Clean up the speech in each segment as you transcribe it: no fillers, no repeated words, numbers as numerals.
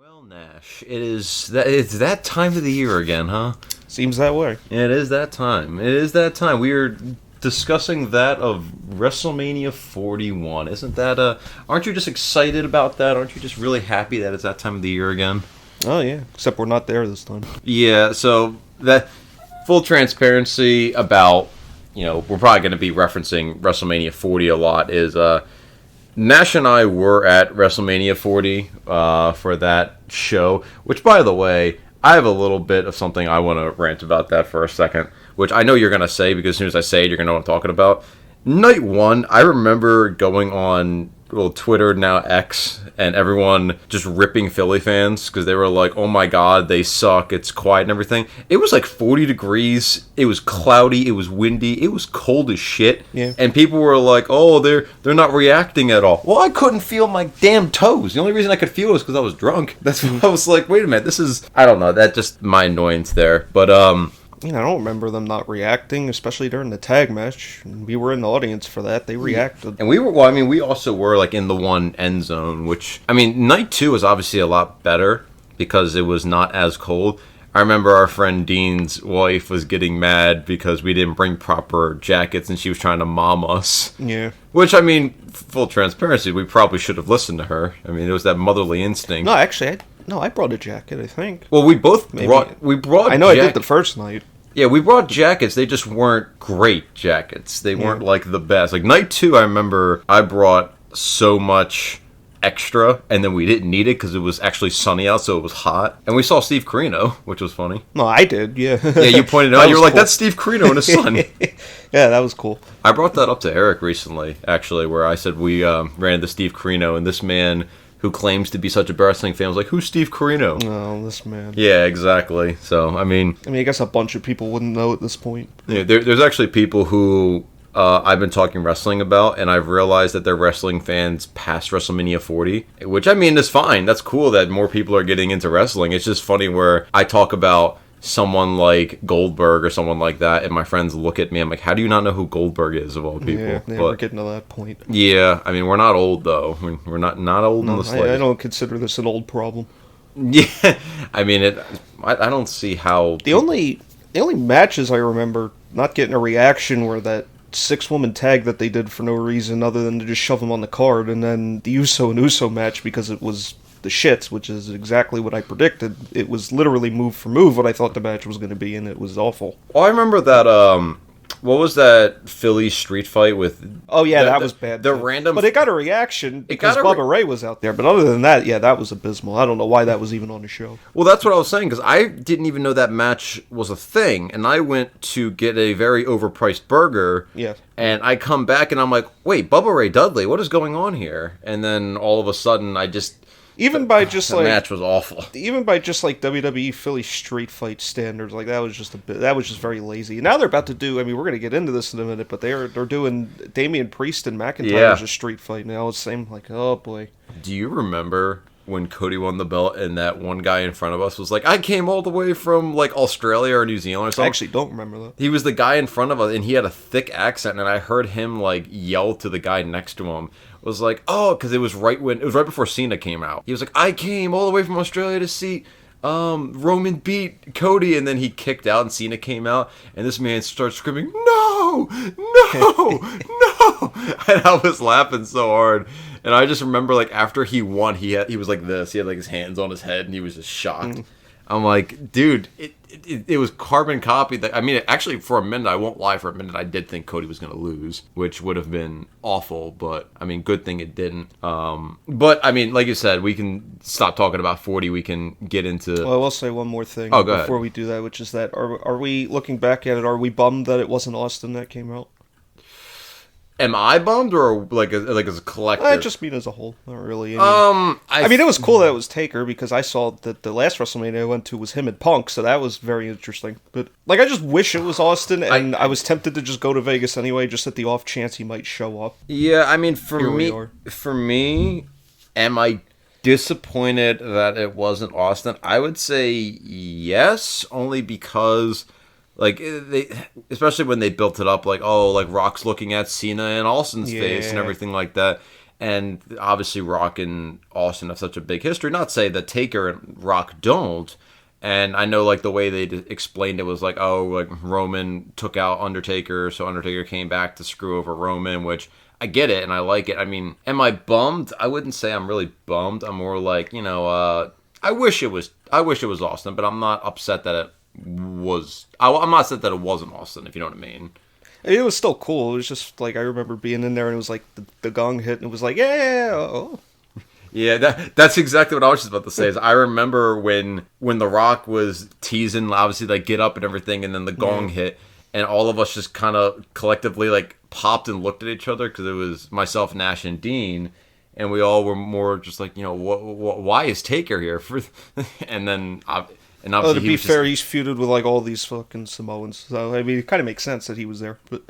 Well, Nash, it's that time of the year again, huh? Seems that way. It is that time. It is that time. We are discussing that of WrestleMania 41. Isn't that aren't you just excited about that? Aren't you just really happy that it's that time of the year again? Oh, yeah. Except we're not there this time. Yeah, so that full transparency about, we're probably going to be referencing WrestleMania 40 a lot is Nash and I were at WrestleMania 40 for that show, which, by the way, I have a little bit of something I want to rant about that for a second, which I know you're going to say, because as soon as I say it, you're going to know what I'm talking about. Night one, I remember going on Twitter, now X, and everyone just ripping Philly fans because they were like, oh my god, they suck, it's quiet and everything. It was like 40 degrees, it was cloudy, it was windy, it was cold as shit, yeah. And people were like, oh, they're not reacting at all. Well, I couldn't feel my damn toes. The only reason I could feel it was because I was drunk. That's why I was like, wait a minute, this is, I don't know, that just my annoyance there. But I don't remember them not reacting, especially during the tag match. We were in the audience for that. They reacted. And we also were like in the one end zone, which, night two was obviously a lot better because it was not as cold. I remember our friend Dean's wife was getting mad because we didn't bring proper jackets and she was trying to mom us. Yeah. Which, full transparency, we probably should have listened to her. It was that motherly instinct. No, actually, I brought a jacket, I think. Well, we both brought I know I did the first night. Yeah, we brought jackets. They just weren't great jackets. They weren't like the best. Like night two, I remember I brought so much extra, and then we didn't need it because it was actually sunny out, so it was hot. And we saw Steve Carino, which was funny. No, I did, yeah. Yeah, you pointed out. You were like, that's Steve Carino in the sun. Yeah, that was cool. I brought that up to Eric recently, actually, where I said we ran into Steve Carino, and this man who claims to be such a wrestling fan was like, who's Steve Carino? Oh, this man. Yeah, exactly. So, I guess a bunch of people wouldn't know at this point. Yeah, there's actually people who I've been talking wrestling about, and I've realized that they're wrestling fans past WrestleMania 40, which, is fine. That's cool that more people are getting into wrestling. It's just funny where I talk about someone like Goldberg or someone like that, and my friends look at me, I'm like, how do you not know who Goldberg is, of all people? Yeah, we're getting to that point. Yeah, we're not old, though. We're not old in the slightest. I don't consider this an old problem. Yeah, I don't see how... The only matches I remember not getting a reaction were that 6-woman tag that they did for no reason other than to just shove them on the card, and then the Uso and Uso match because it was the shits, which is exactly what I predicted. It was literally move for move what I thought the match was going to be, and it was awful. Oh, I remember that, what was that Philly street fight with... Oh, yeah, that was bad. Random... But it got a reaction because Bubba Ray was out there. But other than that, yeah, that was abysmal. I don't know why that was even on the show. Well, that's what I was saying, because I didn't even know that match was a thing, and I went to get a very overpriced burger, yeah, and I come back, and I'm like, wait, Bubba Ray Dudley, what is going on here? And then all of a sudden, the match was awful. Even by just like WWE Philly street fight standards, like that was just very lazy. And now they're about to do. We're going to get into this in a minute, but they're doing Damian Priest and McIntyre's a street fight now. It's same like, oh boy. Do you remember when Cody won the belt and that one guy in front of us was like, I came all the way from like Australia or New Zealand or something? I actually don't remember that. He was the guy in front of us, and he had a thick accent, and I heard him like yell to the guy next to him. Was like, oh, because it was right before Cena came out. He was like, I came all the way from Australia to see Roman beat Cody, and then he kicked out and Cena came out, and this man starts screaming, no, no, no, and I was laughing so hard. And I just remember, like, after he won, he was like this. He had like his hands on his head, and he was just shocked. I'm like, dude, it was carbon copy. Actually, for a minute, I won't lie, for a minute, I did think Cody was going to lose, which would have been awful, but, good thing it didn't. But, like you said, we can stop talking about 40, we can get into... Well, I will say one more thing before we do that, which is that, are we, looking back at it, are we bummed that it wasn't Austin that came out? Am I bummed, or like as a collective? I just mean as a whole, not really. It was cool that it was Taker because I saw that the last WrestleMania I went to was him and Punk, so that was very interesting. But I just wish it was Austin, and I was tempted to just go to Vegas anyway, just at the off chance he might show up. Yeah, for me, am I disappointed that it wasn't Austin? I would say yes, only because. Especially when they built it up, like, oh, like Rock's looking at Cena and Austin's face and everything like that. And obviously Rock and Austin have such a big history. Not to say that Taker and Rock don't. And I know, like, the way they explained it was like, oh, like, Roman took out Undertaker, so Undertaker came back to screw over Roman, which I get it and I like it. I mean, am I bummed? I wouldn't say I'm really bummed. I'm more like, I wish it was Austin, but I'm not upset that it was. I'm not upset that it wasn't Austin, if you know what I mean. It was still cool. It was just like I remember being in there and it was like the gong hit and it was like, yeah. Oh. Yeah, that's exactly what I was just about to say. Is I remember when The Rock was teasing, obviously, like, get up and everything, and then the gong hit, and all of us just kind of collectively, like, popped and looked at each other, because it was myself, Nash, and Dean, and we all were more just like, why is Taker here? And then, and obviously, to be fair, he's feuded with, like, all these fucking Samoans, so, I mean, it kind of makes sense that he was there, but...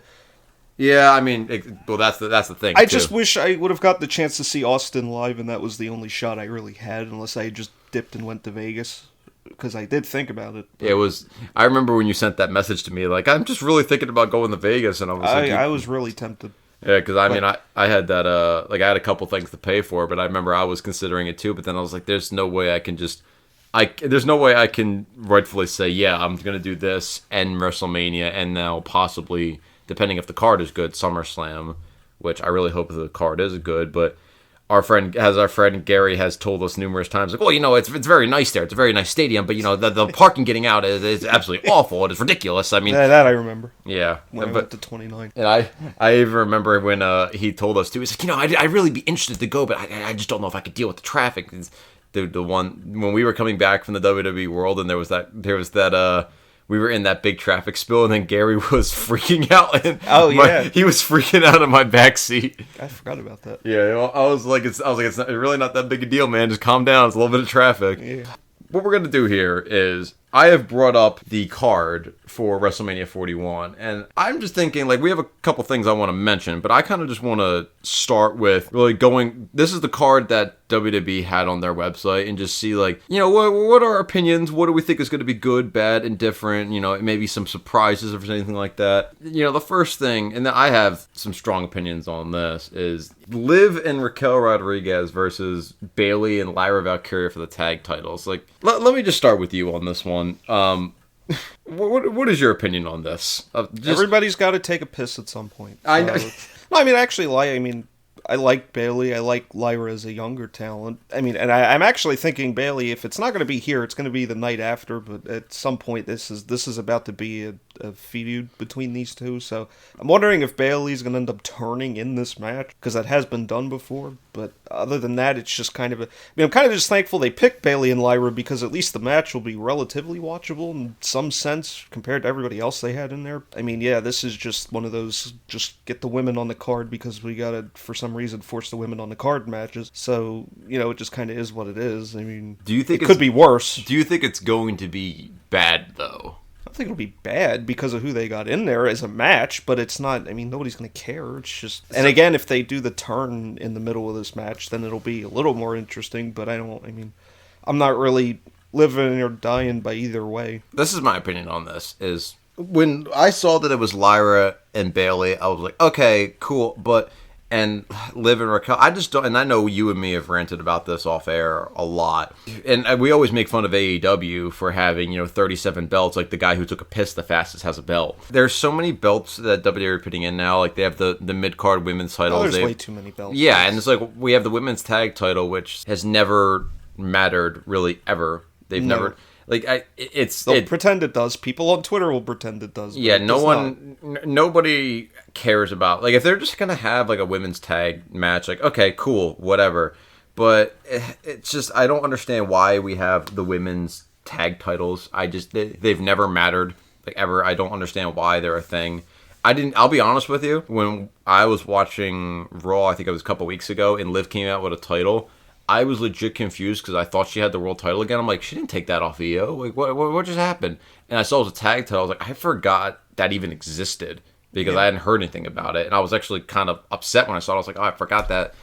Yeah, I mean, that's the thing. I just wish I would have got the chance to see Austin live, and that was the only shot I really had, unless I just dipped and went to Vegas, because I did think about it. It was. I remember when you sent that message to me, like, I'm just really thinking about going to Vegas, and I was like, I was really tempted. Yeah, because I mean, I had that, I had a couple things to pay for, but I remember I was considering it too, but then I was like, there's no way I can rightfully say, yeah, I'm going to do this and WrestleMania, and now possibly, depending if the card is good, SummerSlam, which I really hope the card is good, but our friend Gary has told us numerous times, like, well, it's very nice there. It's a very nice stadium, but, the parking getting out is absolutely awful. It is ridiculous. I mean... Yeah, that I remember. Yeah. When I went to 29. And I even remember when he told us, too, he's like, I'd really be interested to go, but I just don't know if I could deal with the traffic. The one, when we were coming back from the WWE World, and there was that we were in that big traffic spill, and then Gary was freaking out. And he was freaking out in my back seat. I forgot about that. Yeah, I was like, it's really not that big a deal, man. Just calm down. It's a little bit of traffic. Yeah. What we're gonna do here is I have brought up the card for WrestleMania 41, and I'm just thinking, like, we have a couple things I want to mention, but I kind of just want to start with really going, this is the card that WWE had on their website, and just see, like, what are our opinions? What do we think is going to be good, bad, indifferent? Maybe some surprises or anything like that. The first thing, and I have some strong opinions on this, is Liv and Raquel Rodriguez versus Bayley and Lyra Valkyria for the tag titles. Like, let me just start with you on this one. What is your opinion on this? Everybody's got to take a piss at some point. I know. No, I mean, actually, I like Bayley. I like Lyra as a younger talent. I mean, and I'm actually thinking Bayley, if it's not going to be here, it's going to be the night after. But at some point, this is about to be a feud between these two. So I'm wondering if Bayley's going to end up turning in this match, because that has been done before. But other than that, it's just kind of I'm kind of just thankful they picked Bayley and Lyra, because at least the match will be relatively watchable in some sense compared to everybody else they had in there. I mean, yeah, this is just one of those, just get the women on the card because we gotta, for some reason, force the women on the card matches. So, it just kind of is what it is. I mean, do you think it could be worse? Do you think it's going to be bad, though? I don't think it'll be bad because of who they got in there as a match, but it's not, I mean, nobody's going to care. It's just, and again, if they do the turn in the middle of this match, then it'll be a little more interesting, but I'm not really living or dying by either way. This is my opinion on this, is when I saw that it was Lyra and Bayley, I was like, okay, cool, and Liv and Raquel, I just don't, and I know you and me have ranted about this off air a lot, and we always make fun of AEW for having, 37 belts, like the guy who took a piss the fastest has a belt. There's so many belts that WWE are putting in now, like they have the mid-card women's titles. There's way too many belts. Yeah, and it's like, we have the women's tag title, which has never mattered, really, ever. They've never... Like, they'll pretend it does. People on Twitter will pretend it does. Yeah, nobody cares about, like, if they're just gonna have, like, a women's tag match, like, okay, cool, whatever. But it's just, I don't understand why we have the women's tag titles. They've never mattered, like, ever. I don't understand why they're a thing. I'll be honest with you, when I was watching Raw, I think it was a couple weeks ago, and Liv came out with a title, I was legit confused because I thought she had the world title again. I'm like, she didn't take that off EO. Like, what just happened? And I saw it was a tag title. I was like, I forgot that even existed because I hadn't heard anything about it. And I was actually kind of upset when I saw it. I was like, oh, I forgot that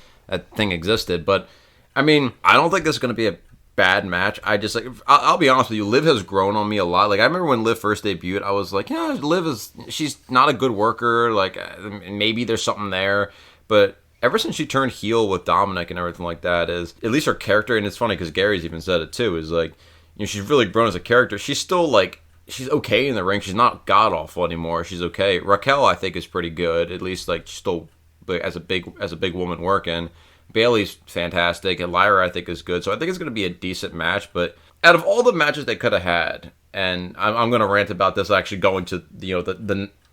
thing existed. But, I mean, I don't think this is going to be a bad match. I'll be honest with you, Liv has grown on me a lot. Like, I remember when Liv first debuted, I was like, Liv she's not a good worker. Like, maybe there's something there. But ever since she turned heel with Dominic and everything like that, is at least her character, and it's funny because Gary's even said it too, is like, she's really grown as a character. She's still like, she's okay in the ring. She's not god awful anymore. She's okay. Raquel, I think, is pretty good. At least like still as a big woman working. Bayley's fantastic, and Lyra, I think, is good. So I think it's going to be a decent match. But out of all the matches they could have had, and I'm going to rant about this, actually going to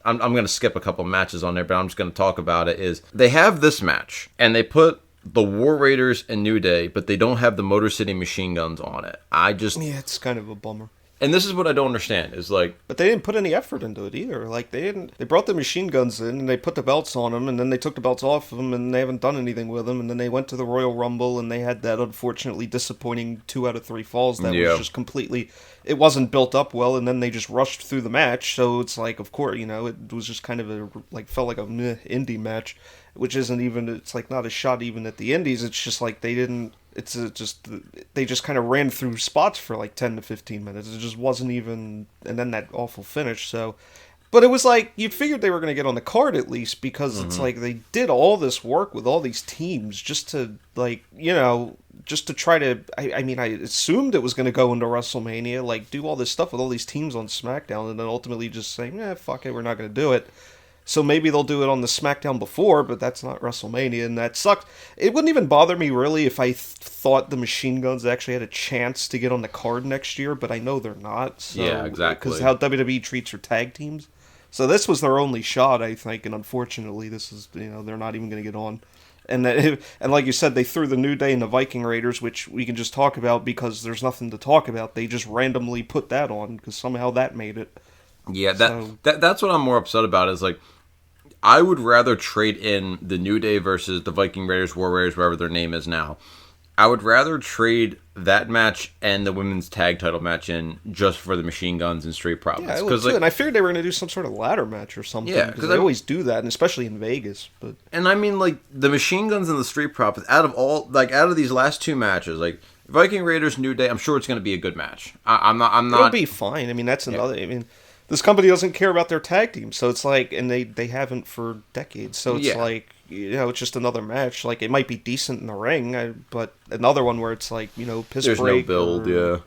I'm going to skip a couple matches on there, but I'm just going to talk about it. Is they have this match, and they put the War Raiders and New Day, but they don't have the Motor City Machine Guns on it. Yeah, it's kind of a bummer. And this is what I don't understand, is like... But they didn't put any effort into it either. Like, they brought the machine guns in, and they put the belts on them, and then they took the belts off them, and they haven't done anything with them, and then they went to the Royal Rumble, and they had that unfortunately disappointing 2 out of 3 falls that was just completely... It wasn't built up well, and then they just rushed through the match, so it's like, of course, it was just kind of felt like a meh indie match, which isn't even... It's like not a shot even at the indies, it's just like they didn't... They just kind of ran through spots for like 10 to 15 minutes. It just wasn't even, and then that awful finish. So, but it was like you figured they were going to get on the card at least because it's like they did all this work with all these teams just to just to try to. I mean, I assumed it was going to go into WrestleMania, like do all this stuff with all these teams on SmackDown, and then ultimately just saying, fuck it, we're not going to do it. So maybe they'll do it on the SmackDown before, but that's not WrestleMania, and that sucks. It wouldn't even bother me, really, if I thought the Machine Guns actually had a chance to get on the card next year, but I know they're not. So, yeah, exactly. Because how WWE treats their tag teams. So this was their only shot, I think, and unfortunately, this is, they're not even going to get on. And like you said, they threw the New Day and the Viking Raiders, which we can just talk about because there's nothing to talk about. They just randomly put that on, because somehow that made it. Yeah, that's what I'm more upset about, is like, I would rather trade in the New Day versus the Viking Raiders, War Raiders, wherever their name is now. I would rather trade that match and the women's tag title match in just for the Machine Guns and Street Profits. Yeah, I would too. And I figured they were going to do some sort of ladder match or something. Yeah, because they always do that, and especially in Vegas. And I mean, like, the Machine Guns and the Street Profits, out of these last 2 matches, like, Viking Raiders, New Day, I'm sure it's going to be a good match. I'm not. It'll be fine. I mean, that's another. I mean, this company doesn't care about their tag team, so it's like, and they haven't for decades. So it's like, it's just another match. Like, it might be decent in the ring, but another one where it's like, piss there's break. No build,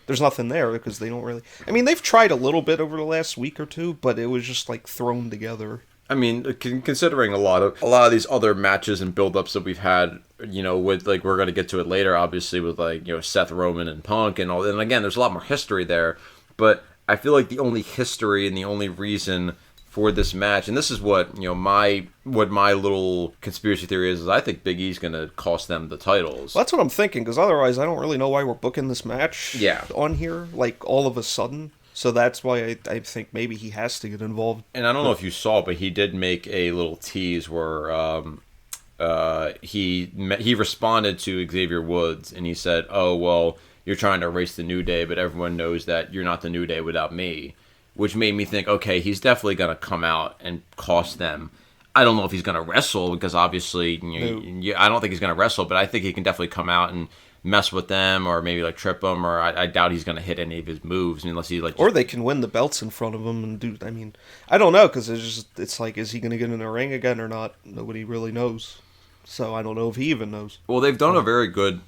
There's nothing there because they don't really. I mean, they've tried a little bit over the last week or two, but it was just like thrown together. I mean, considering a lot of these other matches and build-ups that we've had, with, like, we're going to get to it later, obviously, with, like, Seth Roman and Punk and all. And again, there's a lot more history there, but I feel like the only history and the only reason for this match, and this is what my little conspiracy theory is I think Big E's going to cost them the titles. Well, that's what I'm thinking, because otherwise I don't really know why we're booking this match on here, like, all of a sudden. So that's why I think maybe he has to get involved. And I don't know if you saw, but he did make a little tease where he responded to Xavier Woods, and he said, "Oh, well, you're trying to erase the New Day, but everyone knows that you're not the New Day without me," which made me think, okay, he's definitely going to come out and cost them. I don't know if he's going to wrestle, because obviously, I don't think he's going to wrestle, but I think he can definitely come out and mess with them, or maybe like trip them, or I doubt he's going to hit any of his moves unless he like. Or they can win the belts in front of him and do. I mean, I don't know, because it's like, is he going to get in the ring again or not? Nobody really knows. So I don't know if he even knows. Well, they've done a very good.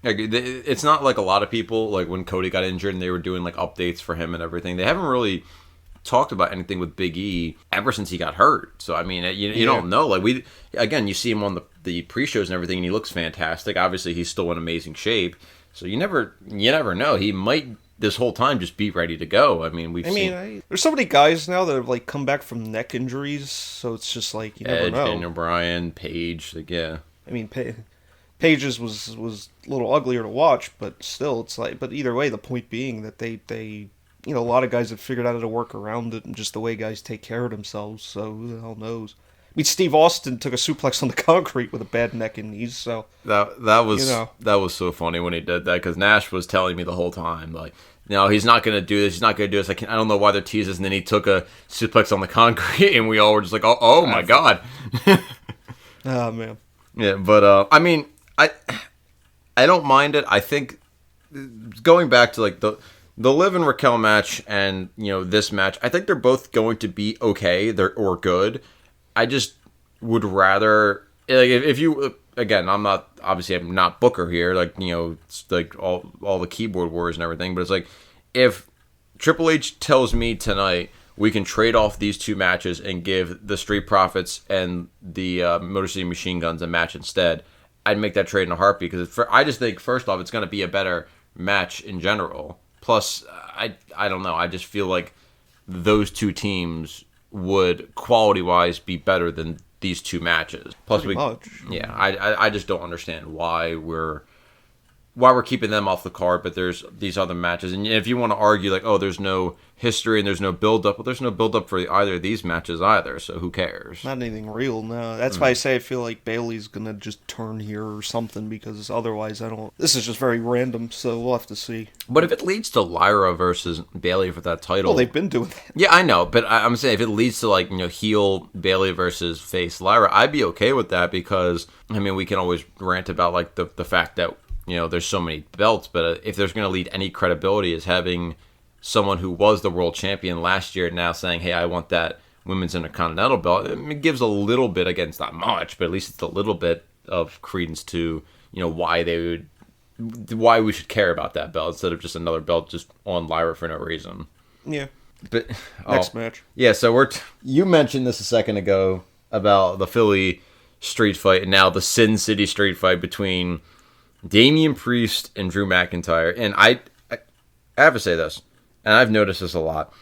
Like, it's not like a lot of people, like when Cody got injured and they were doing like updates for him and everything. They haven't really talked about anything with Big E ever since he got hurt. So I mean, you don't know. Like you see him on the pre-shows and everything, and he looks fantastic. Obviously, he's still in amazing shape. So you never know. He might this whole time just be ready to go. I mean, there's so many guys now that have like come back from neck injuries. So it's just like you never know. Daniel Bryan, Paige, I mean, Paige's was a little uglier to watch, but still, it's like. But either way, the point being that they a lot of guys have figured out how to work around it, and just the way guys take care of themselves. So who the hell knows? I mean, Steve Austin took a suplex on the concrete with a bad neck and knees. So that was so funny when he did that, because Nash was telling me the whole time, like, no, he's not going to do this. He's not going to do this. I don't know why they're teasing. And then he took a suplex on the concrete, and we all were just like, oh my god. Oh man. Yeah, but I mean, I don't mind it. I think going back to like the Liv and Raquel match and this match, I think they're both going to be okay. Or good. I just would rather if you again, I'm not Booker here, like it's like all the keyboard wars and everything, but it's like if Triple H tells me tonight we can trade off these two matches and give the Street Profits and the Motor City Machine Guns a match instead, I'd make that trade in a heartbeat because I just think first off it's going to be a better match in general. Plus, I don't know, I just feel like those two teams would quality wise be better than these two matches. Plus, I just don't understand why we're keeping them off the card, but there's these other matches. And if you want to argue like, oh, there's no history and there's no build-up, well, there's no build-up for either of these matches either, so who cares? Not anything real, no. That's why I say I feel like Bayley's going to just turn here or something, because otherwise this is just very random, so we'll have to see. But if it leads to Lyra versus Bayley for that title... Well, they've been doing that. Yeah, I know, but I'm saying if it leads to, like, heel Bayley versus face Lyra, I'd be okay with that because, I mean, we can always rant about, like, the fact that there's so many belts, but if there's going to lead any credibility is having someone who was the world champion last year now saying, hey, I want that women's intercontinental belt, it gives a little bit, against not much, but at least it's a little bit of credence to, why we should care about that belt instead of just another belt just on Lyra for no reason. Yeah. But next match. Yeah, so you mentioned this a second ago about the Philly street fight and now the Sin City street fight between Damian Priest and Drew McIntyre. And I have to say this, and I've noticed this a lot.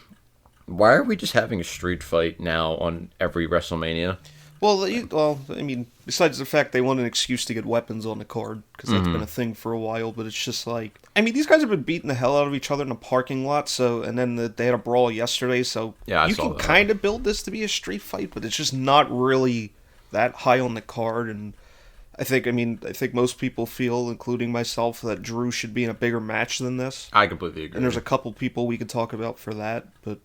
Why are we just having a street fight now on every WrestleMania? Well, I mean, besides the fact they want an excuse to get weapons on the card, because that's been a thing for a while, but it's just like, I mean, these guys have been beating the hell out of each other in a parking lot, and then they had a brawl yesterday, so yeah, you can kind of build this to be a street fight, but it's just not really that high on the card, and I think most people feel, including myself, that Drew should be in a bigger match than this. I completely agree. And there's a couple people we could talk about for that, but,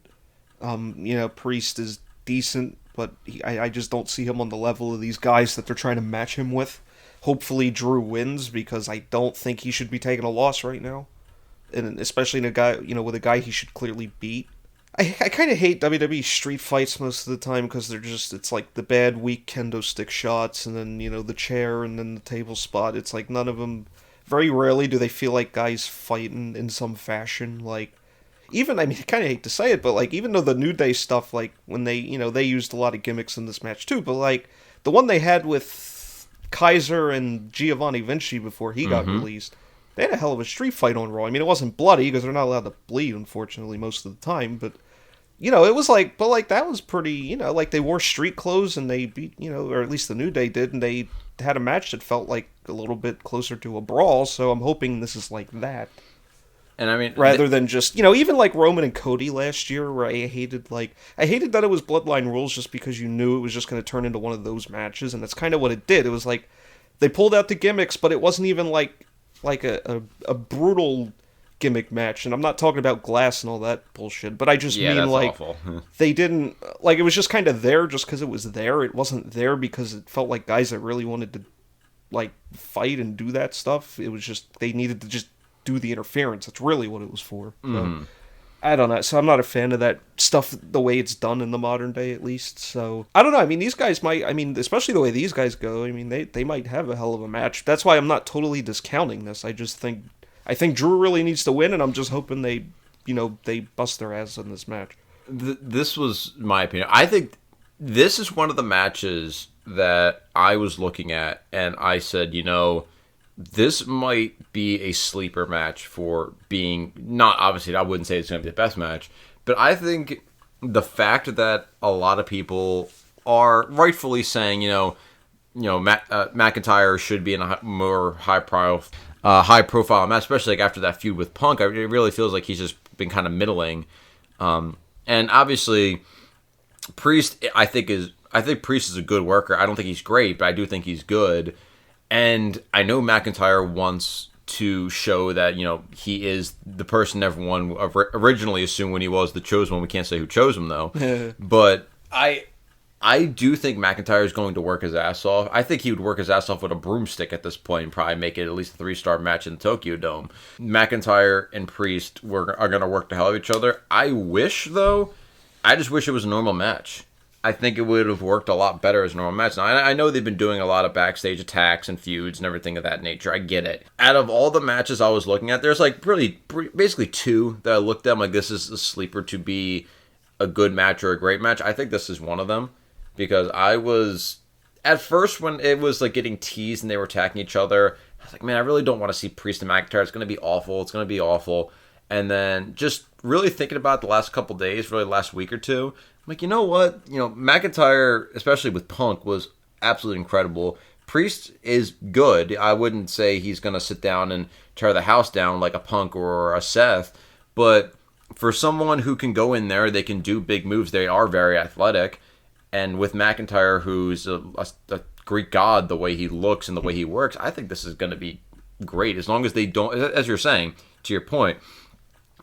Priest is decent, but I just don't see him on the level of these guys that they're trying to match him with. Hopefully Drew wins, because I don't think he should be taking a loss right now. And especially in a guy, with a guy he should clearly beat. I kind of hate WWE street fights most of the time because it's like the bad, weak kendo stick shots and then, the chair and then the table spot. It's like none of them, very rarely do they feel like guys fighting in some fashion. Like, even, I kind of hate to say it, but like, even though the New Day stuff, like, when they, they used a lot of gimmicks in this match too, but like, the one they had with Kaiser and Giovanni Vinci before he got released, they had a hell of a street fight on Raw. I mean, it wasn't bloody because they're not allowed to bleed, unfortunately, most of the time, but it was like, but like, that was pretty, like, they wore street clothes and they beat, or at least the New Day did, and they had a match that felt like a little bit closer to a brawl, so I'm hoping this is like that. And I mean, rather than just, even like Roman and Cody last year, where I hated that it was Bloodline Rules just because you knew it was just going to turn into one of those matches, and that's kind of what it did. It was like, they pulled out the gimmicks, but it wasn't even like a brutal gimmick match, and I'm not talking about glass and all that bullshit, but I just mean like awful. They didn't, like, it was just kind of there just because it was there. It wasn't there because it felt like guys that really wanted to like fight and do that stuff. It was just they needed to just do the interference. That's really what it was for. So, I don't know. So I'm not a fan of that stuff the way it's done in the modern day, at least. So I don't know. I mean, these guys might. I mean, especially the way these guys go. I mean, they might have a hell of a match. That's why I'm not totally discounting this. I think Drew really needs to win, and I'm just hoping they bust their ass in this match. This was my opinion. I think this is one of the matches that I was looking at, and I said, this might be a sleeper match for being not, obviously, I wouldn't say it's going to be the best match, but I think the fact that a lot of people are rightfully saying, McIntyre should be in a more high profile match, especially like after that feud with Punk. It really feels like he's just been kind of middling. And obviously, Priest, I think Priest is a good worker. I don't think he's great, but I do think he's good. And I know McIntyre wants to show that, he is the person everyone originally assumed when he was the chosen one. We can't say who chose him, though. But I do think McIntyre is going to work his ass off. I think he would work his ass off with a broomstick at this point and probably make it at least a 3-star match in the Tokyo Dome. McIntyre and Priest are going to work the hell out of each other. I just wish it was a normal match. I think it would have worked a lot better as a normal match. Now, I know they've been doing a lot of backstage attacks and feuds and everything of that nature. I get it. Out of all the matches I was looking at, there's like really basically two that I looked at. I'm like, this is a sleeper to be a good match or a great match. I think this is one of them because I was at first when it was like getting teased and they were attacking each other. I was like, man, I really don't want to see Priest and McIntyre. It's going to be awful. It's going to be awful. And then just really thinking about the last couple days, really last week or two. I'm like, you know what? McIntyre, especially with Punk, was absolutely incredible. Priest is good. I wouldn't say he's going to sit down and tear the house down like a Punk or a Seth. But for someone who can go in there, they can do big moves. They are very athletic. And with McIntyre, who's a Greek god, the way he looks and the way he works, I think this is going to be great. As long as they don't, as you're saying, to your point,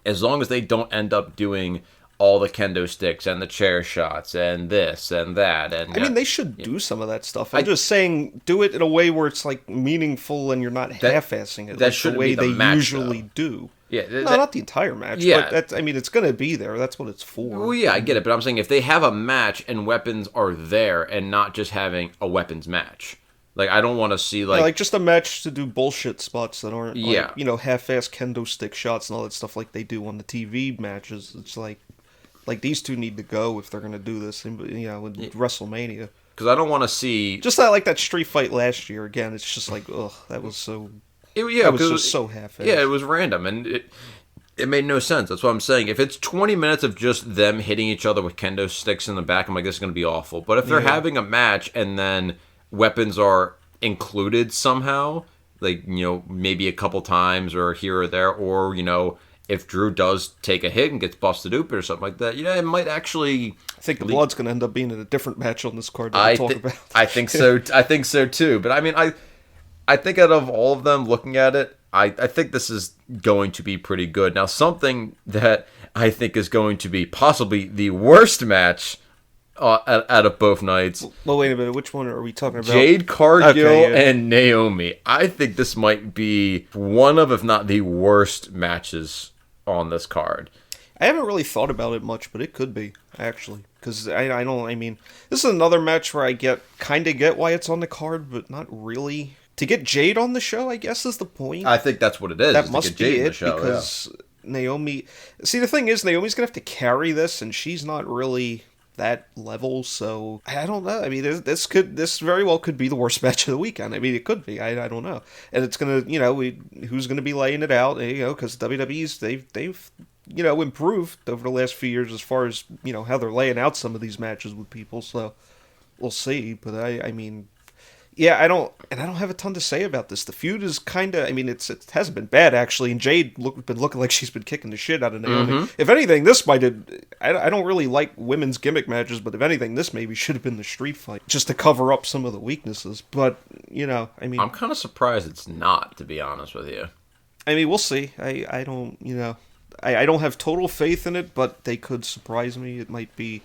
as long as they don't end up doing all the kendo sticks and the chair shots and this and that. And I mean, they should do some of that stuff. I'm just saying, do it in a way where it's like meaningful and you're not half-assing it. That should be the way they usually do. Yeah, no, not the entire match. Yeah, but it's going to be there. That's what it's for. Well, yeah, I get it. But I'm saying if they have a match and weapons are there, and not just having a weapons match. Like, I don't want to see, like just a match to do bullshit spots that aren't, half-ass kendo stick shots and all that stuff like they do on the TV matches. It's like these two need to go if they're going to do this, with WrestleMania. Because I don't want to see... Just that street fight last year, again, it's just like, ugh, that was so... It was just so half-assed. Yeah, it was random, and it made no sense. That's what I'm saying. If it's 20 minutes of just them hitting each other with kendo sticks in the back, I'm like, this is going to be awful. But if they're having a match and then weapons are included somehow, like, maybe a couple times or here or there, or, if Drew does take a hit and gets busted open or something like that, it might actually... I think the blood's going to end up being in a different match on this card that we'll talk about. I think so. I think so too. But I mean, I think out of all of them, looking at it, I think this is going to be pretty good. Now, something that I think is going to be possibly the worst match out of both nights. Well, wait a minute. Which one are we talking about? Jade Cargill and Naomi. I think this might be one of, if not the worst matches on this card. I haven't really thought about it much, but it could be, actually. Because this is another match where I kind of get why it's on the card, but not really. To get Jade on the show, I guess, is the point. I think that's what it is. That must be it, because Naomi... See, the thing is, Naomi's going to have to carry this, and she's not really that level, so... I don't know. I mean, this very well could be the worst match of the weekend. I mean, it could be. I don't know. And it's going to, who's going to be laying it out, because WWE's, they've improved over the last few years as far as, how they're laying out some of these matches with people, so we'll see. But I mean... Yeah, I don't have a ton to say about this. The feud is kind of, it hasn't been bad, actually, and Jade been looking like she's been kicking the shit out of Naomi. Mm-hmm. If anything, this might have, I don't really like women's gimmick matches, but if anything, this maybe should have been the street fight, just to cover up some of the weaknesses. But, I'm kind of surprised it's not, to be honest with you. We'll see. I don't, I don't have total faith in it, but they could surprise me. It might be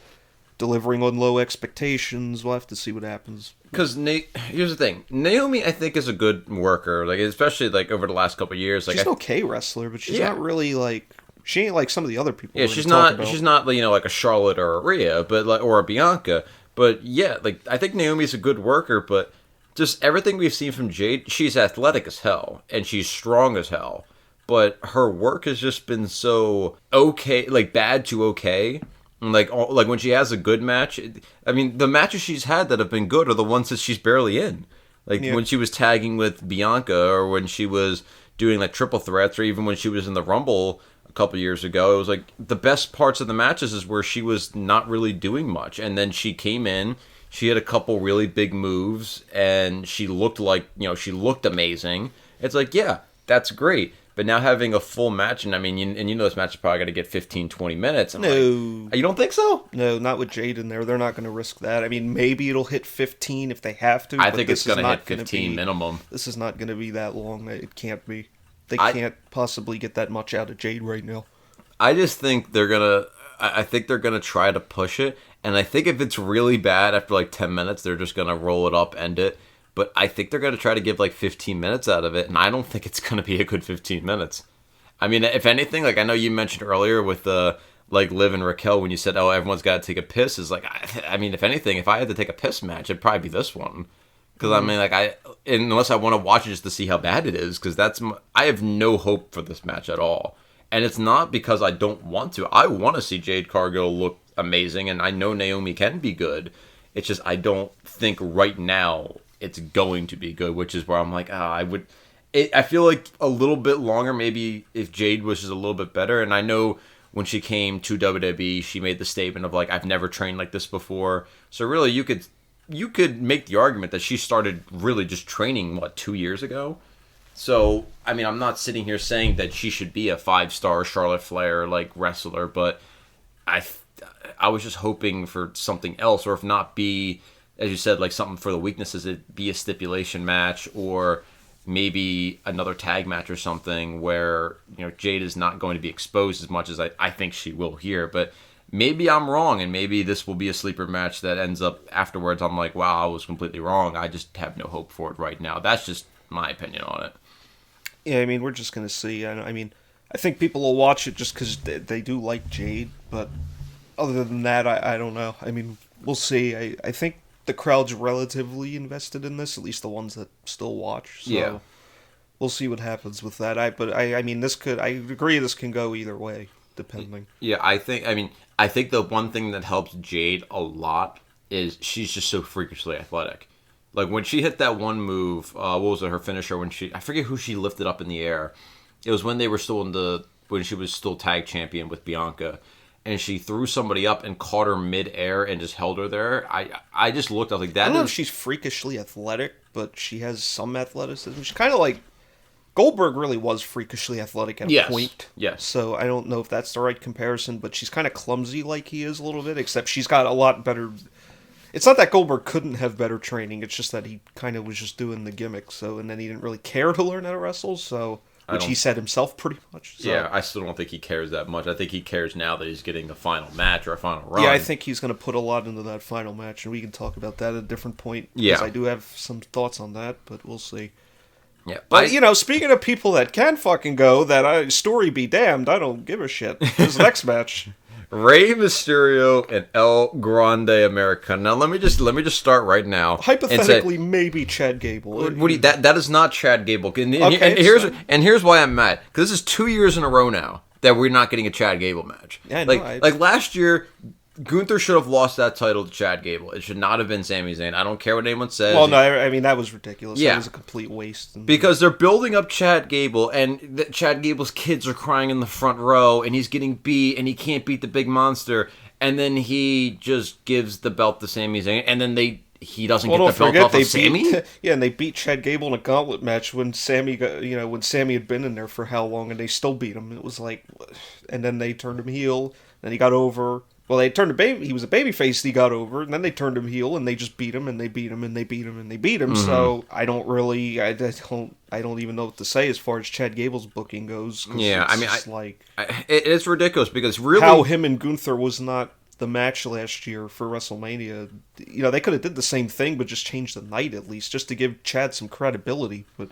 delivering on low expectations. We'll have to see what happens. Because here's the thing, Naomi, I think, is a good worker. Like, especially over the last couple of years. Like, she's an okay wrestler, but she's not really she ain't like some of the other people. Yeah, she's not like a Charlotte or a Rhea, but or a Bianca. But yeah, I think Naomi's a good worker. But just everything we've seen from Jade, she's athletic as hell and she's strong as hell. But her work has just been so okay, bad to okay. Like when she has a good match, the matches she's had that have been good are the ones that she's barely in. When she was tagging with Bianca, or when she was doing triple threats, or even when she was in the Rumble a couple years ago, it was the best parts of the matches is where she was not really doing much, and then she came in, she had a couple really big moves, and she looked she looked amazing. It's yeah, that's great. But now having a full match, and this match is probably going to get 15, 20 minutes. No. You don't think so? No, not with Jade in there. They're not going to risk that. Maybe it'll hit 15 if they have to. I think it's going to hit 15 minimum. This is not going to be that long. It can't be. They can't possibly get that much out of Jade right now. I just think they're going to... I think they're going to try to push it. And I think if it's really bad after 10 minutes, they're just going to roll it up, end it. But I think they're going to try to give 15 minutes out of it, and I don't think it's going to be a good 15 minutes. If anything, I know you mentioned earlier with the like Liv and Raquel when you said, "Oh, everyone's got to take a piss." Is like, I mean, if anything, if I had to take a piss match, it'd probably be this one. Because I mean, like unless I want to watch it just to see how bad it is, because I have no hope for this match at all, and it's not because I don't want to. I want to see Jade Cargill look amazing, and I know Naomi can be good. It's just I don't think right now it's going to be good, which is where I'm like, I feel like a little bit longer, maybe if Jade was just a little bit better, and I know when she came to WWE, she made the statement of like, I've never trained like this before. So really, you could make the argument that she started really just training, 2 years ago? So, I mean, I'm not sitting here saying that she should be a 5-star Charlotte Flair, like, wrestler, but I was just hoping for something else, or if not be, as you said, like, something for the weaknesses, it be a stipulation match, or maybe another tag match or something where, Jade is not going to be exposed as much as I think she will here, but maybe I'm wrong, and maybe this will be a sleeper match that ends up afterwards. I'm like, wow, I was completely wrong. I just have no hope for it right now. That's just my opinion on it. Yeah, I mean, we're just going to see. I mean, I think people will watch it just because they do like Jade, but other than that, I don't know. I mean, we'll see. I think the crowd's relatively invested in this, at least the ones that still watch. So yeah. We'll see what happens with that. I mean, I agree this can go either way, depending. Yeah, I think the one thing that helps Jade a lot is she's just so freakishly athletic. Like when she hit that one move, what was it, her finisher I forget who she lifted up in the air. It was when they were still when she was still tag champion with Bianca, and she threw somebody up and caught her mid-air and just held her there. I just looked, I was like, that I don't know if she's freakishly athletic, but she has some athleticism. She's kind of like Goldberg really was freakishly athletic at a point. Yes. So I don't know if that's the right comparison, but she's kind of clumsy like he is a little bit, except she's got a lot better. It's not that Goldberg couldn't have better training, it's just that he kind of was just doing the gimmick, and then he didn't really care to learn how to wrestle, which he said himself pretty much. So. Yeah, I still don't think he cares that much. I think he cares now that he's getting the final match or a final run. Yeah, I think he's going to put a lot into that final match, and we can talk about that at a different point. Yeah. Because I do have some thoughts on that, but we'll see. Yeah, but, speaking of people that can fucking go, story be damned, I don't give a shit. This next match. Rey Mysterio and El Grande Americano. Now let me just start right now. Hypothetically, maybe Chad Gable. That is not Chad Gable. And here's why I'm mad. Because this is 2 years in a row now that we're not getting a Chad Gable match. Yeah, I know. Like last year, Gunther should have lost that title to Chad Gable. It should not have been Sami Zayn. I don't care what anyone says. Well, no, I mean, that was ridiculous. Yeah. That was a complete waste. Because they're building up Chad Gable, and Chad Gable's kids are crying in the front row, and he's getting beat, and he can't beat the big monster, and then he just gives the belt to Sami Zayn, and then he doesn't get the belt off of Sami? Yeah, and they beat Chad Gable in a gauntlet match when Sami when Sami had been in there for how long, and they still beat him. It was like, and then they turned him heel, and he got over. Well, they turned he was a babyface, he got over, and then they turned him heel, and they just beat him, and they beat him, and they beat him, and they beat him. Mm-hmm. So I don't even know what to say as far as Chad Gable's booking goes. Yeah, I mean, it's ridiculous because really how him and Gunther was not the match last year for WrestleMania. They could have did the same thing, but just changed the night at least, just to give Chad some credibility. But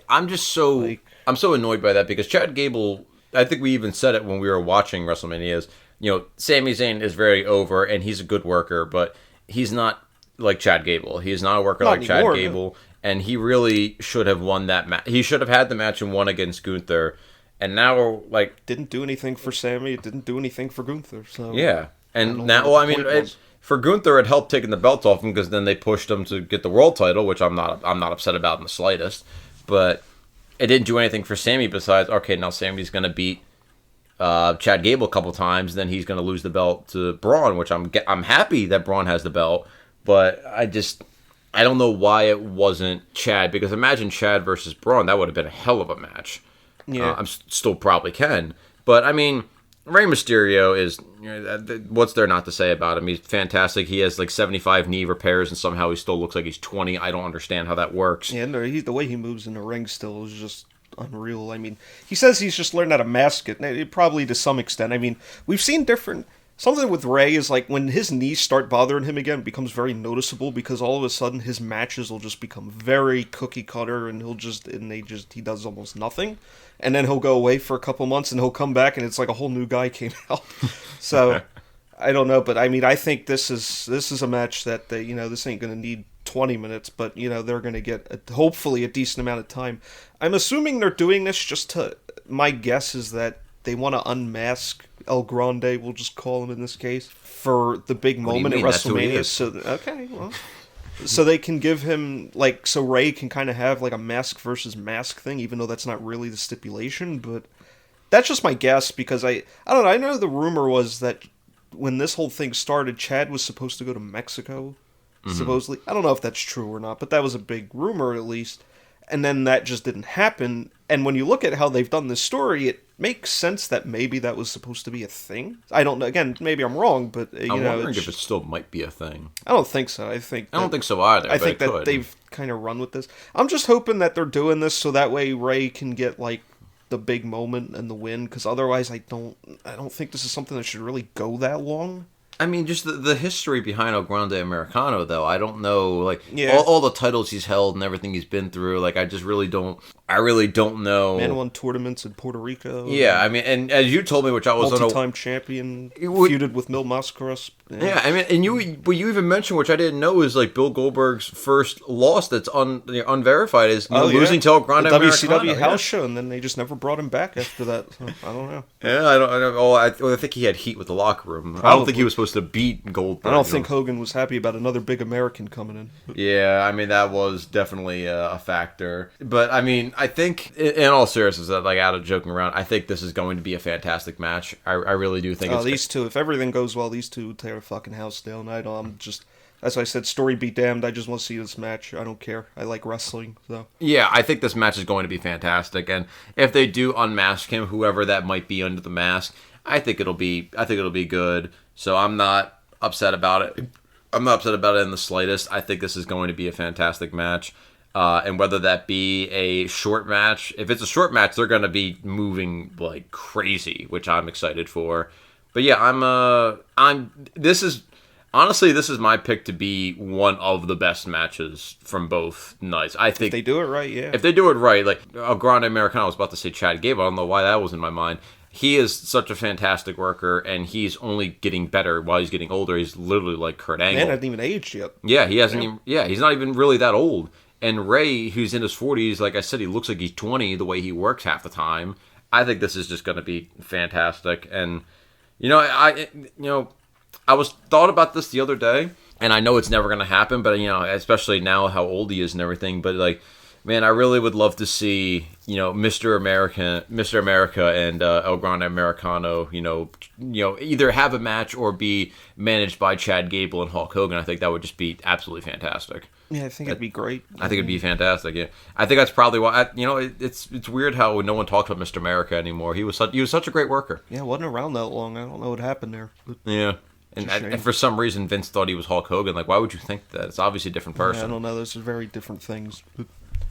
I'm so annoyed by that because Chad Gable. I think we even said it when we were watching WrestleMania. Sami Zayn is very over, and he's a good worker, but he's not like Chad Gable. He is not a worker like anymore, Chad Gable, no. And he really should have won that match. He should have had the match and won against Gunther, and now, didn't do anything for Sami, it didn't do anything for Gunther, so... Yeah, and now, for Gunther, it helped taking the belt off him, because then they pushed him to get the world title, which I'm not upset about in the slightest, but it didn't do anything for Sami besides, okay, now Sami's going to beat Chad Gable a couple times, then he's going to lose the belt to Braun, which I'm happy that Braun has the belt, but I don't know why it wasn't Chad, because imagine Chad versus Braun, that would have been a hell of a match. Yeah, I'm still probably can, but I mean, Rey Mysterio is, what's there not to say about him? He's fantastic. He has 75 knee repairs, and somehow he still looks like he's 20. I don't understand how that works. Yeah, no, the way he moves in the ring still is just unreal. I mean, he says he's just learned how to mask it, probably to some extent. I mean, we've seen different Something with Ray is like when his knees start bothering him again, it becomes very noticeable because all of a sudden his matches will just become very cookie cutter and he does almost nothing. And then he'll go away for a couple months and he'll come back and it's like a whole new guy came out. So I don't know, but I mean I think this is a match that this ain't gonna need 20 minutes, but they're gonna get hopefully a decent amount of time. I'm assuming they're doing this my guess is that they want to unmask El Grande, we'll just call him in this case, for the big moment at WrestleMania. So they can give him, so Ray can kind of have, a mask versus mask thing, even though that's not really the stipulation, but that's just my guess, because I don't know, I know the rumor was that when this whole thing started, Chad was supposed to go to Mexico, supposedly. I don't know if that's true or not, but that was a big rumor, at least. And then that just didn't happen. And when you look at how they've done this story, it makes sense that maybe that was supposed to be a thing. I don't know. Again, maybe I'm wrong, but I'm wondering if it still might be a thing. I don't think so. I don't think so either. I think that they've kind of run with this. I'm just hoping that they're doing this so that way Ray can get the big moment and the win. Because otherwise, I don't think this is something that should really go that long. I mean, just the history behind El Grande Americano, though. I don't know, Yeah. all the titles he's held and everything he's been through. I just really don't. I really don't know. Man won tournaments in Puerto Rico. Yeah, I mean, and as you told me, which I was multi-time champion, feuded with Mil Mascaras. Yeah, I mean, and what you even mentioned, which I didn't know, is Bill Goldberg's first loss that's unverified is losing to El Grande Americano. WCW house show, and then they just never brought him back after that. So, I don't know. Yeah, I don't. Oh, I think he had heat with the locker room. Probably. I don't think he was supposed to beat Goldberg. I don't think Hogan was happy about another big American coming in. Yeah, I mean that was definitely a factor. But I mean, I think in all seriousness, out of joking around, I think this is going to be a fantastic match. I really do think. These two, if everything goes well, these two tear a fucking house down. I'm just, as I said, story be damned. I just want to see this match. I don't care. I like wrestling, so. Yeah, I think this match is going to be fantastic, and if they do unmask him, whoever that might be under the mask, I think it'll be good. So I'm not upset about it. I'm not upset about it in the slightest. I think this is going to be a fantastic match. And whether that be a short match, if it's a short match, they're going to be moving like crazy, which I'm excited for. But yeah, this is my pick to be one of the best matches from both nights. I think if they do it right, yeah. If they do it right, like El Grande Americano, I was about to say Chad Gable. I don't know why that was in my mind. He is such a fantastic worker, and he's only getting better while he's getting older. He's literally like Kurt Angle. Man hasn't even aged yet. Yeah, he hasn't even. Yeah, he's not even really that old. And Ray, who's in his 40s, like I said, he looks like he's 20 the way he works half the time. I think this is just going to be fantastic. And I was thought about this the other day, and I know it's never going to happen, but especially now how old he is and everything. But like, man, I really would love to see Mr. America, and El Grande Americano, either have a match or be managed by Chad Gable and Hulk Hogan. I think that would just be absolutely fantastic. Yeah, I think it'd be great. I think it'd be fantastic. Yeah, I think that's probably why. It's weird how no one talks about Mr. America anymore. He was such a great worker. Yeah, wasn't around that long. I don't know what happened there. Yeah. And for some reason, Vince thought he was Hulk Hogan. Like, why would you think that? It's obviously a different person. Yeah, I don't know. Those are very different things.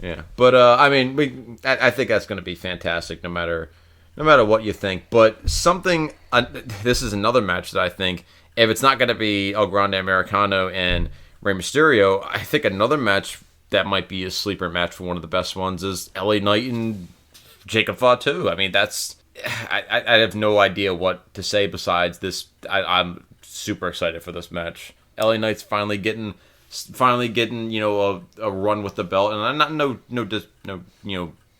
Yeah, but I mean, I think that's going to be fantastic, no matter what you think. But this is another match that I think, if it's not going to be El Grande Americano and Rey Mysterio, I think another match that might be a sleeper match for one of the best ones is LA Knight and Jacob Fatu. I mean, I have no idea what to say besides this. I'm super excited for this match. LA Knight's finally getting a run with the belt, and I'm not no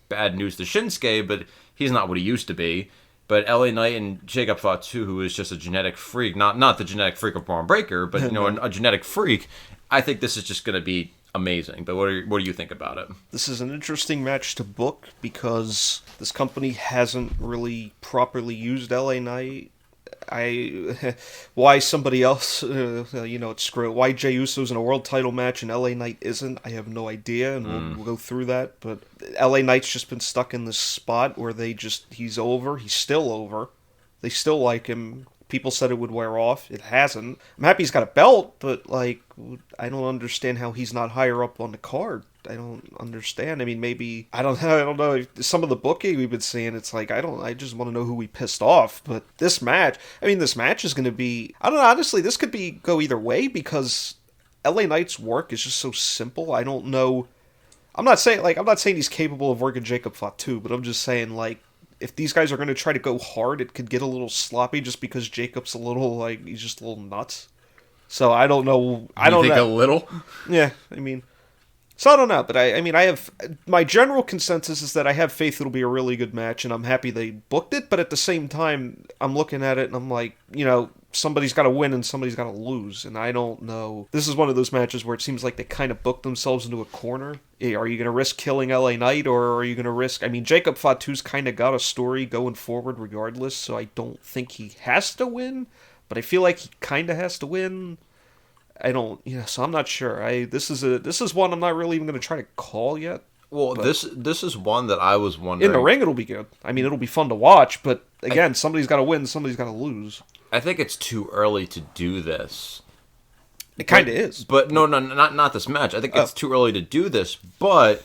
bad news to Shinsuke, but he's not what he used to be. But LA Knight and Jacob Fatu, who is just a genetic freak, not the genetic freak of Braun Breaker, but a genetic freak. I think this is just going to be amazing. But what do you think about it? This is an interesting match to book because this company hasn't really properly used LA Knight. Why somebody else, it's screw. Why Jey Uso's in a world title match and LA Knight isn't, I have no idea, and we'll go through that. But LA Knight's just been stuck in this spot where he's over. He's still over. They still like him. People said it would wear off. It hasn't. I'm happy he's got a belt, but I don't understand how he's not higher up on the card. I don't understand. I mean, maybe I don't know. Some of the booking we've been seeing, it's like I just want to know who we pissed off. But this match, I mean, this match is going to be. I don't know. Honestly, this could go either way because LA Knight's work is just so simple. I don't know. I'm not saying he's capable of working Jacob Fatu, but I'm just saying like if these guys are going to try to go hard, it could get a little sloppy just because Jacob's he's just a little nuts. So I don't know. I don't think a little. Yeah, I mean. So I don't know, but I mean, I have my general consensus is that I have faith it'll be a really good match, and I'm happy they booked it. But at the same time, I'm looking at it and I'm like, somebody's got to win and somebody's got to lose, and I don't know. This is one of those matches where it seems like they kind of booked themselves into a corner. Are you going to risk killing LA Knight, or are you going to risk? I mean, Jacob Fatu's kind of got a story going forward regardless, so I don't think he has to win, but I feel like he kind of has to win. I don't, so I'm not sure. This is one I'm not really even going to try to call yet. Well, this is one that I was wondering. In the ring, it'll be good. I mean, it'll be fun to watch, but again, somebody's got to win, somebody's got to lose. I think it's too early to do this. It kind of is. But no, not this match. I think it's too early to do this, but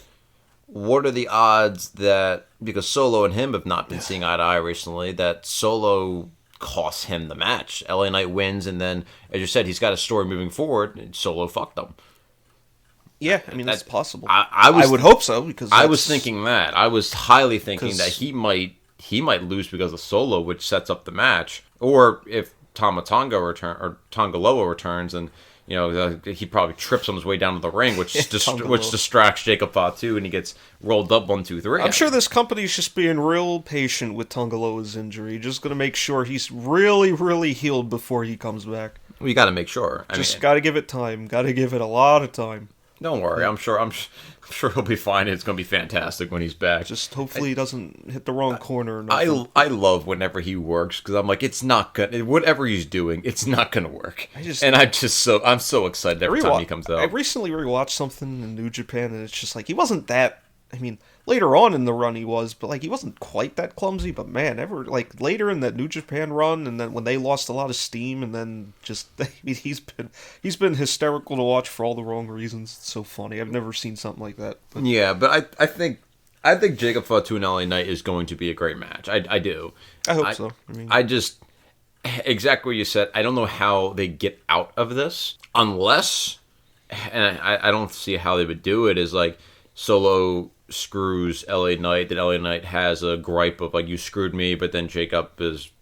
what are the odds that, because Solo and him have not been seeing eye to eye recently, that Solo costs him the match. LA Knight wins, and then, as you said, he's got a story moving forward, and Solo fucked him. Yeah, I mean, that's possible. I would hope so, because I was thinking that. I was highly thinking that he might lose because of Solo, which sets up the match. Or if Tonga Loa returns, and he probably trips on his way down to the ring, which distracts Jacob Fatu, and he gets rolled up 1, 2, 3. I'm sure this company's just being real patient with Tonga Loa's injury, just going to make sure he's really, really healed before he comes back. Well, you got to make sure. Got to give it time. Got to give it a lot of time. Don't worry. I'm sure he'll be fine. It's going to be fantastic when he's back. Just hopefully he doesn't hit the wrong corner. I love whenever he works, because I'm like, it's not gonna, whatever he's doing, it's not gonna work. I'm so excited every time he comes out. I recently rewatched something in New Japan, and it's just like he wasn't that. I mean, later on in the run he was, but like he wasn't quite that clumsy. But man, later in that New Japan run, and then when they lost a lot of steam, and then he's been hysterical to watch for all the wrong reasons. It's so funny. I've never seen something like that. But. Yeah, but I think Jacob Fatu and LA Knight is going to be a great match. I do. I hope so. I just exactly what you said. I don't know how they get out of this unless, and I don't see how they would do it. Is like Solo screws LA Knight, that LA Knight has a gripe of like, you screwed me, but then Jacob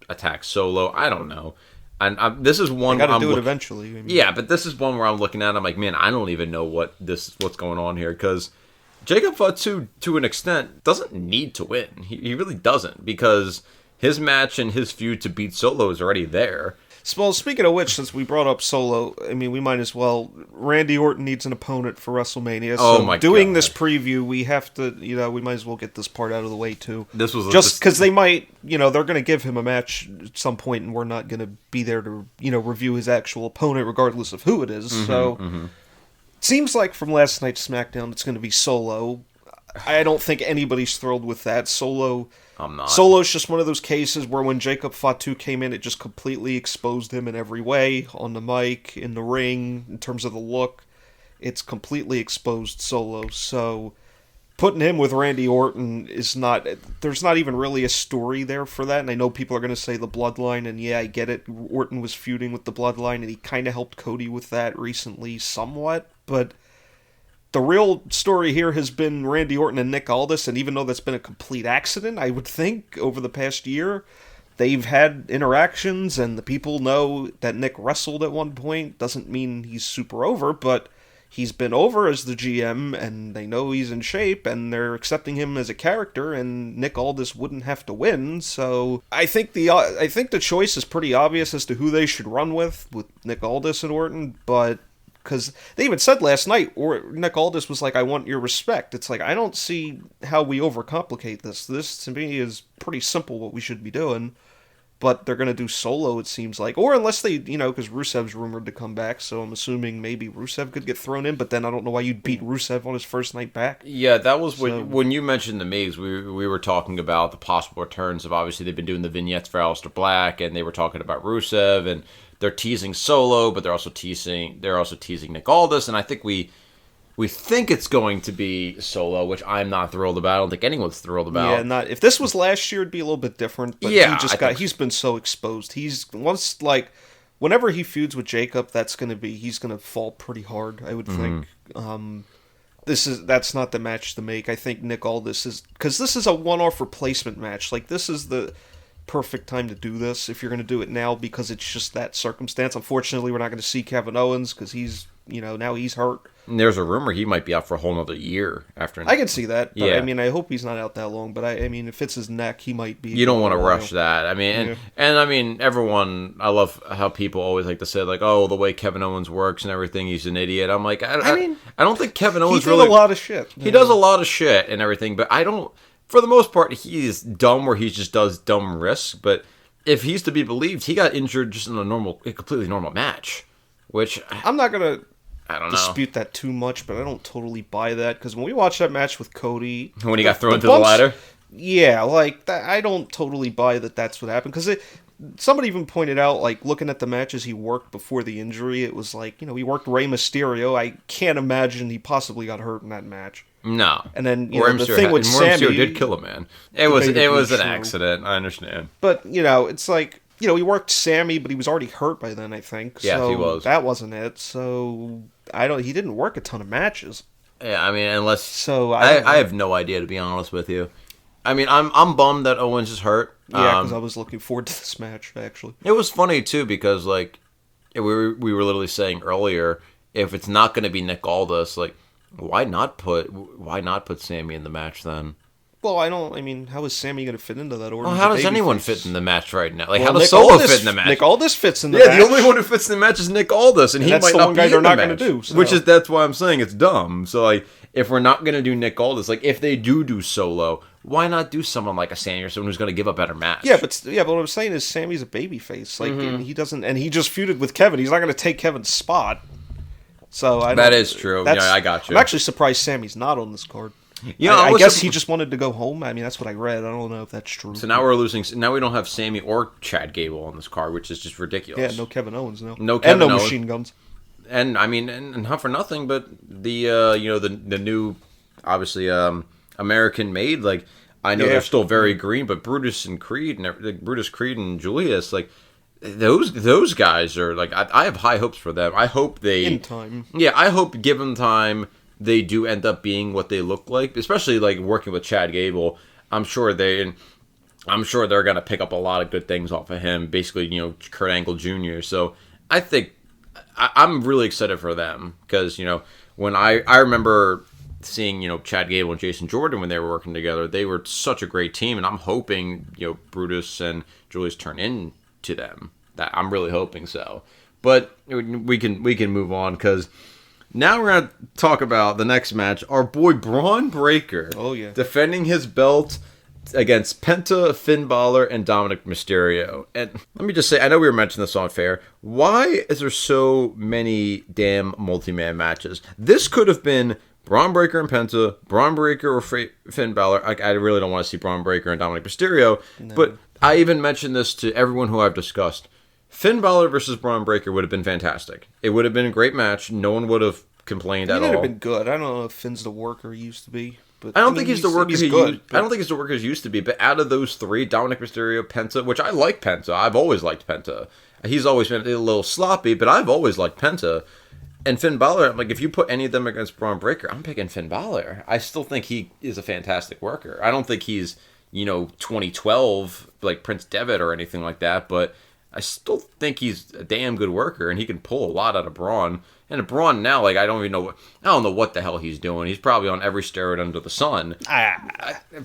attacks Solo. I don't know. And this is one. Got to do it eventually. Yeah, but this is one where I'm looking at. I'm like, man, I don't even know what's going on here, because Jacob Fatu, to an extent, doesn't need to win. He really doesn't, because his match and his feud to beat Solo is already there. Well, speaking of which, since we brought up Solo, I mean, we might as well. Randy Orton needs an opponent for WrestleMania. So doing this preview, we have to, we might as well get this part out of the way too. This was just because they might, they're going to give him a match at some point, and we're not going to be there to, review his actual opponent, regardless of who it is. It seems like from last night's SmackDown, it's going to be Solo. I don't think anybody's thrilled with that. I'm not. Solo's just one of those cases where when Jacob Fatu came in, it just completely exposed him in every way. On the mic, in the ring, in terms of the look. It's completely exposed Solo. So putting him with Randy Orton is not... There's not even really a story there for that. And I know people are going to say the Bloodline, and yeah, I get it. Orton was feuding with the Bloodline, and he kind of helped Cody with that recently somewhat. But the real story here has been Randy Orton and Nick Aldis, and even though that's been a complete accident, I would think, over the past year, they've had interactions, and the people know that Nick wrestled at one point. Doesn't mean he's super over, but he's been over as the GM, and they know he's in shape, and they're accepting him as a character, and Nick Aldis wouldn't have to win, so I think the choice is pretty obvious as to who they should run with Nick Aldis and Orton, but because they even said last night, or Nick Aldis was like, I want your respect. It's like, I don't see how we overcomplicate this. This, to me, is pretty simple what we should be doing. But they're going to do Solo, it seems like. Or unless they, because Rusev's rumored to come back, so I'm assuming maybe Rusev could get thrown in, but then I don't know why you'd beat Rusev on his first night back. Yeah, that was when you mentioned to me, we were talking about the possible returns of, obviously, they've been doing the vignettes for Aleister Black, and they were talking about Rusev, and they're teasing Solo, but they're also teasing Nick Aldis, and I think we We think it's going to be Solo, which I'm not thrilled about. I don't think anyone's thrilled about. Yeah, if this was last year, it'd be a little bit different. But yeah, he's been so exposed. Whenever he feuds with Jacob, he's gonna fall pretty hard, I would think. That's not the match to make. I think Nick Aldis is, because this is a one-off replacement match. Like, this is the perfect time to do this if you're going to do it now, because it's just that circumstance. Unfortunately, we're not going to see Kevin Owens because now he's hurt. And there's a rumor he might be out for a whole nother year after. I can see that. But, yeah. I mean, I hope he's not out that long. But if it's his neck, he might be. You don't want to rush that. I mean, and I mean, everyone. I love how people always like to say, like, "Oh, the way Kevin Owens works and everything, he's an idiot." I'm like, I don't think Kevin Owens he does a lot of shit. He does a lot of shit and everything, but I don't. For the most part, he's dumb where he just does dumb risks. But if he's to be believed, he got injured just in a completely normal match, which I'm not gonna. I don't dispute that too much, but I don't totally buy that, because when we watched that match with Cody, when he got thrown through the ladder, yeah, like that, I don't totally buy that that's what happened, because somebody even pointed out, like, looking at the matches he worked before the injury, it was like, he worked Rey Mysterio. I can't imagine he possibly got hurt in that match. No, and then the thing with Sammy did kill a man. It was an accident. I understand, but it's like. He worked Sammy, but he was already hurt by then, I think. Yeah, so he was. That wasn't it. So he didn't work a ton of matches. Yeah, I mean, unless I have no idea, to be honest with you. I mean, I'm bummed that Owens is hurt. Yeah, because I was looking forward to this match, actually. It was funny too, because like we were literally saying earlier, if it's not going to be Nick Aldis, like why not put Sammy in the match then? Well, how is Sammy going to fit into that order? Well, how does anyone fit in the match right now? Like, how does Solo fit in the match? Nick Aldis fits in the match. match. Yeah, the only one who fits in the match is Nick Aldis, and he might not be in the match. Gonna do, so. That's why I'm saying it's dumb. So, like, if we're not going to do Nick Aldis, like, if they do Solo, why not do someone like a Sammy or someone who's going to give a better match? Yeah, but what I'm saying is Sammy's a babyface. Like, he doesn't, and he just feuded with Kevin. He's not going to take Kevin's spot. So that is true. Yeah, I got you. I'm actually surprised Sammy's not on this card. Yeah, I guess he just wanted to go home. I mean, that's what I read. I don't know if that's true. So now we're losing. Now we don't have Sammy or Chad Gable on this card, which is just ridiculous. Yeah, no Kevin Owens, no. No Kevin Owens. Owens. Machine Guns. And I mean, and not for nothing, but the new, obviously, American made. Like, I know they're still very green, but Brutus Creed and Julius, like, those guys are like, I have high hopes for them. I hope they in time. Yeah, I hope given time they do end up being what they look like, especially like working with Chad Gable. I'm sure they're gonna pick up a lot of good things off of him. Basically, Kurt Angle Jr. So I think I'm really excited for them, because when I remember seeing Chad Gable and Jason Jordan when they were working together, they were such a great team, and I'm hoping Brutus and Julius turn into them. That I'm really hoping so. But we can move on, because now we're going to talk about the next match. Our boy Braun Breaker. Oh, yeah. Defending his belt against Penta, Finn Balor, and Dominic Mysterio. And let me just say, I know we were mentioning this on Fair. Why is there so many damn multi-man matches? This could have been Braun Breaker and Penta, Braun Breaker or Finn Balor. I really don't want to see Braun Breaker and Dominic Mysterio. No. But I even mentioned this to everyone who I've discussed. Finn Balor versus Braun Breaker would have been fantastic. It would have been a great match. No one would have complained at all. It would have been good. I don't know if Finn's the worker he used to be. But I don't think he's the worker I don't think he's the worker he used to be. But out of those three, Dominic Mysterio, Penta, which I like Penta. I've always liked Penta. He's always been a little sloppy, but I've always liked Penta. And Finn Balor, like, if you put any of them against Braun Breaker, I'm picking Finn Balor. I still think he is a fantastic worker. I don't think he's 2012 like Prince Devitt or anything like that, but I still think he's a damn good worker, and he can pull a lot out of Braun. And Braun now, like, I don't know what the hell he's doing. He's probably on every steroid under the sun.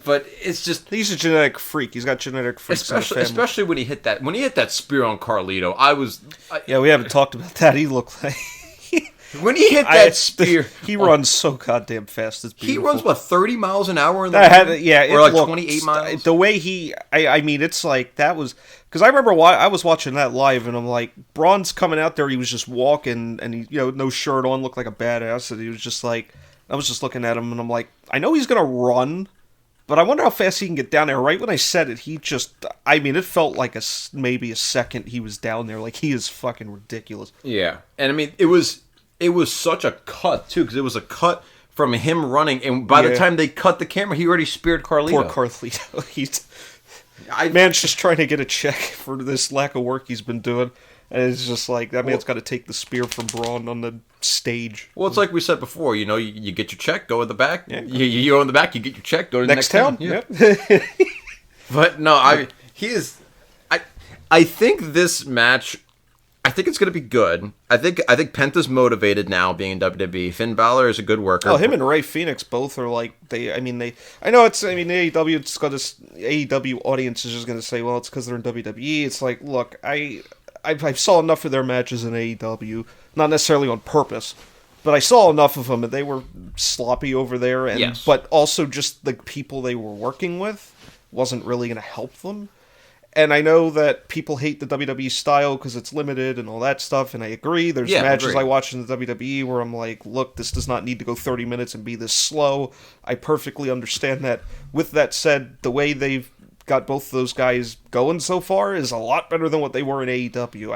But it's just, he's a genetic freak. He's got genetic freaks in the family. Especially when he hit that spear on Carlito. We haven't talked about that. He looked like when he hit that spear, he runs so goddamn fast. It's beautiful. He runs about 30 miles an hour in the ring? Or like 28 miles. The way I mean, it's like, that was, because I remember I was watching that live, and I'm like, Braun's coming out there. He was just walking, and he, no shirt on, looked like a badass. And he was just like, I was just looking at him, and I'm like, I know he's gonna run, but I wonder how fast he can get down there. Right when I said it, it felt like maybe a second he was down there. Like, he is fucking ridiculous. Yeah, and I mean, it was it was such a cut too, because it was a cut from him running, and by the time they cut the camera, he already speared Carlito. Poor Carlito. Man's just trying to get a check for this lack of work he's been doing. And it's just like, that man's got to take the spear from Braun on the stage. Well, it's like we said before, you know, you get your check, go in the back. Yeah. You go in the back, you get your check, go to the next town. Yeah. But no, I think this match, I think it's going to be good. I think Penta's motivated now being in WWE. Finn Balor is a good worker. Oh, him and Ray Phoenix both are like, I know it's, AEW, AEW audience is just going to say, well, it's because they're in WWE. It's like, look, I saw enough of their matches in AEW, not necessarily on purpose, but I saw enough of them, and they were sloppy over there. And But also just the people they were working with wasn't really going to help them. And I know that people hate the WWE style because it's limited and all that stuff, and I agree. There's matches I watch in the WWE where I'm like, look, this does not need to go 30 minutes and be this slow. I perfectly understand that. With that said, the way they've got both those guys going so far is a lot better than what they were in AEW.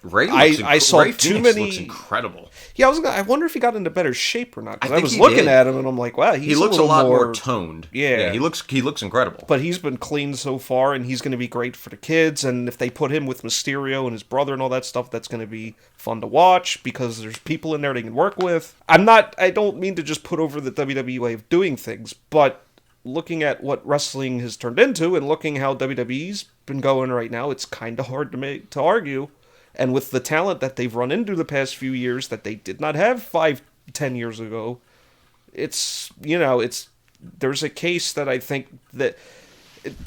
I saw Ray too Phoenix many. Looks incredible. Yeah, I wonder if he got into better shape or not. Because I was looking at him and I'm like, wow, he looks a lot more toned. Yeah, he looks incredible. But he's been clean so far, and he's going to be great for the kids. And if they put him with Mysterio and his brother and all that stuff, that's going to be fun to watch because there's people in there they can work with. I don't mean to just put over the WWE way of doing things, but looking at what wrestling has turned into and looking how WWE's been going right now, it's kind of hard to argue. And with the talent that they've run into the past few years that they did not have 5-10 years ago, there's a case that I think that,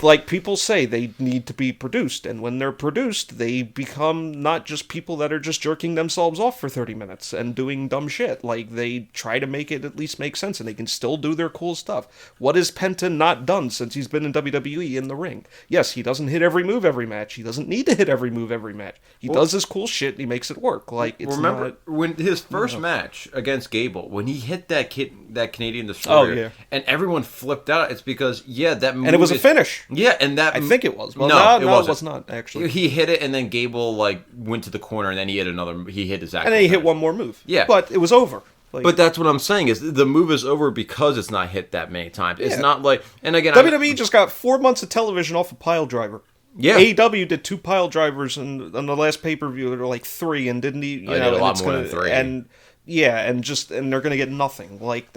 like people say, they need to be produced. And when they're produced, they become not just people that are just jerking themselves off for 30 minutes and doing dumb shit. Like, they try to make it at least make sense, and they can still do their cool stuff. What has Penta not done since he's been in WWE in the ring? Yes, he doesn't hit every move every match. He doesn't need to hit every move every match. He does his cool shit, and he makes it work. Like, it's remember when his first match against Gable, when he hit that Canadian Destroyer, and everyone flipped out, it's because, that move... And it was a finish. Yeah, and that... I think it was. Well, no, it was not, actually. He hit it, and then Gable, went to the corner, and then he hit another... He hit his actual... And then he hit one more move. Yeah. But it was over. But that's what I'm saying, is the move is over because it's not hit that many times. It's not like... And again... WWE just got 4 months of television off a pile driver. Yeah. AEW did 2 pile drivers on the last pay-per-view. There were like 3, and didn't he... They did a lot more than 3. And they're going to get nothing. Like,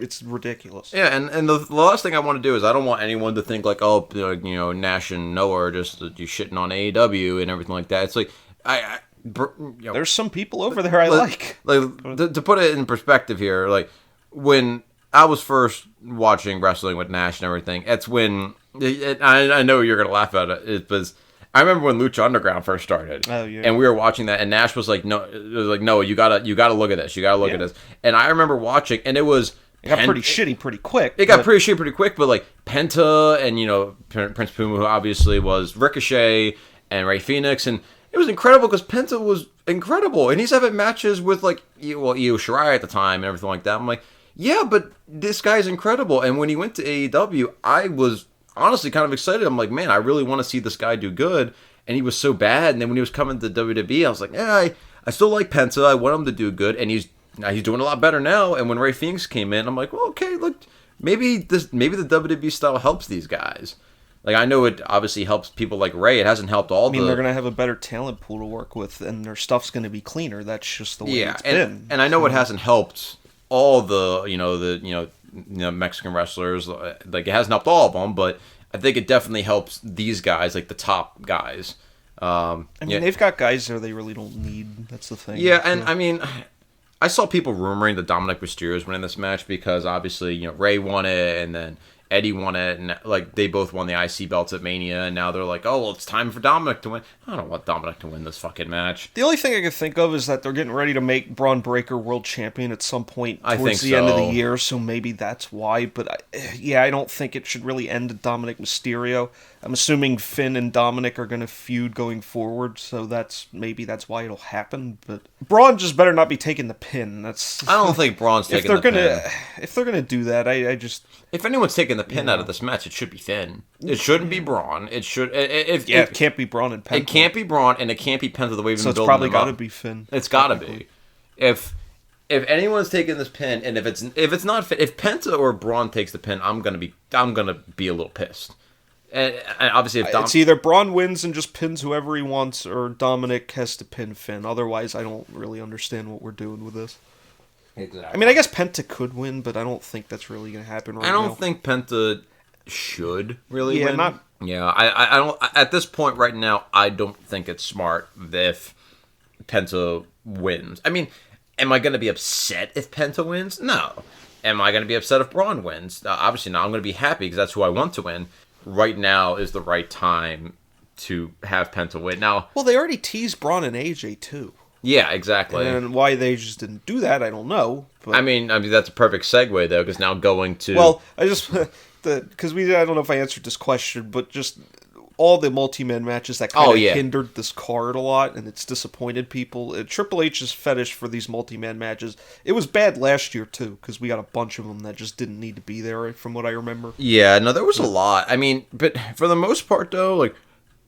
it's ridiculous. Yeah, and the last thing I want to do is I don't want anyone to think like, oh, Nash and Noah are just you shitting on AEW and everything like that. It's like there's some people over there I like. To put it in perspective here, like when I was first watching wrestling with Nash and everything, it's when I know you're gonna laugh at it. It was. I remember when Lucha Underground first started, and we were watching that, and Nash was like, "No, you gotta look at this. You gotta look at this." And I remember watching, and it got pretty shitty pretty quick. It got pretty shitty pretty quick, but like Penta and Prince Puma, who obviously was Ricochet, and Ray Phoenix, and it was incredible because Penta was incredible, and he's having matches with Io Shirai at the time and everything like that. I'm like, yeah, but this guy's incredible. And when he went to AEW, I was honestly kind of excited. I'm like, man, I really want to see this guy do good, and he was so bad. And then when he was coming to WWE, I was like, yeah, I still like Penta. I want him to do good, and he's doing a lot better now. And when Ray Phoenix came in, I'm like, well, okay, look, maybe the WWE style helps these guys. Like, I know it obviously helps people like Ray. It hasn't helped all. They're going to have a better talent pool to work with, and their stuff's going to be cleaner. That's just the way it's been. And I know it hasn't helped all the Mexican wrestlers. Like, it hasn't helped all of them, but I think it definitely helps these guys, like the top guys. They've got guys there they really don't need. That's the thing. Yeah, and I mean, I saw people rumoring that Dominic Mysterio is winning this match because obviously, Ray won it, and then Eddie won it, and like they both won the IC belts at Mania, and now they're like, oh, well, it's time for Dominic to win. I don't want Dominic to win this fucking match. The only thing I can think of is that they're getting ready to make Braun Breaker world champion at some point towards the end of the year, so maybe that's why. But I don't think it should really end at Dominic Mysterio. I'm assuming Finn and Dominic are going to feud going forward, so that's why it'll happen. But Braun just better not be taking the pin. I don't think Braun's taking the pin. If they're gonna do that, I just... If anyone's taking the pin out of this match, it should be Finn. It shouldn't be Braun. It should. It can't be Braun and Penta. It can't be Braun, and it can't be Penta the way we've been building. So it's probably got to be Finn. It's got to be. if anyone's taking this pin, and if it's not if Penta or Braun takes the pin, I'm gonna be a little pissed. And obviously, if it's either Braun wins and just pins whoever he wants, or Dominic has to pin Finn. Otherwise, I don't really understand what we're doing with this. Exactly. I mean, I guess Penta could win, but I don't think that's really going to happen right now. I don't think Penta should really win. Not. Yeah, I don't. At this point right now, I don't think it's smart if Penta wins. I mean, am I going to be upset if Penta wins? No. Am I going to be upset if Braun wins? Obviously not. I'm going to be happy because that's who I want to win. Right now is the right time to have Penta win. Now, well, they already teased Braun and AJ too. Yeah, exactly. And why they just didn't do that, I don't know. But... I mean that's a perfect segue though, because now going to I just because I don't know if I answered this question, but just all the multi-man matches that kind of hindered this card a lot, and it's disappointed people. Triple H's fetish for these multi-man matches, it was bad last year too, because we got a bunch of them that just didn't need to be there, from what I remember. Yeah, no, there was a lot. I mean, but for the most part though, like,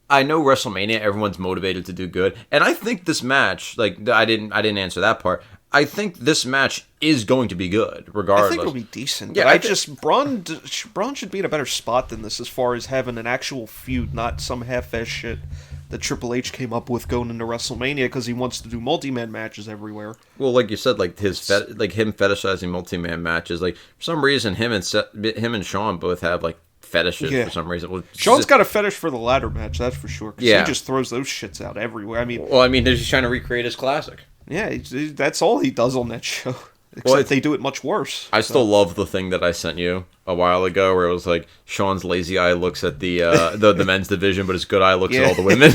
I know WrestleMania, everyone's motivated to do good, and I think this match, like, I didn't answer that part. I think this match is going to be good, regardless. I think it'll be decent. Yeah, Braun should be in a better spot than this as far as having an actual feud, not some half-ass shit that Triple H came up with going into WrestleMania because he wants to do multi-man matches everywhere. Well, like you said, like him fetishizing multi-man matches, like for some reason him and Shawn both have like fetishes for some reason. Well, Shawn's got a fetish for the ladder match, that's for sure. Because he just throws those shits out everywhere. I mean, he's trying to recreate his classic. Yeah, that's all he does on that show. Except they do it much worse. I still love the thing that I sent you a while ago, where it was like Shawn's lazy eye looks at the men's division, but his good eye looks at all the women.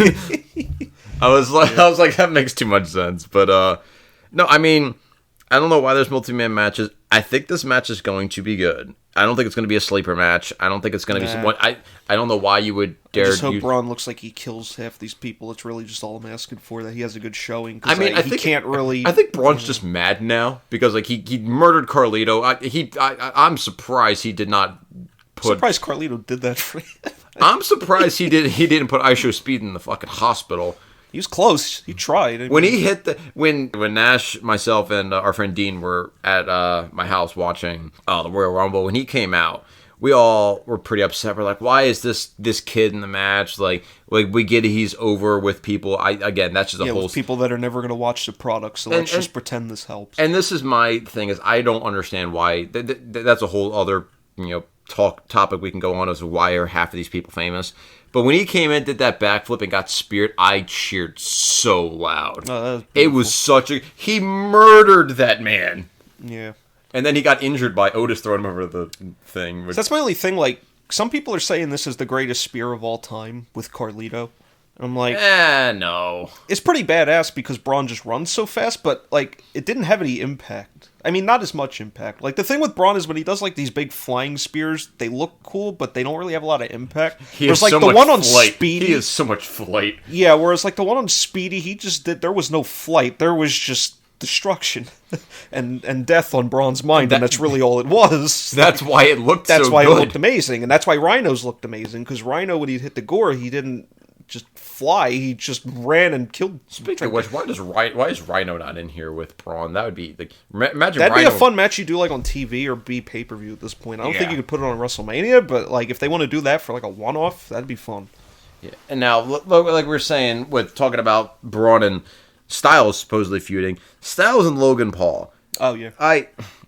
I was like, that makes too much sense. But no, I mean, I don't know why there's multi-man matches. I think this match is going to be good. I don't think it's going to be a sleeper match. I don't think it's going to be someone. I don't know why you would dare. I just hope Braun looks like he kills half these people. It's really just all I'm asking for, that he has a good showing. I mean, he can't really. I think Braun's just mad now because like he murdered Carlito. I'm surprised he did not put. I'm surprised Carlito did that for him. I'm surprised he didn't put Isho Speed in the fucking hospital. He was close. He tried. When he hit when Nash, myself, and our friend Dean were at my house watching the Royal Rumble, when he came out, we all were pretty upset. We're like, why is this kid in the match? Like we get it, he's over with people. That's just a whole with people that are never going to watch the product. So let's just pretend this helps. And this is my thing: is I don't understand why. That's a whole other topic we can go on as to why are half of these people famous. But when he came in, did that backflip, and got speared, I cheered so loud. Oh, it was he murdered that man. Yeah. And then he got injured by Otis throwing him over the thing. So that's my only thing. Like, some people are saying this is the greatest spear of all time with Carlito. And I'm like, no. It's pretty badass because Braun just runs so fast, but like, it didn't have any impact. I mean, not as much impact. Like, the thing with Braun is when he does like these big flying spears, they look cool, but they don't really have a lot of impact. Whereas like the one on Speedy, he has so much flight. Yeah, whereas like the one on Speedy, there was no flight. There was just destruction and death on Braun's mind, and that's really all it was. That's why it looked That's so why good. It looked amazing, and that's why Rhino's looked amazing, because Rhino, when he hit the gore, he didn't just fly, he just ran and killed. Speaking of which, why is Rhino not in here with Braun? That would be like, imagine that'd Rhino... be a fun match you do like on TV or be pay-per-view at this point. I don't think you could put it on WrestleMania, but like if they want to do that for like a one-off, that'd be fun. Yeah, and now like we were saying with talking about Braun and Styles supposedly feuding, Styles and Logan Paul. Oh yeah.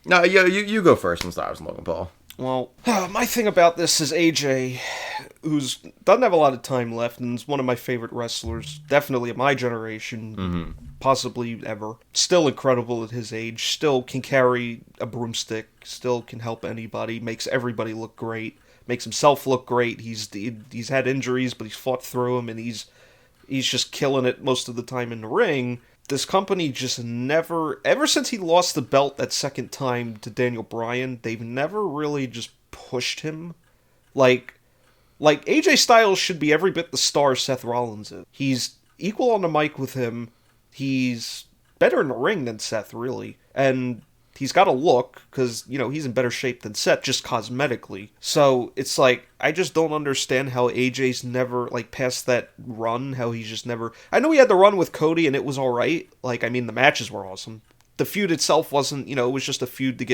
You go first on Styles and Logan Paul. Well, my thing about this is AJ, who's doesn't have a lot of time left, and is one of my favorite wrestlers, definitely of my generation, possibly ever. Still incredible at his age, still can carry a broomstick, still can help anybody, makes everybody look great, makes himself look great. He's had injuries, but he's fought through them, and he's just killing it most of the time in the ring. This company just never, ever since he lost the belt that second time to Daniel Bryan, they've never really just pushed him. Like AJ Styles should be every bit the star Seth Rollins is. He's equal on the mic with him. He's better in the ring than Seth, really. And he's got a look, because, he's in better shape than Seth, just cosmetically. So, it's like, I just don't understand how AJ's never, like, past that run, how he's just never... I know he had the run with Cody, and it was alright. Like, I mean, the matches were awesome. the feud itself wasn't, it was just a feud to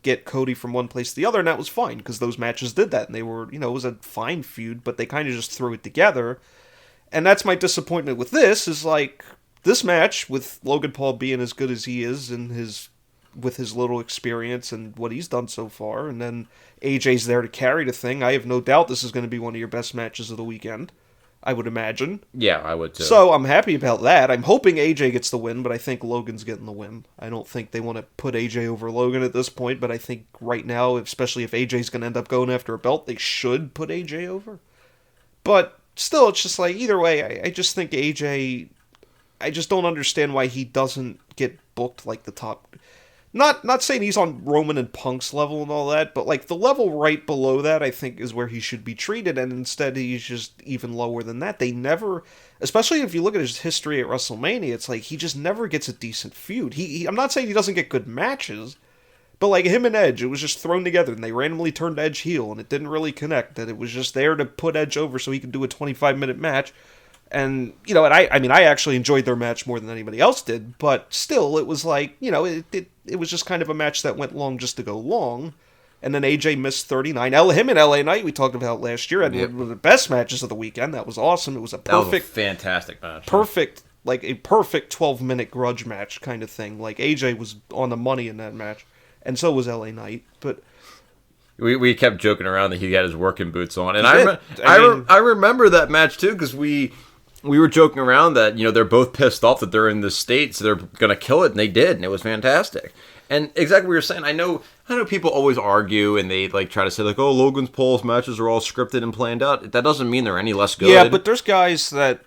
get Cody from one place to the other, and that was fine, because those matches did that, and they were, it was a fine feud, but they kind of just threw it together. And that's my disappointment with this, is like, this match, with Logan Paul being as good as he is, and with his little experience and what he's done so far, and then AJ's there to carry the thing, I have no doubt this is going to be one of your best matches of the weekend, I would imagine. Yeah, I would too. So I'm happy about that. I'm hoping AJ gets the win, but I think Logan's getting the win. I don't think they want to put AJ over Logan at this point, but I think right now, especially if AJ's going to end up going after a belt, they should put AJ over. But still, it's just like, either way, I just think AJ, I just don't understand why he doesn't get booked like the top. Not saying he's on Roman and Punk's level and all that, but like the level right below that, I think, is where he should be treated, and instead he's just even lower than that. They never, especially if you look at his history at WrestleMania, it's like he just never gets a decent feud. I'm not saying he doesn't get good matches, but like him and Edge, it was just thrown together, and they randomly turned Edge heel, and it didn't really connect. That it was just there to put Edge over so he could do a 25-minute match. And, and I actually enjoyed their match more than anybody else did, but still, it was like, it was just kind of a match that went long just to go long. And then AJ missed 39. Him and LA Knight, we talked about last year, had one of the best matches of the weekend. That was awesome. It was a fantastic match. Perfect, like a perfect 12-minute grudge match kind of thing. Like, AJ was on the money in that match, and so was LA Knight, but... We kept joking around that he had his working boots on, and I remember that match too, because we were joking around that they're both pissed off that they're in the States, so they're gonna kill it, and they did, and it was fantastic. And exactly what you're saying, I know people always argue, and they like try to say like, oh, Logan Paul's matches are all scripted and planned out. That doesn't mean they're any less good. Yeah, but there's guys that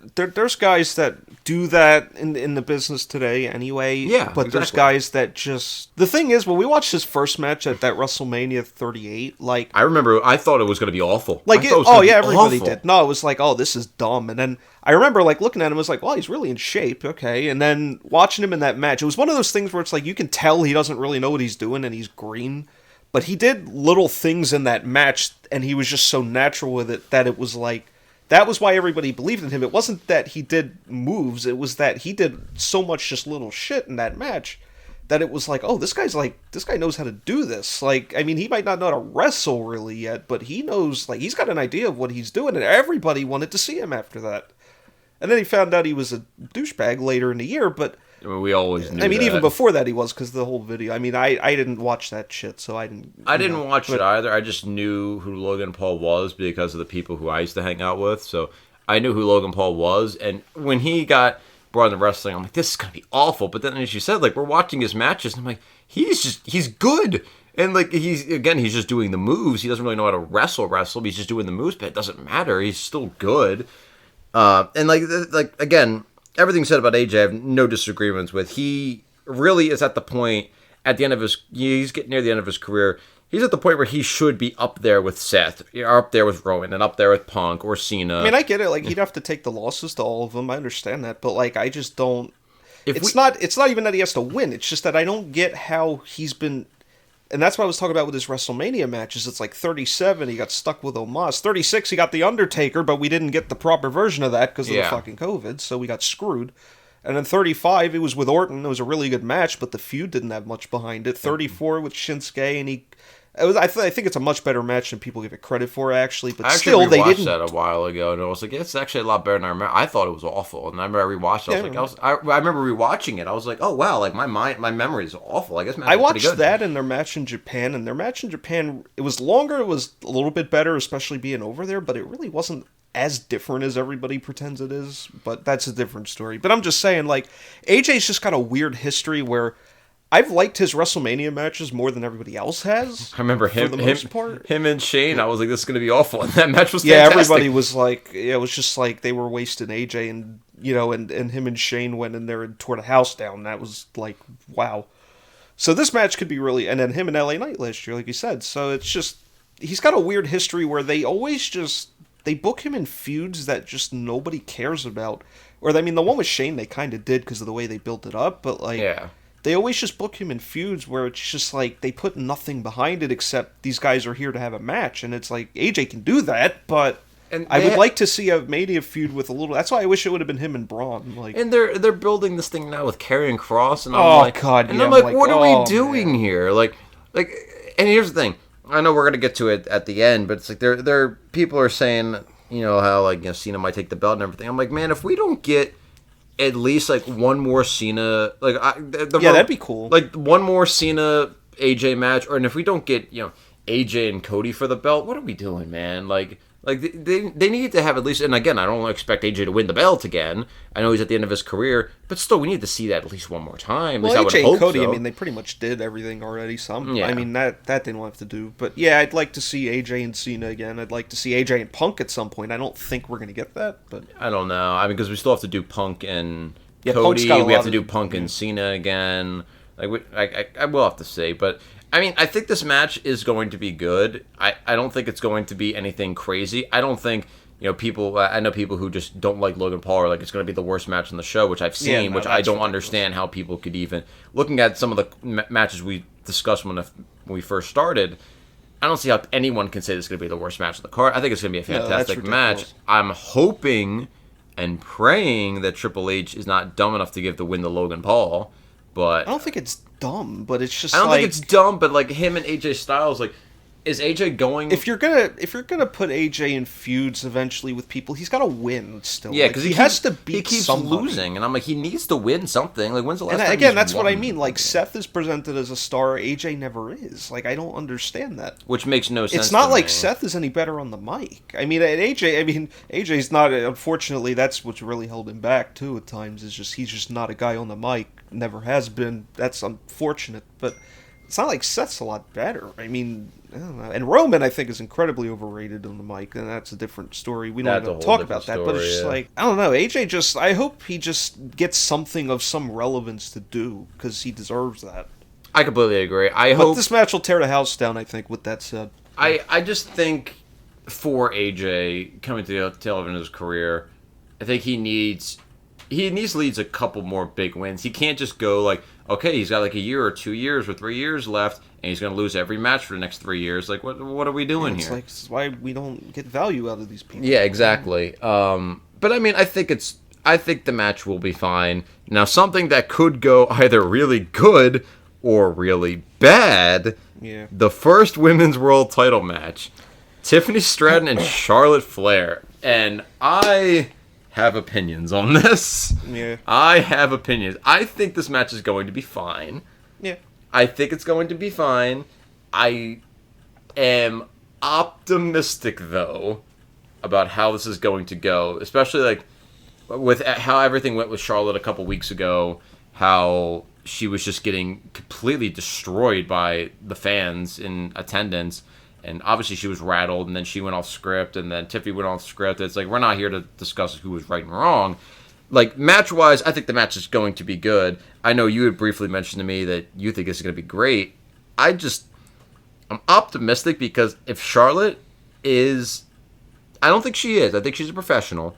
do that in the business today anyway. Yeah, but exactly. There's guys that just, the thing is, when we watched his first match at that WrestleMania 38, like, I remember I thought it was going to be awful. Like, everybody did. No, it was like, oh, this is dumb. And then I remember like looking at him, I was like, well, he's really in shape, okay. And then watching him in that match, it was one of those things where it's like you can tell he doesn't really know what he's doing, and he's green. But he did little things in that match, and he was just so natural with it that it was like, that was why everybody believed in him. It wasn't that he did moves, it was that he did so much just little shit in that match that it was like, oh, this guy knows how to do this. Like, I mean, he might not know how to wrestle really yet, but he knows, like, he's got an idea of what he's doing, and everybody wanted to see him after that. And then he found out he was a douchebag later in the year, but... We always knew. I mean, that. Even before that, he was, because the whole video. I mean, I didn't watch that shit, so I didn't. I didn't watch it either. I just knew who Logan Paul was because of the people who I used to hang out with. So I knew who Logan Paul was, and when he got brought into wrestling, I'm like, this is gonna be awful. But then, as you said, like, we're watching his matches, and I'm like, he's good. And like he's just doing the moves. He doesn't really know how to wrestle. He's just doing the moves, but it doesn't matter. He's still good. And like again. Everything said about AJ, I have no disagreements with. He really is at the point, at the end of he's getting near the end of his career. He's at the point where he should be up there with Seth, or up there with Rowan, and up there with Punk or Cena. I mean, I get it. Like, he'd have to take the losses to all of them. I understand that. But, like, I just don't... It's not even that he has to win. It's just that I don't get how he's been... And that's what I was talking about with his WrestleMania matches. It's like 37, he got stuck with Omos. 36, he got The Undertaker, but we didn't get the proper version of that because of the fucking COVID, so we got screwed. And then 35, it was with Orton. It was a really good match, but the feud didn't have much behind it. 34 with Shinsuke, and I think it's a much better match than people give it credit for, actually. But still, they didn't. I watched that a while ago, and I was like, it's actually a lot better than I remember. I thought it was awful, and I remember I rewatched it. I remember rewatching it. I was like, oh wow, like my memory is awful. I guess I watched that and their match in Japan, it was longer. It was a little bit better, especially being over there, but it really wasn't as different as everybody pretends it is. But that's a different story. But I'm just saying, like, AJ's just got a weird history where I've liked his WrestleMania matches more than everybody else has. I remember him and Shane. I was like, this is going to be awful. And that match was fantastic. Yeah, everybody was like, it was just like they were wasting AJ, and and him and Shane went in there and tore the house down. That was like, wow. So this match could be really, and then him and LA Knight last year, like you said. So it's just, he's got a weird history where they always just, they book him in feuds that just nobody cares about. Or, I mean, the one with Shane, they kind of did because of the way they built it up, but like... Yeah. They always just book him in feuds where it's just like they put nothing behind it except these guys are here to have a match, and it's like AJ can do that, but And I would like to see a Mania feud with a little. That's why I wish it would have been him and Braun. Like, and they're building this thing now with Karrion Kross, and I'm like, what are we doing man. here? Like, and here's the thing. I know we're gonna get to it at the end, but it's like there people are saying, how Cena might take the belt and everything. I'm like, man, if we don't get at least like one more Cena, that'd be cool. Like one more Cena AJ match, and if we don't get AJ and Cody for the belt, what are we doing, man? Like they need to have at least, and again, I don't expect AJ to win the belt again. I know he's at the end of his career, but still, we need to see that at least one more time. Well, at least AJ I would and Cody, hope so. I mean, they pretty much did everything already. Yeah. I mean, that they don't have to do. But yeah, I'd like to see AJ and Cena again. I'd like to see AJ and Punk at some point. I don't think we're going to get that, but I don't know. I mean, because we still have to do Punk and Punk's Cody. got a We lot have to of- do Punk and Cena again. I will have to see, but I mean, I think this match is going to be good. I don't think it's going to be anything crazy. I don't think people. I know people who just don't like Logan Paul are like it's going to be the worst match on the show, which I've seen, which I don't understand how people could even looking at some of the matches we discussed when we first started. I don't see how anyone can say this is going to be the worst match on the card. I think it's going to be a fantastic match. I'm hoping and praying that Triple H is not dumb enough to give the win to Logan Paul. But I don't think it's dumb. But it's just I don't think it's dumb. But like him and AJ Styles, like, is AJ going? If you're gonna put AJ in feuds eventually with people, he's got to win still. Yeah, because he has to beat. He keeps somebody. losing, and I'm like, he needs to win something. Like, when's the last time? Again, he's that's what won? I mean. Like, Seth is presented as a star, AJ never is. Like, I don't understand that. Which makes no sense. It's not to like me. Seth is any better on the mic. I mean, AJ's not. Unfortunately, that's what's really held him back too. At times, is just he's just not a guy on the mic. Never has been. That's unfortunate, but it's not like Seth's a lot better. I mean, I don't know. And Roman, I think, is incredibly overrated on the mic, and that's a different story. We don't have to talk about that, but it's just like, I don't know. AJ I hope he just gets something of some relevance to do, because he deserves that. I completely agree. But this match will tear the house down, I think, with that said. I just think for AJ coming to the tail end of his career, I think he needs a couple more big wins. He can't just go like, okay, he's got like a year or 2 years or 3 years left, and he's going to lose every match for the next 3 years. Like, what are we doing here? Like, this is why we don't get value out of these people. Yeah, exactly. But I mean, I think the match will be fine. Now, something that could go either really good or really bad. Yeah. The first women's world title match, Tiffany Stratton and Charlotte Flair, and I have opinions on this. Yeah. I have opinions. I think this match is going to be fine. Yeah. I think it's going to be fine. I am optimistic, though, about how this is going to go, especially like with how everything went with Charlotte a couple weeks ago, how she was just getting completely destroyed by the fans in attendance. And obviously she was rattled, and then she went off script, and then Tiffany went off script. It's like, we're not here to discuss who was right and wrong. Like, match-wise, I think the match is going to be good. I know you had briefly mentioned to me that you think this is going to be great. I'm optimistic because if Charlotte is... I don't think she is. I think she's a professional.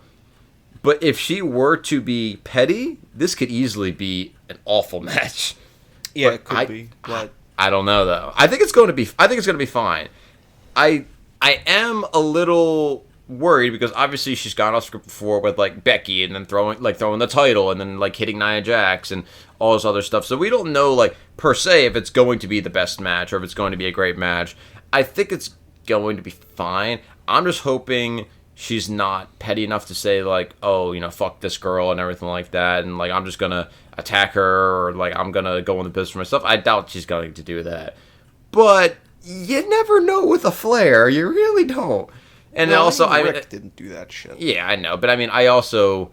But if she were to be petty, this could easily be an awful match. Yeah, But it could be. But I don't know, though. I think it's going to be fine. I am a little worried because obviously she's gone off script before with like Becky and then throwing the title and then like hitting Nia Jax and all this other stuff. So we don't know like per se if it's going to be the best match or if it's going to be a great match. I think it's going to be fine. I'm just hoping she's not petty enough to say like, oh, fuck this girl and everything like that, and like I'm just gonna attack her or like I'm gonna go in the business for myself. I doubt she's going to do that. But you never know with a Flair. You really don't. And well, also, Rick didn't do that shit. Yeah, I know. But I mean, I also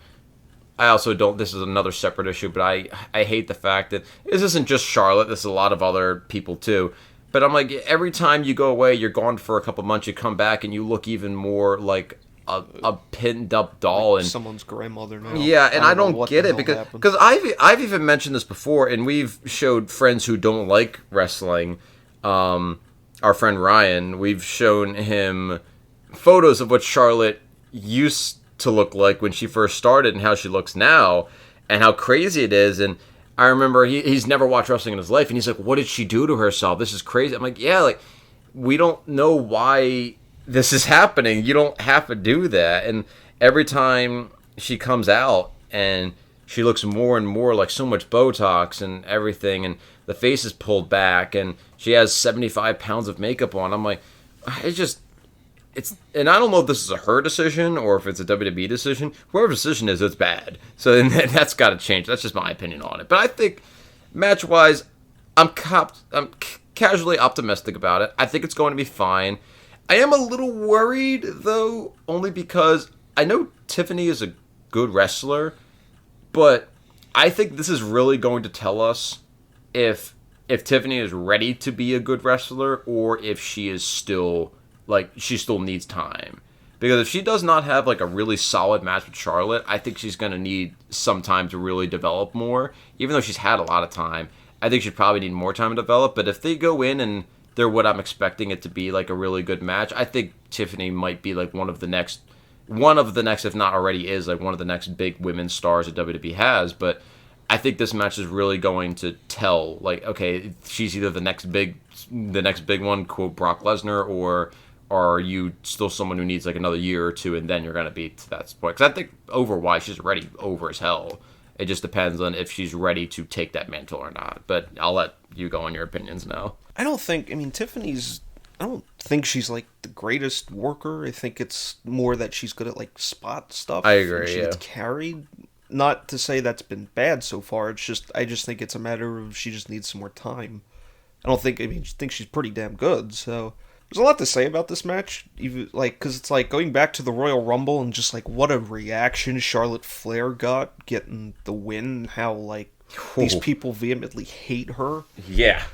don't. This is another separate issue. But I hate the fact that this isn't just Charlotte. This is a lot of other people too. But I'm like, every time you go away, you're gone for a couple months. You come back and you look even more like a pinned up doll Like and some's grandmother now. Yeah, and I don't know what get the it hell because happened. I've even mentioned this before, and we've showed friends who don't like wrestling. Our friend Ryan, we've shown him photos of what Charlotte used to look like when she first started and how she looks now and how crazy it is. And I remember he's never watched wrestling in his life, and he's like, what did she do to herself? This is crazy. I'm like, yeah, like we don't know why this is happening. You don't have to do that. And every time she comes out and she looks more and more like so much Botox and everything, and the face is pulled back, and she has 75 pounds of makeup on. I'm like, and I don't know if this is a her decision or if it's a WWE decision. Whoever decision is, it's bad. So then that's got to change. That's just my opinion on it. But I think match-wise, I'm casually optimistic about it. I think it's going to be fine. I am a little worried, though, only because I know Tiffany is a good wrestler, but I think this is really going to tell us if Tiffany is ready to be a good wrestler or if she is still, she still needs time. Because if she does not have, a really solid match with Charlotte, I think she's going to need some time to really develop more. Even though she's had a lot of time, I think she'd probably need more time to develop. But if they go in and they're what I'm expecting it to be, a really good match, I think Tiffany might be, one of the next, if not already is, one of the next big women's stars that WWE has. But I think this match is really going to tell, okay, she's either the next big one, quote Brock Lesnar, or are you still someone who needs another year or two, and then you're going to be to that point? Because I think over-wise, she's already over as hell. It just depends on if she's ready to take that mantle or not. But I'll let you go on your opinions now. I don't think she's the greatest worker. I think it's more that she's good at spot stuff. I agree. She gets carried. Not to say that's been bad so far. I just think it's a matter of she just needs some more time. I think she's pretty damn good. So there's a lot to say about this match, even because it's going back to the Royal Rumble and just what a reaction Charlotte Flair got getting the win. How these people vehemently hate her. Yeah.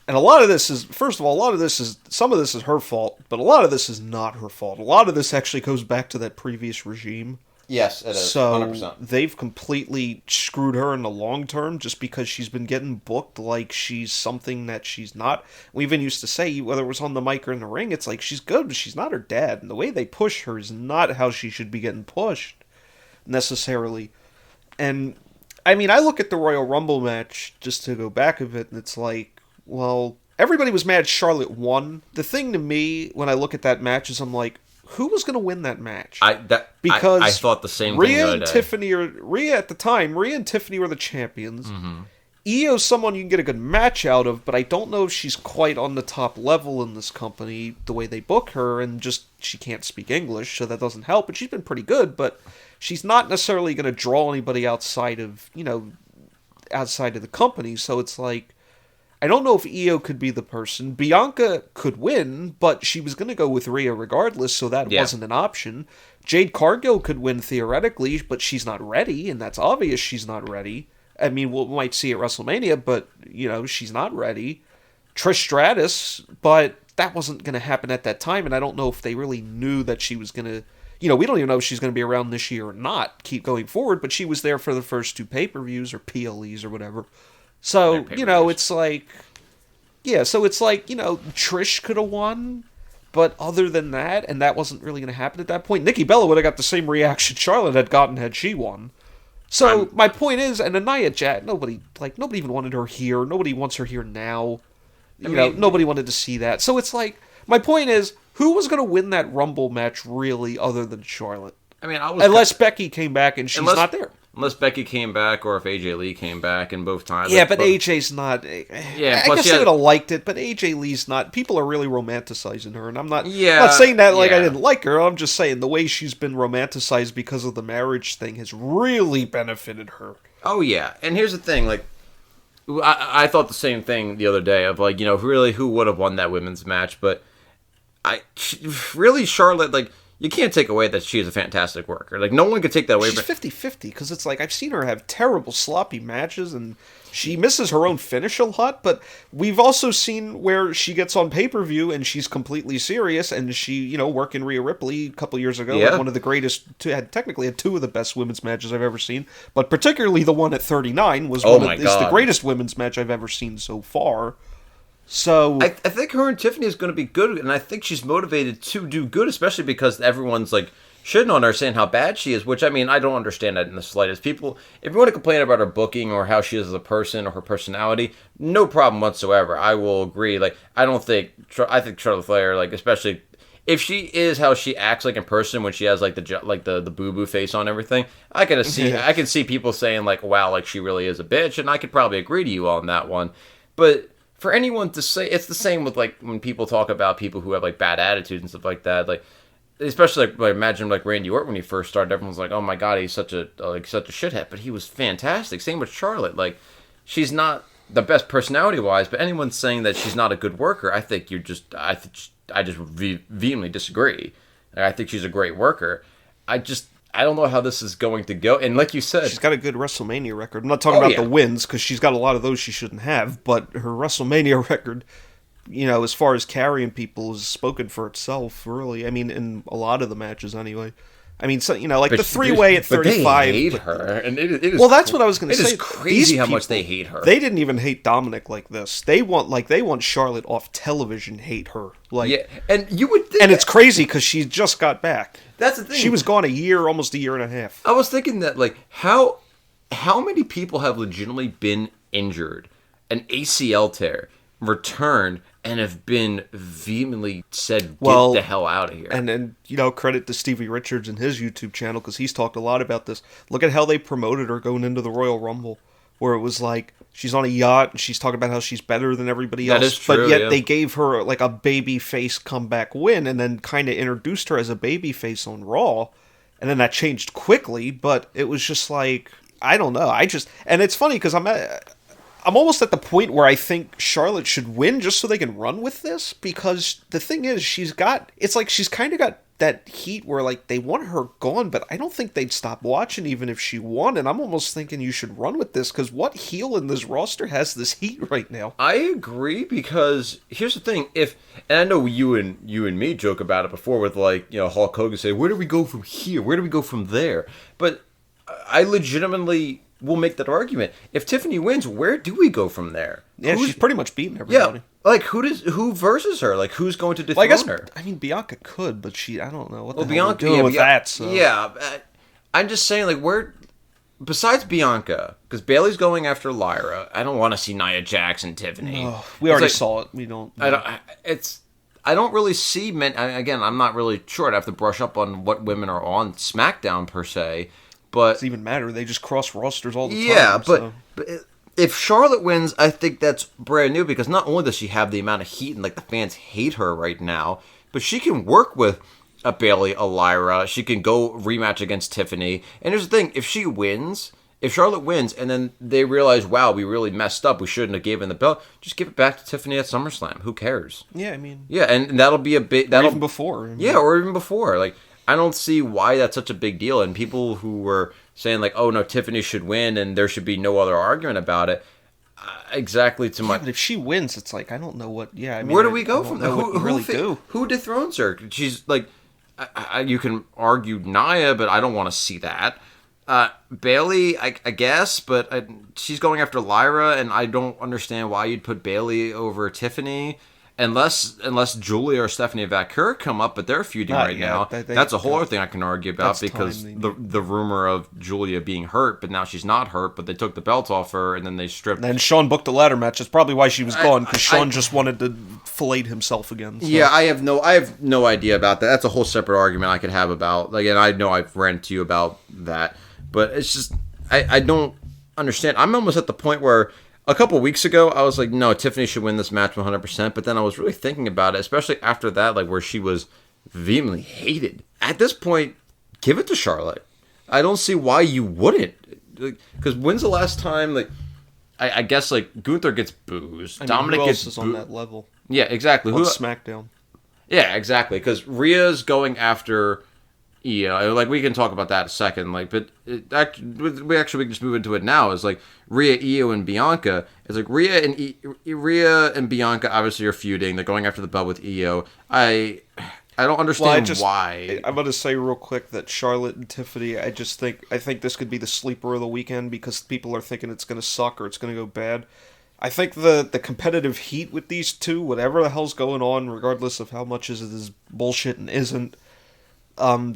And a lot of this is, first of all, some of this is her fault, but a lot of this is not her fault. A lot of this actually goes back to that previous regime. Yes, it is. So 100%. they've completely screwed her in the long term just because she's been getting booked like she's something that she's not. We even used to say, whether it was on the mic or in the ring, it's she's good, but she's not her dad. And the way they push her is not how she should be getting pushed, necessarily. And, I look at the Royal Rumble match, just to go back a bit, and it's well, everybody was mad Charlotte won. The thing to me, when I look at that match, is I'm who was going to win that match? I thought the same thing. Rhea and Tiffany at the time, Rhea and Tiffany were the champions. Mm-hmm. Io's someone you can get a good match out of, but I don't know if she's quite on the top level in this company, the way they book her, and just she can't speak English, so that doesn't help. But she's been pretty good, but she's not necessarily going to draw anybody outside of the company, so it's I don't know if Io could be the person. Bianca could win, but she was going to go with Rhea regardless, so that wasn't an option. Jade Cargill could win theoretically, but she's not ready, and that's obvious she's not ready. We might see at WrestleMania, but, she's not ready. Trish Stratus, but that wasn't going to happen at that time, and I don't know if they really knew that she was going to... we don't even know if she's going to be around this year or not, keep going forward, but she was there for the first 2 pay-per-views, or PLEs, or whatever. So, it's Trish could have won, but other than that, and that wasn't really going to happen at that point, Nikki Bella would have got the same reaction Charlotte had gotten had she won. So, my point is, and Nia Jax, nobody even wanted her here, nobody wants her here now, nobody wanted to see that. So it's my point is, who was going to win that Rumble match really other than Charlotte? Unless Becky came back and she's not there. Unless Becky came back or if AJ Lee came back in both times. Yeah, but AJ's not... Yeah, I guess they would have liked it, but AJ Lee's not... People are really romanticizing her, and I'm not saying that I didn't like her. I'm just saying the way she's been romanticized because of the marriage thing has really benefited her. Oh, yeah. And here's the thing, I thought the same thing the other day of, really, who would have won that women's match? But Charlotte, you can't take away that she is a fantastic worker. No one could take that away. She's 50-50, because it's I've seen her have terrible, sloppy matches, and she misses her own finish a lot, but we've also seen where she gets on pay-per-view, and she's completely serious, and she, working Rhea Ripley a couple years ago, one of the greatest, had 2 of the best women's matches I've ever seen, but particularly the one at 39 was the greatest women's match I've ever seen so far. So I think her and Tiffany is going to be good, and I think she's motivated to do good, especially because everyone's shitting on her, saying how bad she is, which I don't understand that in the slightest. People, if you want to complain about her booking or how she is as a person or her personality, no problem whatsoever. I will agree. I think Charlotte Flair, especially if she is how she acts like in person when she has like the boo boo face on everything, I can see people saying like, wow, like she really is a bitch, and I could probably agree to you on that one. But for anyone to say, it's the same with like when people talk about people who have like bad attitudes and stuff like that, like especially like imagine like Randy Orton when he first started, everyone's like, oh my god, he's such a shithead, but he was fantastic. Same with Charlotte, like she's not the best personality wise, but anyone saying that she's not a good worker, I think I just vehemently disagree. I think she's a great worker. I don't know how this is going to go. And like you said, she's got a good WrestleMania record. I'm not talking about the wins because she's got a lot of those she shouldn't have, but her WrestleMania record, you know, as far as carrying people, has spoken for itself. Really, I mean, in a lot of the matches, anyway. I mean, so, you know, like the 3-way at 35. But they hate her, and it is. Well, that's what I was going to say. It is crazy how much they hate her. They didn't even hate Dominic like this. They want Charlotte off television. Hate her, like, yeah. And you would think, and it's crazy because she just got back. That's the thing. She was gone almost a year and a half. I was thinking that, like, how many people have legitimately been injured, an ACL tear, returned, and have been vehemently said, get the hell out of here. And you know, credit to Stevie Richards and his YouTube channel, because he's talked a lot about this. Look at how they promoted her going into the Royal Rumble, where it was like, she's on a yacht, and she's talking about how she's better than everybody else. That is true, but yet they gave her like a baby face comeback win, and then kind of introduced her as a baby face on Raw, and then that changed quickly, but it was just like, I don't know. And it's funny, because I'm almost at the point where I think Charlotte should win just so they can run with this, because the thing is, she's kind of got that heat where, like, they want her gone, but I don't think they'd stop watching even if she won, and I'm almost thinking you should run with this, because what heel in this roster has this heat right now? I agree, because here's the thing, and I know you and me joke about it before with, like, you know, Hulk Hogan say, where do we go from here? Where do we go from there? But I legitimately will make that argument. If Tiffany wins, where do we go from there? Yeah, she's pretty much beaten everybody. Yeah, like who versus her? Like who's going to dethrone her? I mean, Bianca could, but I don't know what the hell Bianca they're doing with that. So. Yeah, I'm just saying, like, where besides Bianca, because Bayley's going after Lyra. I don't want to see Nia Jax and Tiffany. No, we already saw it. We don't. I don't really see men. Again, I'm not really sure. I'd have to brush up on what women are on SmackDown per se. But doesn't even matter. They just cross rosters all the time. Yeah, but if Charlotte wins, I think that's brand new, because not only does she have the amount of heat and like the fans hate her right now, but she can work with a Bayley, a Lyra. She can go rematch against Tiffany. And here's the thing: if Charlotte wins, and then they realize, wow, we really messed up, we shouldn't have given the belt, just give it back to Tiffany at SummerSlam. Who cares? Yeah, I mean, yeah, and that'll be a big. Even before. Yeah, or even before. Like, I don't see why that's such a big deal. And people who were saying, like, oh, no, Tiffany should win and there should be no other argument about it. Exactly to my... But if she wins, it's like, I don't know what... Yeah, I mean, where do we go from there? Who dethrones her? She's, like... you can argue Nia, but I don't want to see that. Bayley, I guess, but she's going after Lyra, and I don't understand why you'd put Bayley over Tiffany... Unless Julia or Stephanie Vaquer come up, but they're feuding right now. That's a whole other thing I can argue about, because the rumor of Julia being hurt, but now she's not hurt, but they took the belt off her and then they stripped. And Shawn booked a ladder match. That's probably why she was gone, because Shawn just wanted to fillet himself again. So. Yeah, I have no idea about that. That's a whole separate argument I could have about. Like, and I know I've ranted to you about that, but it's just I don't understand. I'm almost at the point where. A couple weeks ago, I was like, no, Tiffany should win this match 100%. But then I was really thinking about it, especially after that, like, where she was vehemently hated. At this point, give it to Charlotte. I don't see why you wouldn't. Because when's the last time, like, I guess, like, Gunther gets boozed. Dominic who gets else is on that level? Yeah, exactly. On SmackDown. Yeah, exactly. Because Rhea's going after... Yeah, like, we can talk about that in a second, like, but we can just move into it now. Is like Rhea, Io, and Bianca. It's like Rhea and Bianca obviously are feuding. They're going after the belt with Io. I don't understand why. I'm going to say real quick that Charlotte and Tiffany, I think this could be the sleeper of the weekend, because people are thinking it's going to suck or it's going to go bad. I think the competitive heat with these two, whatever the hell's going on, regardless of how much it is bullshit and isn't.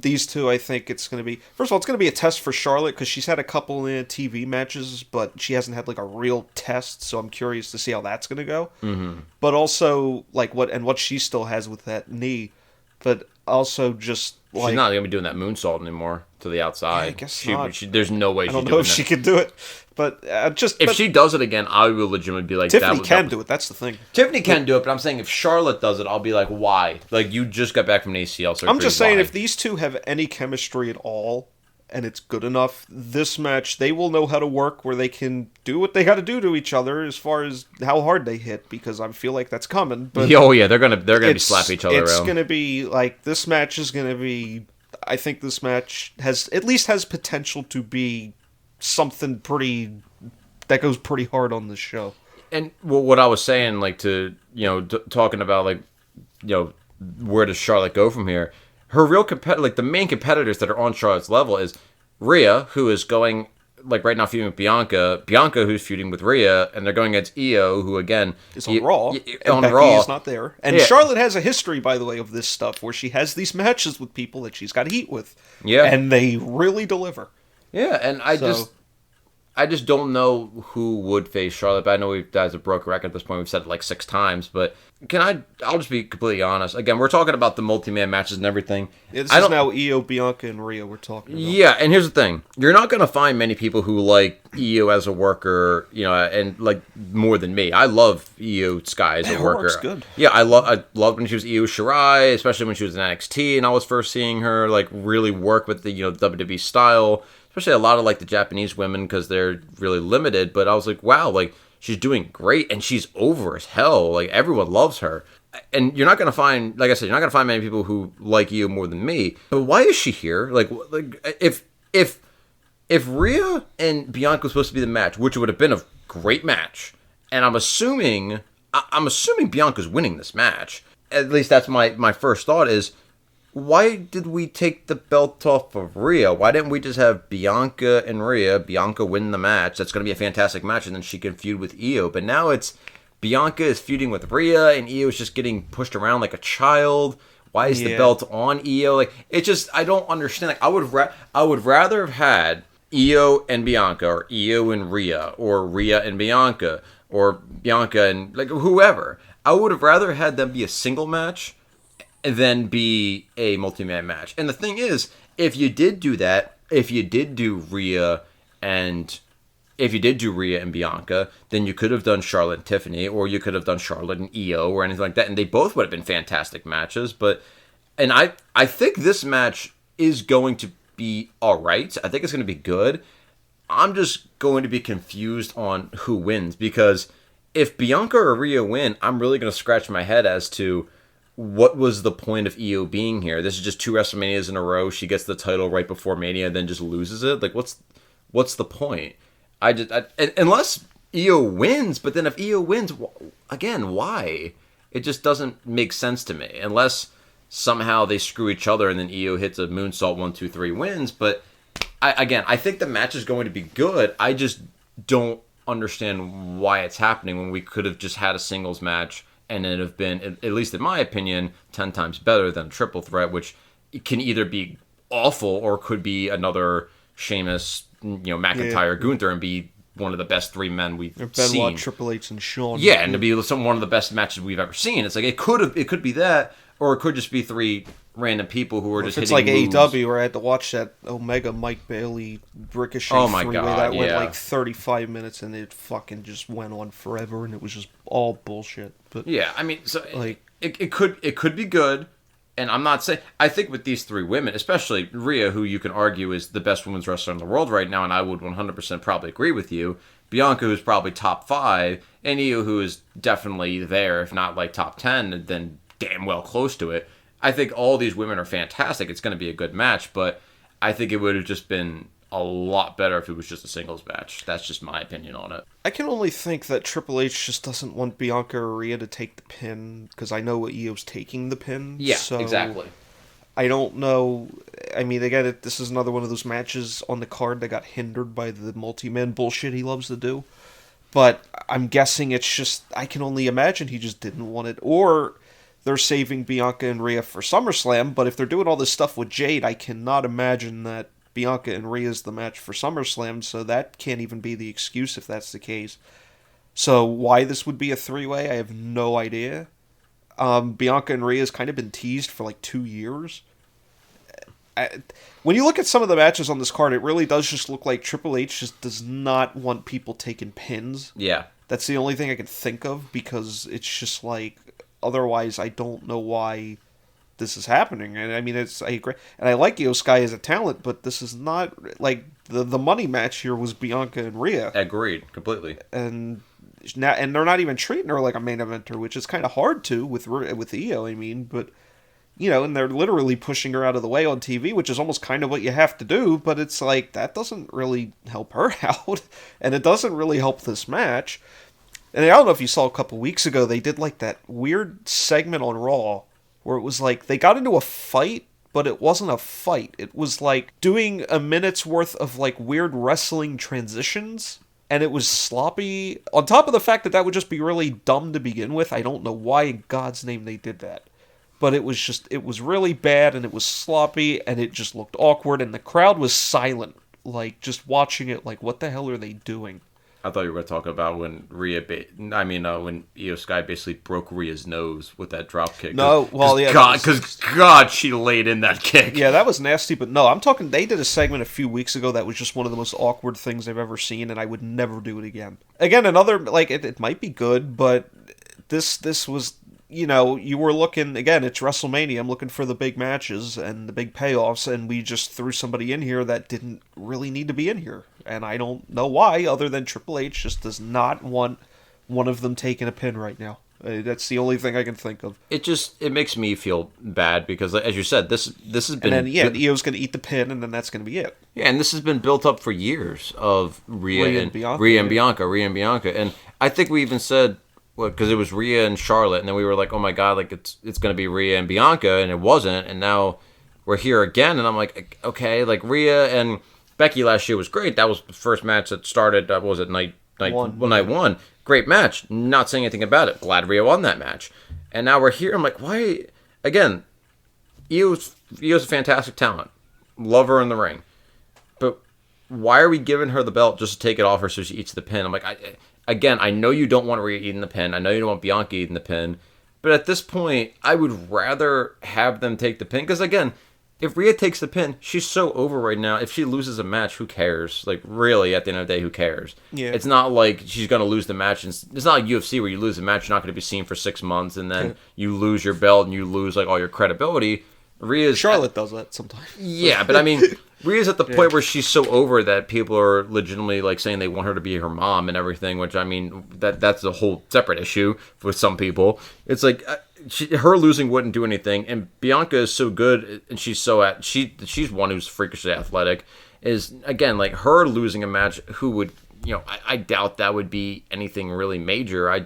These two, I think it's going to be... First of all, it's going to be a test for Charlotte, because she's had a couple TV matches, but she hasn't had, like, a real test, so I'm curious to see how that's going to go. Mm-hmm. But also, like, what she still has with that knee. but also just She's like, not gonna be doing that moonsault anymore to the outside. I guess not. There's no way I she's don't doing know if that. she could do it, but If she does it again, I will legitimately be like, Tiffany can do it. That's the thing. Tiffany can do it, but I'm saying if Charlotte does it, I'll be like, why? Like, you just got back from an ACL surgery. I'm just saying, why? if these two have any chemistry at all, and it's good enough, this match, they will know how to work where they can do what they got to do to each other as far as how hard they hit, because I feel like that's coming. But oh yeah, they're gonna be slapping each other around. It's gonna be like, this match is gonna be. I think this match has potential to be something pretty that goes pretty hard on this show. And what I was saying, like, to talking about, like, where does Charlotte go from here? Her real like the main competitors that are on Charlotte's level is Rhea, who is going, like, right now feuding with Bianca, who's feuding with Rhea, and they're going against Io, who again is on Raw. On Becky Raw is not there, and Charlotte has a history, by the way, of this stuff where she has these matches with people that she's got heat with, and they really deliver. Yeah, and I just don't know who would face Charlotte. But I know that's a broken record at this point. We've said it like 6 times. But I'll just be completely honest. Again, we're talking about the multi-man matches and everything. Yeah, this is now Io, Bianca, and Rhea we're talking about. Yeah, and here's the thing. You're not going to find many people who like Io as a worker, and like more than me. I love Io Sky as a worker. Her work's good. Yeah, I loved when she was Io Shirai, especially when she was in NXT, and I was first seeing her like really work with the WWE style. Especially a lot of like the Japanese women, because they're really limited. But I was like, wow, like she's doing great, and she's over as hell. Like everyone loves her, and you're not gonna find, like I said, you're not gonna find many people who like you more than me. But why is she here? Like if Rhea and Bianca was supposed to be the match, which would have been a great match, and I'm assuming Bianca's winning this match. At least that's my first thought is, why did we take the belt off of Rhea? Why didn't we just have Bianca and Rhea, Bianca win the match? That's going to be a fantastic match, and then she can feud with Io. But now it's Bianca is feuding with Rhea, and Io is just getting pushed around like a child. Why is the belt on Io? Like, it just, I don't understand. Like, I would rather have had Io and Bianca, or Io and Rhea, or Rhea and Bianca, or Bianca and like whoever. I would have rather had them be a single match than be a multi-man match. And the thing is, if you did do that, if you did do Rhea and Bianca, then you could have done Charlotte and Tiffany, or you could have done Charlotte and Io, or anything like that, and they both would have been fantastic matches. And I think this match is going to be alright. I think it's going to be good. I'm just going to be confused on who wins, because if Bianca or Rhea win, I'm really going to scratch my head as to what was the point of Io being here? This is just 2 WrestleManias in a row. She gets the title right before Mania and then just loses it. Like, what's the point? Unless Io wins, but then if Io wins, again, why? It just doesn't make sense to me. Unless somehow they screw each other and then Io hits a moonsault, 1, 2, 3 wins. But I think the match is going to be good. I just don't understand why it's happening when we could have just had a singles match, and it'd have been, at least in my opinion, 10 times better than a triple threat, which can either be awful or could be another Sheamus, McIntyre, Gunther, and be one of the best 3 men we've seen. Benoit, Triple H, and Shawn. Yeah, and to be one of the best matches we've ever seen. It's like it could be that, or it could just be 3 random people who were just hitting moves. It's like AEW, where I had to watch that Omega Mike Bailey Ricochet three-way that went like 35 minutes, and it fucking just went on forever, and it was just all bullshit. But yeah, I mean, so like it could be good, and I'm not saying, I think with these 3 women, especially Rhea, who you can argue is the best women's wrestler in the world right now, and I would 100% probably agree with you. Bianca, who's probably top 5, and Io, who is definitely there, if not like top 10, then damn well close to it. I think all these women are fantastic. It's going to be a good match, but I think it would have just been a lot better if it was just a singles match. That's just my opinion on it. I can only think that Triple H just doesn't want Bianca or Rhea to take the pin, because I know Io's taking the pin. Yeah, so exactly. I don't know. I mean, again, this is another one of those matches on the card that got hindered by the multi-man bullshit he loves to do. But I'm guessing it's just, I can only imagine he just didn't want it. Or they're saving Bianca and Rhea for SummerSlam, but if they're doing all this stuff with Jade, I cannot imagine that Bianca and Rhea is the match for SummerSlam, so that can't even be the excuse if that's the case. So why this would be a 3-way, I have no idea. Bianca and Rhea's kind of been teased for like 2 years. When you look at some of the matches on this card, it really does just look like Triple H just does not want people taking pins. Yeah. That's the only thing I can think of, because it's just like, otherwise I don't know why this is happening. And I mean, I agree, and I like Io Sky as a talent, but this is not like the money match here was Bianca and Rhea. Agreed, completely. And now, and they're not even treating her like a main eventer, which is kind of hard to with Io. I mean, but you know, and they're literally pushing her out of the way on TV, which is almost kind of what you have to do. But it's like that doesn't really help her out, and it doesn't really help this match. And I don't know if you saw a couple weeks ago, they did like that weird segment on Raw where it was like they got into a fight, but it wasn't a fight. It was like doing a minute's worth of like weird wrestling transitions, and it was sloppy. On top of the fact that would just be really dumb to begin with. I don't know why in God's name they did that. But it was really bad, and it was sloppy, and it just looked awkward, and the crowd was silent, like, just watching it, like, what the hell are they doing? I thought you were going to talk about when when Io Sky basically broke Rhea's nose with that drop kick. No, well, yeah. God, she laid in that kick. Yeah, that was nasty, but no, I'm talking, they did a segment a few weeks ago that was just one of the most awkward things I've ever seen, and I would never do it again. Again, another, like, it might be good, but this was... You know, you were looking, again, it's WrestleMania, I'm looking for the big matches and the big payoffs, and we just threw somebody in here that didn't really need to be in here. And I don't know why, other than Triple H just does not want one of them taking a pin right now. That's the only thing I can think of. It makes me feel bad, because, as you said, this has been... And then, Io's going to eat the pin, and then that's going to be it. Yeah, and this has been built up for years of Rhea and Bianca. And I think we even said... because it was Rhea and Charlotte, and then we were like, oh my god, like it's going to be Rhea and Bianca, and it wasn't, and now we're here again, and I'm like, okay, like Rhea and Becky last year was great. That was the first match that started, night one. Great match. Not saying anything about it. Glad Rhea won that match. And now we're here, I'm like, why? Again, Io's a fantastic talent. Love her in the ring. But why are we giving her the belt just to take it off her so she eats the pin? I'm like, Again, I know you don't want Rhea eating the pin. I know you don't want Bianca eating the pin. But at this point, I would rather have them take the pin. Because again, if Rhea takes the pin, she's so over right now. If she loses a match, who cares? Like, really, at the end of the day, who cares? Yeah. It's not like she's going to lose the match. It's not like UFC where you lose a match, you're not going to be seen for 6 months, and then you lose your belt and you lose like all your credibility. Charlotte does that sometimes. Yeah, but I mean... Rhea's at the point where she's so over that people are legitimately like saying they want her to be her mom and everything, which I mean that's a whole separate issue with some people. It's like her losing wouldn't do anything, and Bianca is so good, and she's one who's freakishly athletic. Is again like her losing a match, who would I doubt that would be anything really major. I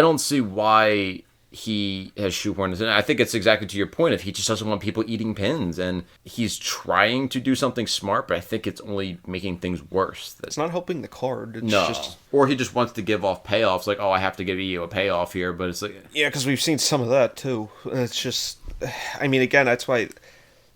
don't see why he has shoehorned this in. I think it's exactly to your point of he just doesn't want people eating pins, and he's trying to do something smart, but I think it's only making things worse. It's not helping the card. Or he just wants to give off payoffs, like, oh, I have to give you a payoff here, but it's like... Yeah, because we've seen some of that, too. It's just... I mean, again, that's why...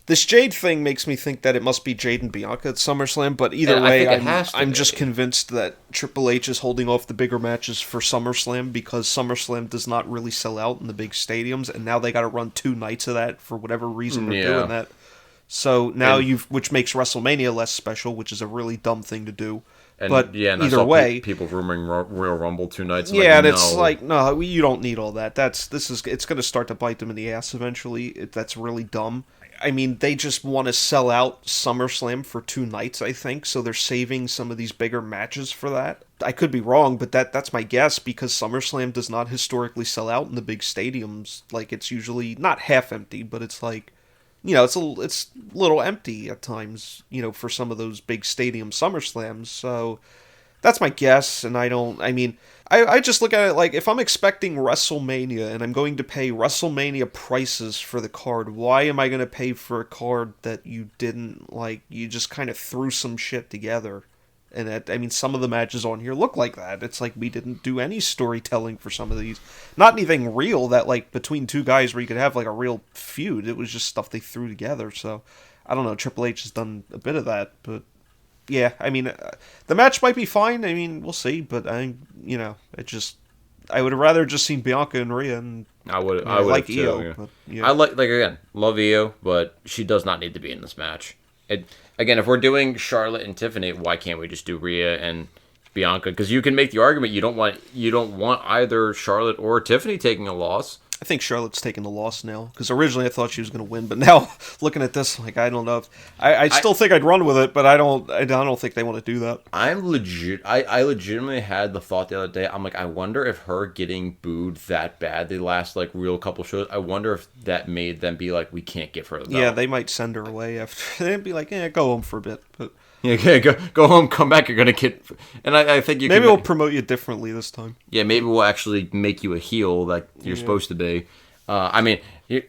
This Jade thing makes me think that it must be Jade and Bianca at SummerSlam, but either way, I'm just convinced that Triple H is holding off the bigger matches for SummerSlam, because SummerSlam does not really sell out in the big stadiums, and now they got to run 2 nights of that for whatever reason they're doing that. So now which makes WrestleMania less special, which is a really dumb thing to do. But either way, people rumoring Royal Rumble 2 nights. It's like, no, you don't need all that. It's going to start to bite them in the ass eventually. That's really dumb. I mean, they just want to sell out SummerSlam for 2 nights, I think, so they're saving some of these bigger matches for that. I could be wrong, but that's my guess, because SummerSlam does not historically sell out in the big stadiums. Like, it's usually not half empty, but it's like, it's a little empty at times, for some of those big stadium SummerSlams, so that's my guess, and I just look at it like, if I'm expecting WrestleMania and I'm going to pay WrestleMania prices for the card, why am I going to pay for a card that you didn't, like, you just kind of threw some shit together? And some of the matches on here look like that. It's like we didn't do any storytelling for some of these. Not anything real that, like, between 2 guys where you could have, like, a real feud. It was just stuff they threw together, so I don't know. Triple H has done a bit of that, but... Yeah, the match might be fine. We'll see, but it just I would have rather just seen Bianca and Rhea, and I would like too, Io. yeah. But, yeah. I like again, love Io, but she does not need to be in this match. Again, if we're doing Charlotte and Tiffany, why can't we just do Rhea and Bianca? Because you can make the argument you don't want either Charlotte or Tiffany taking a loss. I think Charlotte's taking the loss now, because originally I thought she was going to win, but now looking at this, like, I don't know. I still think I'd run with it, but I don't think they want to do that. I legitimately had the thought the other day. I'm like, I wonder if her getting booed that bad the last like real couple shows. I wonder if that made them be like, we can't give her the belt. Yeah, they might send her away after. They'd be like, go home for a bit, but. Yeah, go home, come back. You're gonna get, and I think maybe we'll promote you differently this time. Yeah, maybe we'll actually make you a heel like you're supposed to be. I mean,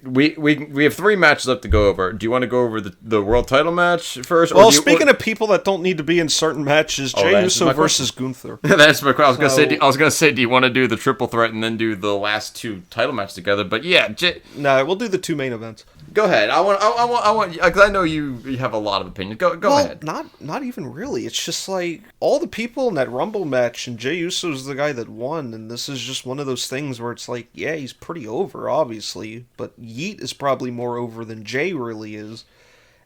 we have 3 matches left to go over. Do you want to go over the world title match first? Well, speaking of people that don't need to be in certain matches, Jey Uso versus Gunther. That's my question. I was gonna say, do you want to do the triple threat and then do the last 2 title matches together? But yeah, no, we'll do the 2 main events. Go ahead. I want because I know you have a lot of opinions. Go ahead. Not even really. It's just like all the people in that Rumble match, and Jey Uso's the guy that won, and this is just one of those things where it's like, yeah, he's pretty over, obviously, but Yeet is probably more over than Jey really is.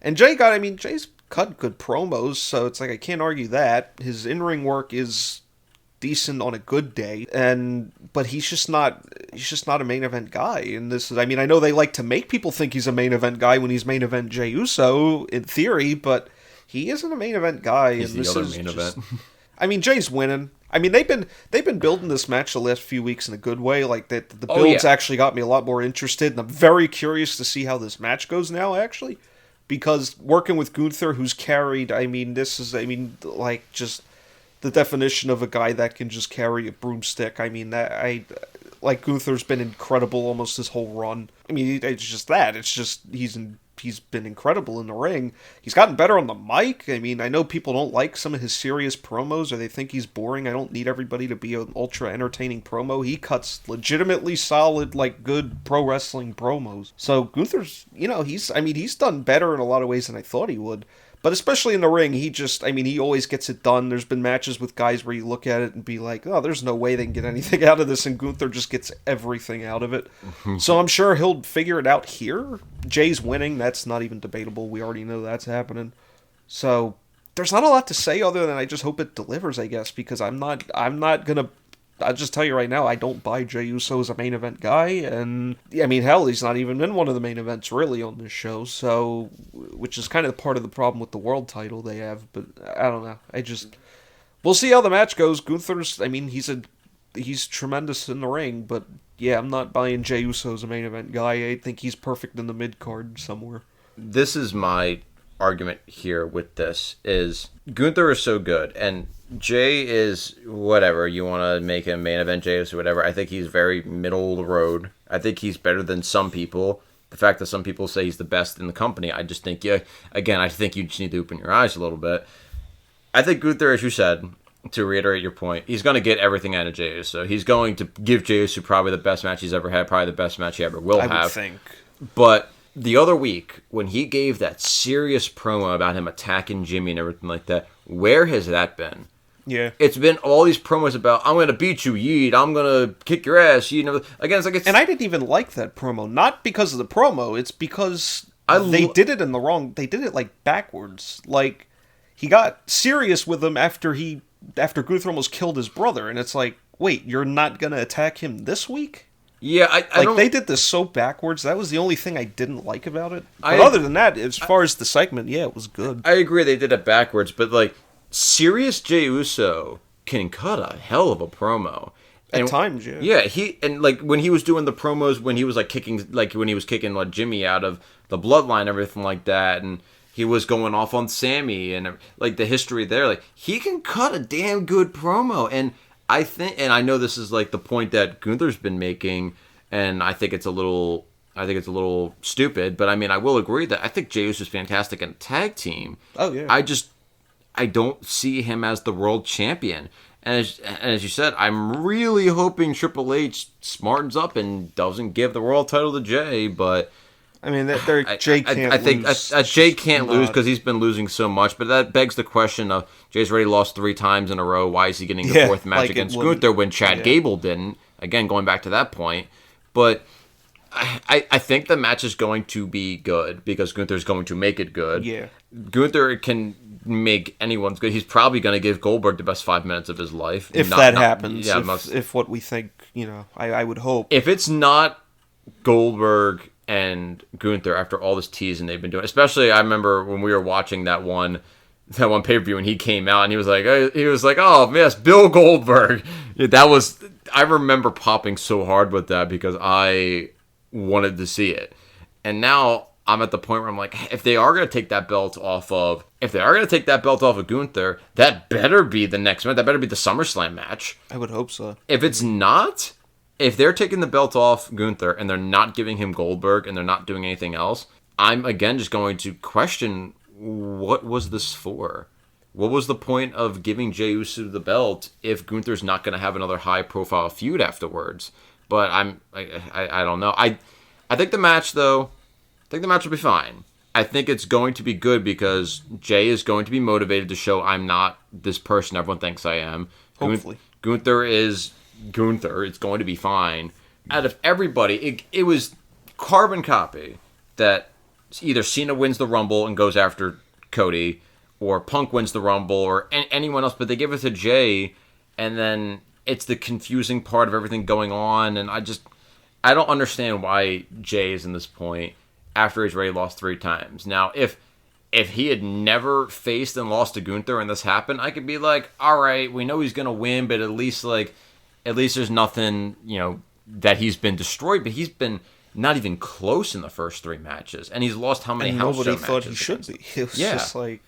And Jey's cut good promos, so it's like I can't argue that. His in-ring work is decent on a good day, but he's just not a main event guy. And this is, I know they like to make people think he's a main event guy when he's main event Jey Uso in theory, but he isn't a main event guy. He's and the other main event. Jey's winning. They've been building this match the last few weeks in a good way. Like the builds actually got me a lot more interested, and I'm very curious to see how this match goes now. Actually, because working with Gunther, who's carried, just the definition of a guy that can just carry a broomstick. Gunther's been incredible almost his whole run. It's just that. It's just he's been incredible in the ring. He's gotten better on the mic. I know people don't like some of his serious promos, or they think he's boring. I don't need everybody to be an ultra entertaining promo. He cuts legitimately solid, like, good pro wrestling promos. So Gunther's, he's done better in a lot of ways than I thought he would. But especially in the ring, he always gets it done. There's been matches with guys where you look at it and be like, oh, there's no way they can get anything out of this, and Gunther just gets everything out of it. So I'm sure he'll figure it out here. Jey's winning. That's not even debatable. We already know that's happening. So there's not a lot to say other than I just hope it delivers, I guess, because I'm not gonna. I'll just tell you right now, I don't buy Jey Uso as a main event guy, and hell, he's not even in one of the main events really on this show, so, which is kind of part of the problem with the world title they have, but I don't know, we'll see how the match goes. Gunther's, he's tremendous in the ring, but yeah, I'm not buying Jey Uso as a main event guy. I think he's perfect in the mid-card somewhere. This is my argument here with this, is Gunther is so good, and Jey is whatever. You want to make him main event Jey or whatever. I think he's very middle of the road. I think he's better than some people. The fact that some people say he's the best in the company, I just think, I think you just need to open your eyes a little bit. I think Gunther, as you said, to reiterate your point, he's going to get everything out of Jey Uso. He's going to give Jey Uso probably the best match he's ever had, probably the best match he ever will have. I would think. But the other week, when he gave that serious promo about him attacking Jimmy and everything like that, where has that been? Yeah. It's been all these promos about, I'm going to beat you, Yeet, I'm going to kick your ass, Yeet. Again, and I didn't even like that promo. Not because of the promo, it's because they did it in the wrong, they did it like backwards. Like, he got serious with him after Gunther almost killed his brother, and it's like, wait, you're not going to attack him this week? Yeah, I don't... They did this so backwards. That was the only thing I didn't like about it. But other than that, as far as the segment, yeah, it was good. I agree they did it backwards, but, like, serious Jey Uso can cut a hell of a promo. At times, yeah. Yeah, when he was doing the promos, when he was kicking Jimmy out of the bloodline and everything like that, and he was going off on Sammy and like the history there, like he can cut a damn good promo. And I think, and I know this is like the point that Gunther's been making, and I think it's a little stupid, but I will agree that I think Jey Uso's fantastic in a tag team. Oh yeah. I don't see him as the world champion. And as you said, I'm really hoping Triple H smartens up and doesn't give the world title to Jey, but Jey can't lose. Jey can't lose because he's been losing so much, but that begs the question of Jey's already lost 3 times in a row. Why is he getting the 4th match against Gunther when Chad Gable didn't? Again, going back to that point. But I think the match is going to be good because Gunther's going to make it good. Yeah. Gunther can make anyone's good. He's probably going to give Goldberg the best 5 minutes of his life. If that happens. If what we think, I would hope. If it's not Goldberg and Gunther after all this teasing they've been doing, especially I remember when we were watching that one pay-per-view and he came out and he was like, oh yes, Bill Goldberg. I remember popping so hard with that because I wanted to see it. And now I'm at the point where I'm like, if they are going to take that belt off of Gunther, that better be the next match. That better be the SummerSlam match. I would hope so. If it's not, if they're taking the belt off Gunther and they're not giving him Goldberg and they're not doing anything else, I'm again just going to question, what was this for? What was the point of giving Jey Uso the belt if Gunther's not going to have another high-profile feud afterwards? But I don't know. I think the match, though, will be fine. I think it's going to be good because Jey is going to be motivated to show I'm not this person everyone thinks I am. Hopefully. Gunther is Gunther. It's going to be fine. Out of everybody, it was carbon copy that either Cena wins the Rumble and goes after Cody, or Punk wins the Rumble, or anyone else, but they give it to Jey, and then it's the confusing part of everything going on, and I don't understand why Jey is in this point after he's already lost 3 times. Now, if he had never faced and lost to Gunther and this happened, I could be like, all right, we know he's going to win, but at least there's nothing, that he's been destroyed, but he's been not even close in the first 3 matches, and he's lost how many house show matches? Nobody thought he should be. It was just like,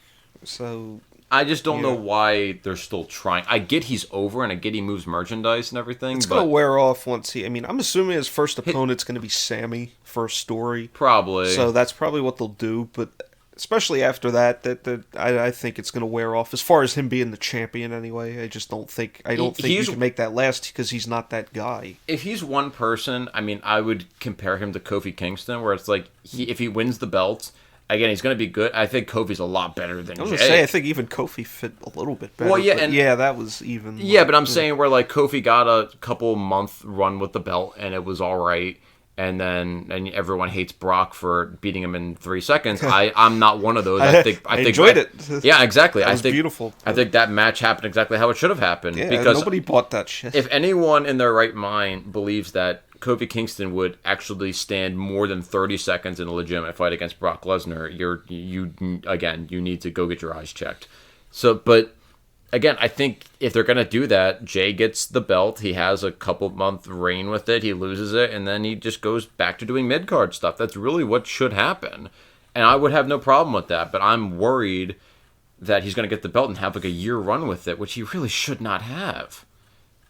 so... I just don't know why they're still trying. I get he's over, and I get he moves merchandise and everything. It's going to wear off once I'm assuming his first opponent's going to be Sammy for a story. Probably. So that's probably what they'll do, but especially after that I think it's going to wear off. As far as him being the champion anyway, I don't think you can make that last because he's not that guy. If he's one person, I would compare him to Kofi Kingston, where it's like, if he wins the belt... Again, he's going to be good. I think Kofi's a lot better than Jey. I was going to say, I think even Kofi fit a little bit better. Well, yeah, that was even... Yeah, but I'm saying where, Kofi got a couple-month run with the belt, and it was all right, and everyone hates Brock for beating him in 3 seconds. I'm not one of those. I enjoyed it. Yeah, exactly. It was beautiful. I think that match happened exactly how it should have happened. Yeah, because nobody bought that shit. If anyone in their right mind believes that Kofi Kingston would actually stand more than 30 seconds in a legitimate fight against Brock Lesnar, you need to go get your eyes checked. So, but again, I think if they're going to do that, Jey gets the belt, he has a couple-month reign with it, he loses it, and then he just goes back to doing mid-card stuff. That's really what should happen. And I would have no problem with that, but I'm worried that he's going to get the belt and have a year run with it, which he really should not have.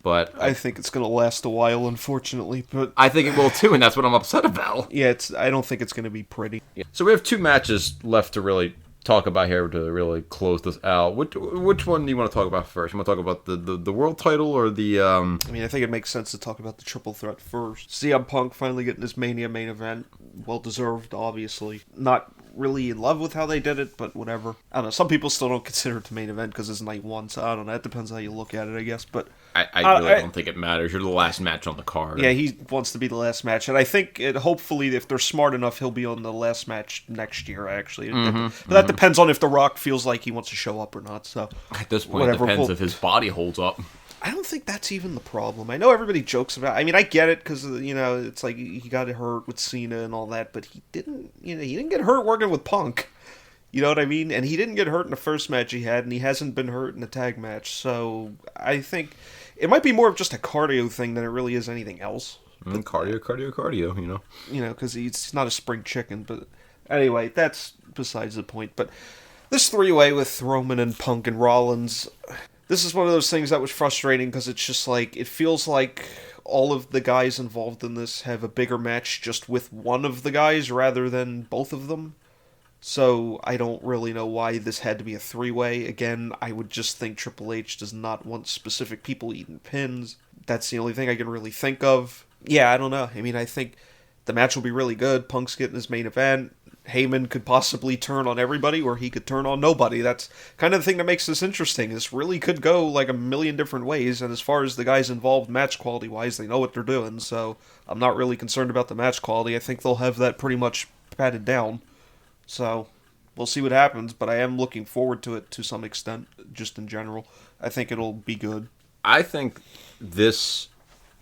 But I think it's going to last a while, unfortunately. But I think it will too, and that's what I'm upset about. Yeah, I don't think it's going to be pretty. Yeah. So we have 2 matches left to really talk about here to really close this out. Which one do you want to talk about first? You want to talk about the world title or the... I think it makes sense to talk about the triple threat first. CM Punk finally getting his Mania main event. Well-deserved, obviously. Not really in love with how they did it, but whatever. I don't know. Some people still don't consider it the main event because it's night 1, so I don't know. It depends how you look at it, I guess. But I really don't think it matters. You're the last match on the card. Yeah, he wants to be the last match. And I think, hopefully, if they're smart enough, he'll be on the last match next year, actually. But that depends on if The Rock feels like he wants to show up or not. So at this point, it depends if his body holds up. I don't think that's even the problem. I know everybody jokes about it. I get it because, it's like he got hurt with Cena and all that, but he didn't get hurt working with Punk. You know what I mean? And he didn't get hurt in the first match he had, and he hasn't been hurt in the tag match. So I think it might be more of just a cardio thing than it really is anything else. Cardio, because he's not a spring chicken. But anyway, that's besides the point. But this 3-way with Roman and Punk and Rollins, this is one of those things that was frustrating because it's just like, it feels like all of the guys involved in this have a bigger match just with one of the guys rather than both of them. So I don't really know why this had to be a 3-way. Again, I would just think Triple H does not want specific people eating pins. That's the only thing I can really think of. Yeah, I don't know. I think the match will be really good. Punk's getting his main event. Heyman could possibly turn on everybody, or he could turn on nobody. That's kind of the thing that makes this interesting. This really could go like a million different ways, and as far as the guys involved match quality-wise, they know what they're doing, so I'm not really concerned about the match quality. I think they'll have that pretty much patted down. So, we'll see what happens, but I am looking forward to it to some extent, just in general. I think it'll be good. I think this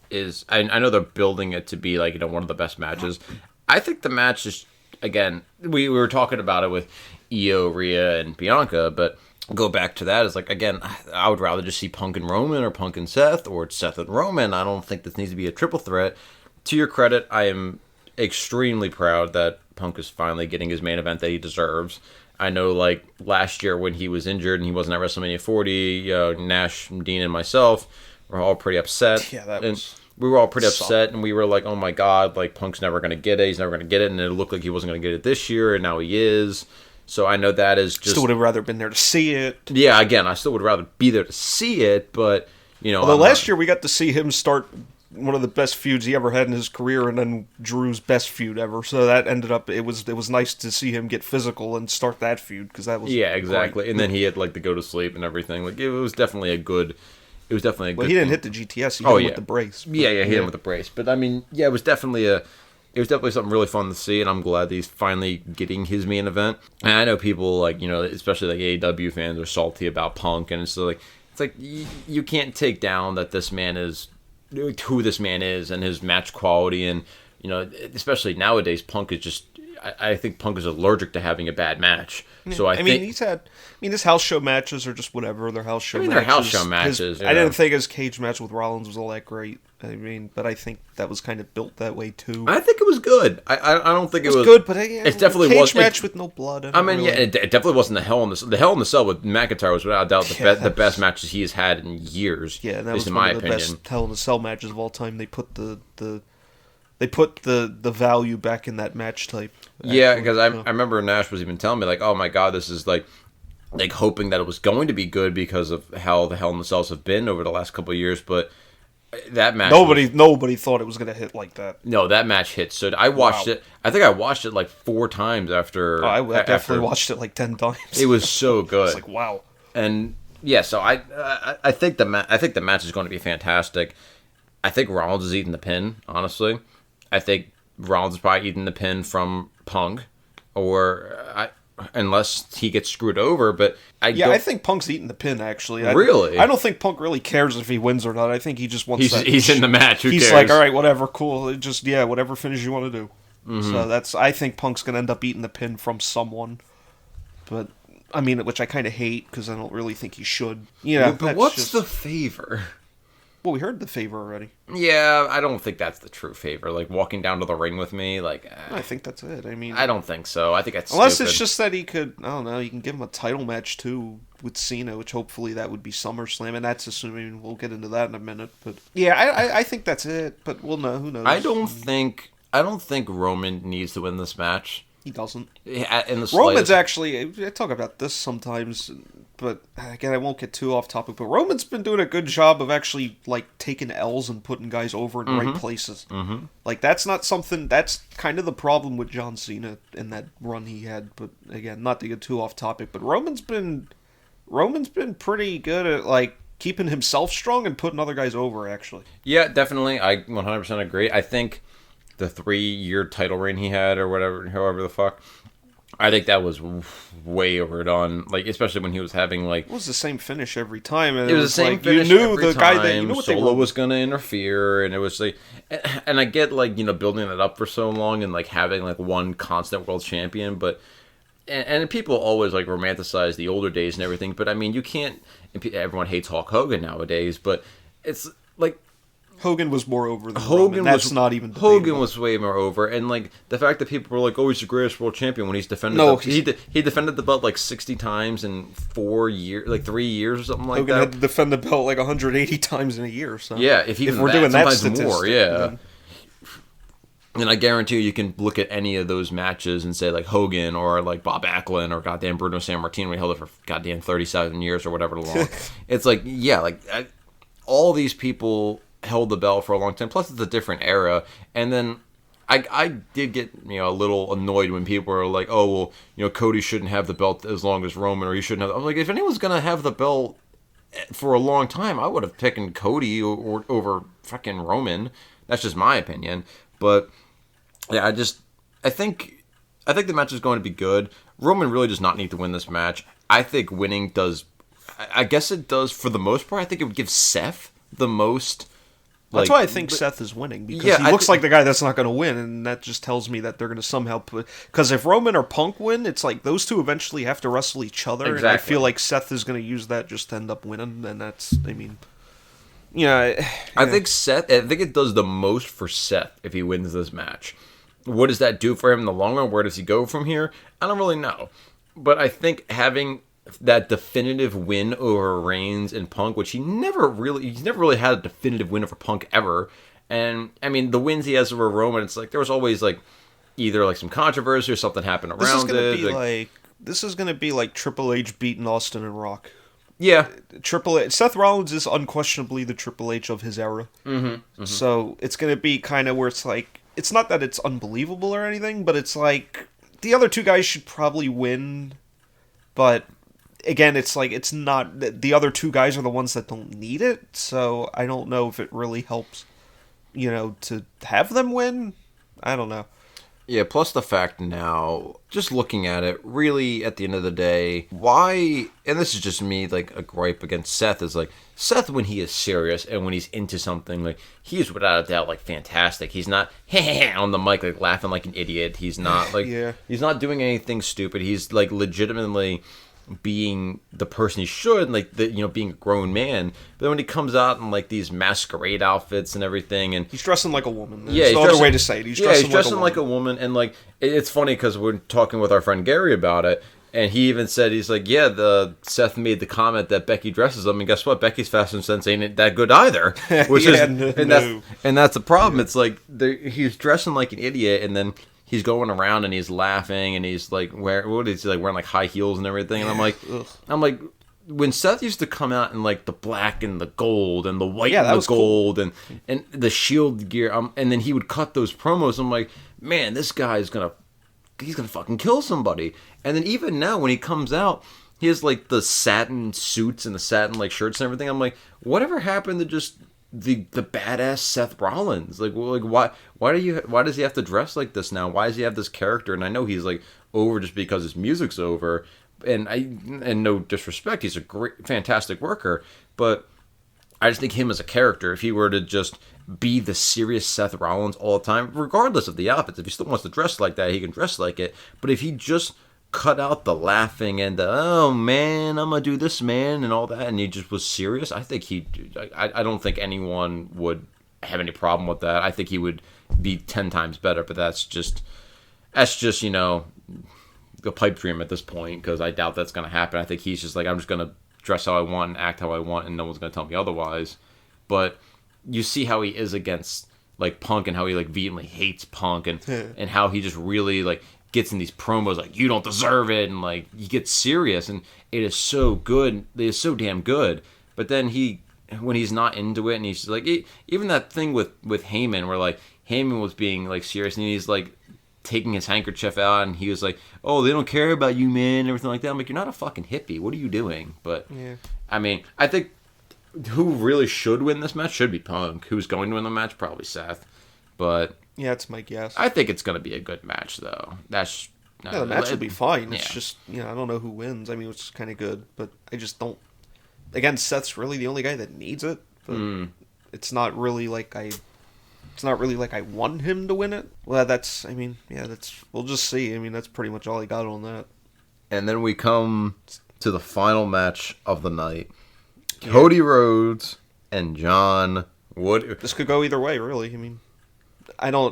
is... I know they're building it to be like, one of the best matches. I think the match is... Again, we were talking about it with Io, Rhea, and Bianca, but go back to that. It's like, again, I would rather just see Punk and Roman or Punk and Seth or Seth and Roman. I don't think this needs to be a triple threat. To your credit, I am extremely proud that Punk is finally getting his main event that he deserves. I know, like, last year when he was injured and he wasn't at WrestleMania 40, Nash, Dean, and myself were all pretty upset. Yeah, that was... We were all pretty upset, and we were like, oh my god, like, Punk's never going to get it, he's never going to get it, and it looked like he wasn't going to get it this year, and now he is. So I know that is just... Still would have rather been there to see it. Yeah, again, I still would rather be there to see it, but, Although last year we got to see him start one of the best feuds he ever had in his career, and then Drew's best feud ever, so that ended up... It was nice to see him get physical and start that feud, because that was... Yeah, exactly, great. And then he had, like, to go to sleep and everything. Like, it was definitely a good... It was definitely a good... Well, he didn't hit the GTS. He hit him with the brace. But, he hit him with the brace. But, I mean, yeah, it was definitely something really fun to see, and I'm glad that he's finally getting his main event. And I know people, like, especially, like, AEW fans are salty about Punk, and it's like you can't take down that this man is... who this man is and his match quality, and, especially nowadays, Punk is just... I think Punk is allergic to having a bad match. So I think his house show matches are just whatever. They're house show matches. They're house show matches. I didn't think his cage match with Rollins was all that great. But I think that was kind of built that way too. I think it was good. I don't think it was good, but it definitely was cage match with no blood. It definitely wasn't the Hell in the Cell with McIntyre was without doubt the best matches he has had in years. Yeah, that was in my opinion. The best Hell in the Cell matches of all time. They put the value back in that match type. Actually. Yeah, because I remember Nash was even telling me, like, oh my god, this is like hoping that it was going to be good because of how the Hell in the Cells have been over the last couple of years, but that match... Nobody thought it was going to hit like that. No, that match hit. So I watched it. I think I watched it like 4 times after... I definitely watched it like 10 times. It was so good. It's like, wow. And, yeah, so I think the match is going to be fantastic. I think Rollins is eating the pin, honestly. I think Rollins is probably eating the pin from Punk, unless he gets screwed over. But I think Punk's eating the pin. Actually, really, I don't think Punk really cares if he wins or not. I think he just wants. He's in the match. Who he's cares? Like, all right, whatever, cool. Whatever finish you want to do. Mm-hmm. So I think Punk's gonna end up eating the pin from someone. But I mean, which I kind of hate because I don't really think he should. But what's the favor? Well, we heard the favor already. Yeah, I don't think that's the true favor. Like, walking down to the ring with me, like... I think that's it. I mean... I don't think so. I think that's Unless stupid. It's just that he could... I don't know, you can give him a title match, too, with Cena, which hopefully that would be SummerSlam, and that's assuming we'll get into that in a minute, but... Yeah, I think that's it, but we'll know. Who knows? I don't think Roman needs to win this match. He doesn't. In the Roman's actually... I talk about this sometimes... But, again, I won't get too off topic, but Roman's been doing a good job of actually, like, taking L's and putting guys over in the right places. Mm-hmm. Like, that's not something... That's kind of the problem with John Cena in that run he had. But, again, not to get too off topic, but Roman's been pretty good at, like, keeping himself strong and putting other guys over, actually. Yeah, definitely. I 100% agree. I think the 3-year title reign he had, or whatever, however the fuck... I think that was way overdone, like, especially when he was having, like... It was the same finish every time. And it was the same like, finish you knew every the time. Guy that, you know what Solo was going to interfere, and it was like... And I get, like, building it up for so long and, like, having, like, one constant world champion, but... And people always, like, romanticize the older days and everything, but, I mean, you can't... Everyone hates Hulk Hogan nowadays, but it's, like... Hogan was more over than Roman. That's not even debatable. Hogan was way more over, and like the fact that people were like, "Oh, he's the greatest world champion" when he's defended. He defended the belt like 60 times in 4 years, like 3 years or something like Hogan that. Had to defend the belt like 180 times in a year. So yeah, if we're doing that, sometimes more, yeah. And I guarantee you can look at any of those matches and say like Hogan or like Bob Backlund or goddamn Bruno Sammartino, we held it for goddamn 37 years or whatever long. It's like all these people held the belt for a long time. Plus, it's a different era. And then I did get a little annoyed when people were like, oh well, Cody shouldn't have the belt as long as Roman, or he shouldn't have. I'm like, if anyone's gonna have the belt for a long time, I would have taken Cody or over fucking Roman. That's just my opinion. But yeah, I think the match is going to be good. Roman really does not need to win this match. I think winning does. I guess it does for the most part. I think it would give Seth the most. That's why I think Seth is winning, because he looks like the guy that's not going to win, and that just tells me that they're going to somehow put... Because if Roman or Punk win, it's like those two eventually have to wrestle each other, and I feel like Seth is going to use that just to end up winning, and that's, I mean... I think it does the most for Seth if he wins this match. What does that do for him in the long run? Where does he go from here? I don't really know. But I think having that definitive win over Reigns and Punk, which he's never really had a definitive win over Punk ever. And I mean, the wins he has over Roman, it's like there was always like either like some controversy or something happened around it. This is gonna be like Triple H beating Austin and Rock. Yeah, Seth Rollins is unquestionably the Triple H of his era. So it's gonna be kind of where it's like, it's not that it's unbelievable or anything, but it's like the other two guys should probably win, but again, it's like, it's not... The other two guys are the ones that don't need it, so I don't know if it really helps, to have them win. I don't know. Yeah, plus the fact now, just looking at it, really, at the end of the day, why... And this is just me, like, a gripe against Seth, is like, Seth, when he is serious and when he's into something, like, he is without a doubt, like, fantastic. He's not on the mic, like, laughing like an idiot. He's not, like... He's not doing anything stupid. He's, like, legitimately... being the person he should, like being a grown man. But then when he comes out in like these masquerade outfits and everything, and he's dressing like a woman. There's no other way to say it. He's dressing like a woman, and like it's funny because we're talking with our friend Gary about it, and he even said he's like, the Seth made the comment that Becky dresses him, and guess what? Becky's fashion sense ain't that good either. Which that's the problem. It's like he's dressing like an idiot, and then he's going around and he's laughing and he's like wearing like high heels and everything, and I'm like when Seth used to come out in like the black and the gold and the white and the gold cool. and the Shield gear, and then he would cut those promos. I'm like, man, this guy's gonna fucking kill somebody. And then even now when he comes out, he has like the satin suits and the satin like shirts and everything. I'm like, whatever happened to just the badass Seth Rollins? Why does he have to dress like this now? Why does he have this character? And I know he's like over just because his music's over, and no disrespect, he's a fantastic worker, but I just think him as a character, if he were to just be the serious Seth Rollins all the time, regardless of the outfits, if he still wants to dress like that, he can dress like it. But if he just cut out the laughing and the, oh man, I'm gonna do this, man, and all that, and he just was serious, I think I don't think anyone would have any problem with that. I think he would be 10 times better, but that's just a pipe dream at this point, because I doubt that's gonna happen. I think he's just like, I'm just gonna dress how I want and act how I want, and no one's gonna tell me otherwise. But you see how he is against like Punk, and how he like vehemently hates Punk, and how he just really like gets in these promos like, you don't deserve it, and like he gets serious, and it is so good. It is so damn good. But then when he's not into it, and he's like, even that thing with Heyman, where like Heyman was being like serious, and he's like taking his handkerchief out, and he was like, oh, they don't care about you, man, and everything like that. I'm like, you're not a fucking hippie. What are you doing? But I mean, I think who really should win this match should be Punk. Who's going to win the match? Probably Seth. But yeah, it's my guess. I think it's going to be a good match, though. The match will be fine. It's just, I don't know who wins. I mean, it's kind of good, but I just don't. Again, Seth's really the only guy that needs it, but it's not really like I want him to win it. Well, we'll just see. I mean, that's pretty much all I got on that. And then we come to the final match of the night. Cody Rhodes and John Wood. This could go either way, really. I mean,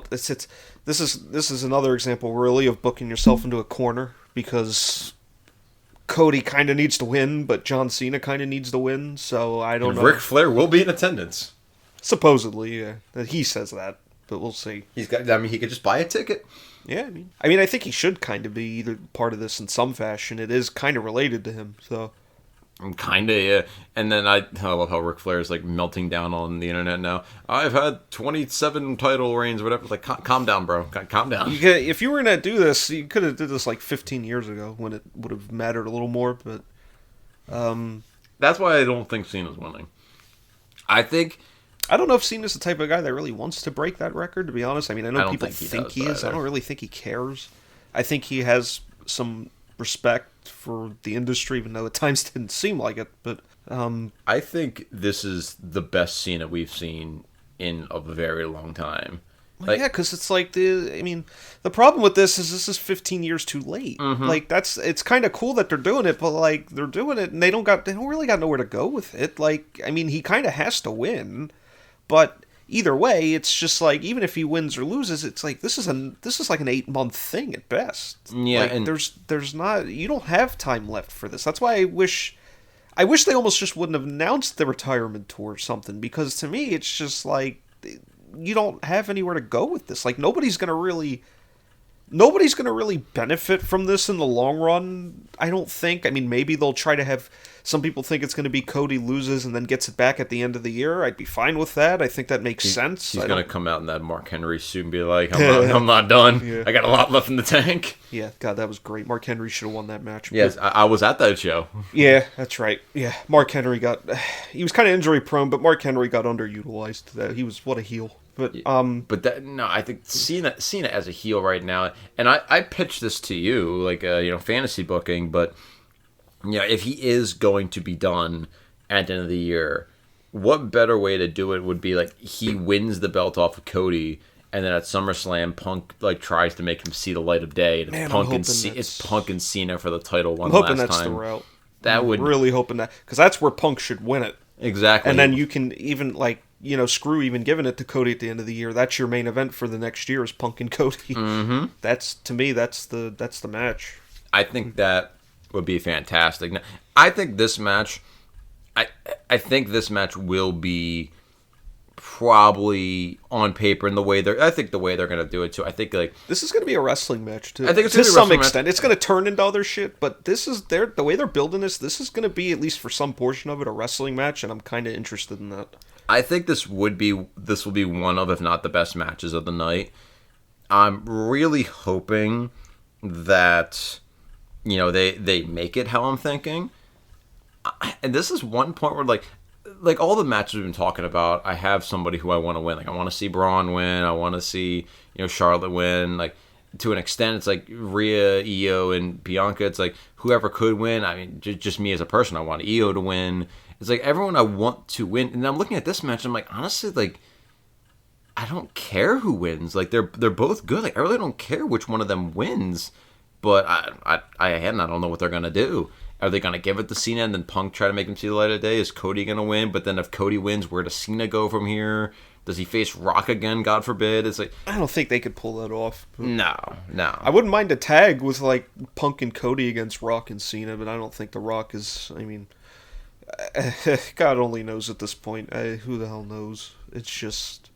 this is another example, really, of booking yourself into a corner, because Cody kind of needs to win, but John Cena kind of needs to win, so I don't know. Ric Flair will be in attendance. Supposedly, yeah. He says that, but we'll see. He could just buy a ticket. Yeah, I mean, I think he should kind of be either part of this in some fashion. It is kind of related to him, so. Kinda, yeah. And then I love how Ric Flair is like melting down on the internet now. I've had 27 title reigns, whatever. Like, calm down, bro. Calm down. If you were gonna do this, you could have did this like 15 years ago when it would have mattered a little more. But That's why I don't think Cena's winning. I don't know if Cena's the type of guy that really wants to break that record, to be honest. I mean, I know people think he is. I don't really think he cares. I think he has some respect for the industry, even though at times didn't seem like it. But I think this is the best Cena we've seen in a very long time. Like, yeah, because it's like the problem with this is 15 years too late. Like it's kind of cool that they're doing it, but like they're doing it and they don't really got nowhere to go with it. Like, I mean, he kind of has to win, but either way, it's just like even if he wins or loses, it's like this is like an 8-month thing at best. Yeah, like, and there's not, you don't have time left for this. That's why I wish they almost just wouldn't have announced the retirement tour or something, because to me it's just like you don't have anywhere to go with this. Like nobody's gonna really benefit from this in the long run, I don't think. I mean, maybe they'll try to have, some people think it's going to be Cody loses and then gets it back at the end of the year. I'd be fine with that. I think that makes sense. He's going to come out in that Mark Henry suit and be like, I'm not done. Yeah. I got a lot left in the tank. Yeah, God, that was great. Mark Henry should have won that match. Yes, I was at that show. Yeah, that's right. Yeah, Mark Henry he was kind of injury prone, but Mark Henry got underutilized. He was, what a heel. But I think Cena as a heel right now, and I pitched this to you like fantasy booking, but if he is going to be done at the end of the year, what better way to do it would be like he wins the belt off of Cody, and then at SummerSlam Punk like tries to make him see the light of day, and it's Punk and Cena for the title one last time. I'm hoping that's the route. I'm really hoping that, because that's where Punk should win it. Exactly, and then you can even like. Screw even giving it to Cody at the end of the year. That's your main event for the next year is Punk and Cody. Mm-hmm. That's the match. I think that would be fantastic. Now, I think this match, I think this match will be probably on paper in the way they're going to do it too. I think like this is going to be a wrestling match too. I think it's to some extent. It's going to turn into other shit, but this is the way they're building this. This is going to be, at least for some portion of it, a wrestling match, and I'm kind of interested in that. I think this will be one of, if not the best matches of the night. I'm really hoping that they make it how I'm thinking. And this is one point where like all the matches we've been talking about, I have somebody who I want to win. Like I want to see Braun win. I want to see Charlotte win. Like to an extent, it's like Rhea, Io, and Bianca. It's like whoever could win. I mean, just me as a person, I want Io to win. It's like everyone I want to win. And I'm looking at this match, I'm like, honestly, like I don't care who wins. Like they're both good. Like I really don't care which one of them wins. But I don't know what they're gonna do. Are they gonna give it to Cena and then Punk try to make him see the light of day? Is Cody gonna win? But then if Cody wins, where does Cena go from here? Does he face Rock again? God forbid. It's like I don't think they could pull that off. No. I wouldn't mind a tag with like Punk and Cody against Rock and Cena, but I don't think The Rock is. I mean, God only knows at this point. Who the hell knows? It's just,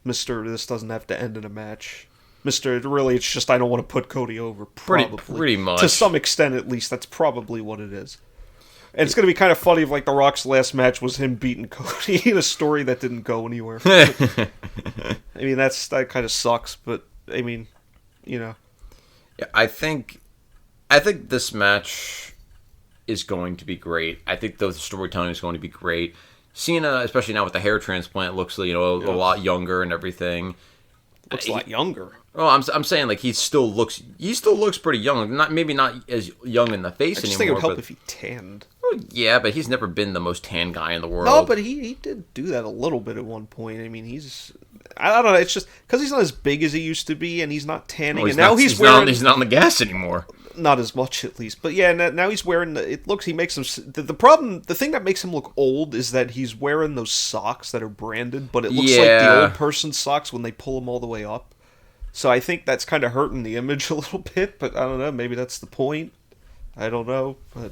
Mr. This doesn't have to end in a match. Really, it's just I don't want to put Cody over. Probably. Pretty much. To some extent, at least, that's probably what it is. And it's going to be kind of funny if, like, The Rock's last match was him beating Cody in a story that didn't go anywhere. I mean, that kind of sucks, but, I mean, Yeah, I think this match is going to be great. I think the storytelling is going to be great. Cena, especially now with the hair transplant, looks a lot younger and everything. Looks a lot younger. Well, I'm saying like he still looks pretty young. Maybe not as young in the face anymore. I just think it would help if he tanned. Well, yeah, but he's never been the most tan guy in the world. No, but he did do that a little bit at one point. I mean, I don't know. It's just because he's not as big as he used to be, and he's not tanning. He's not on the gas anymore. Not as much, at least. But yeah, now he's wearing. He makes him. The thing that makes him look old is that he's wearing those socks that are branded, but it looks like the old person's socks when they pull them all the way up. So I think that's kind of hurting the image a little bit, but I don't know. Maybe that's the point. I don't know, but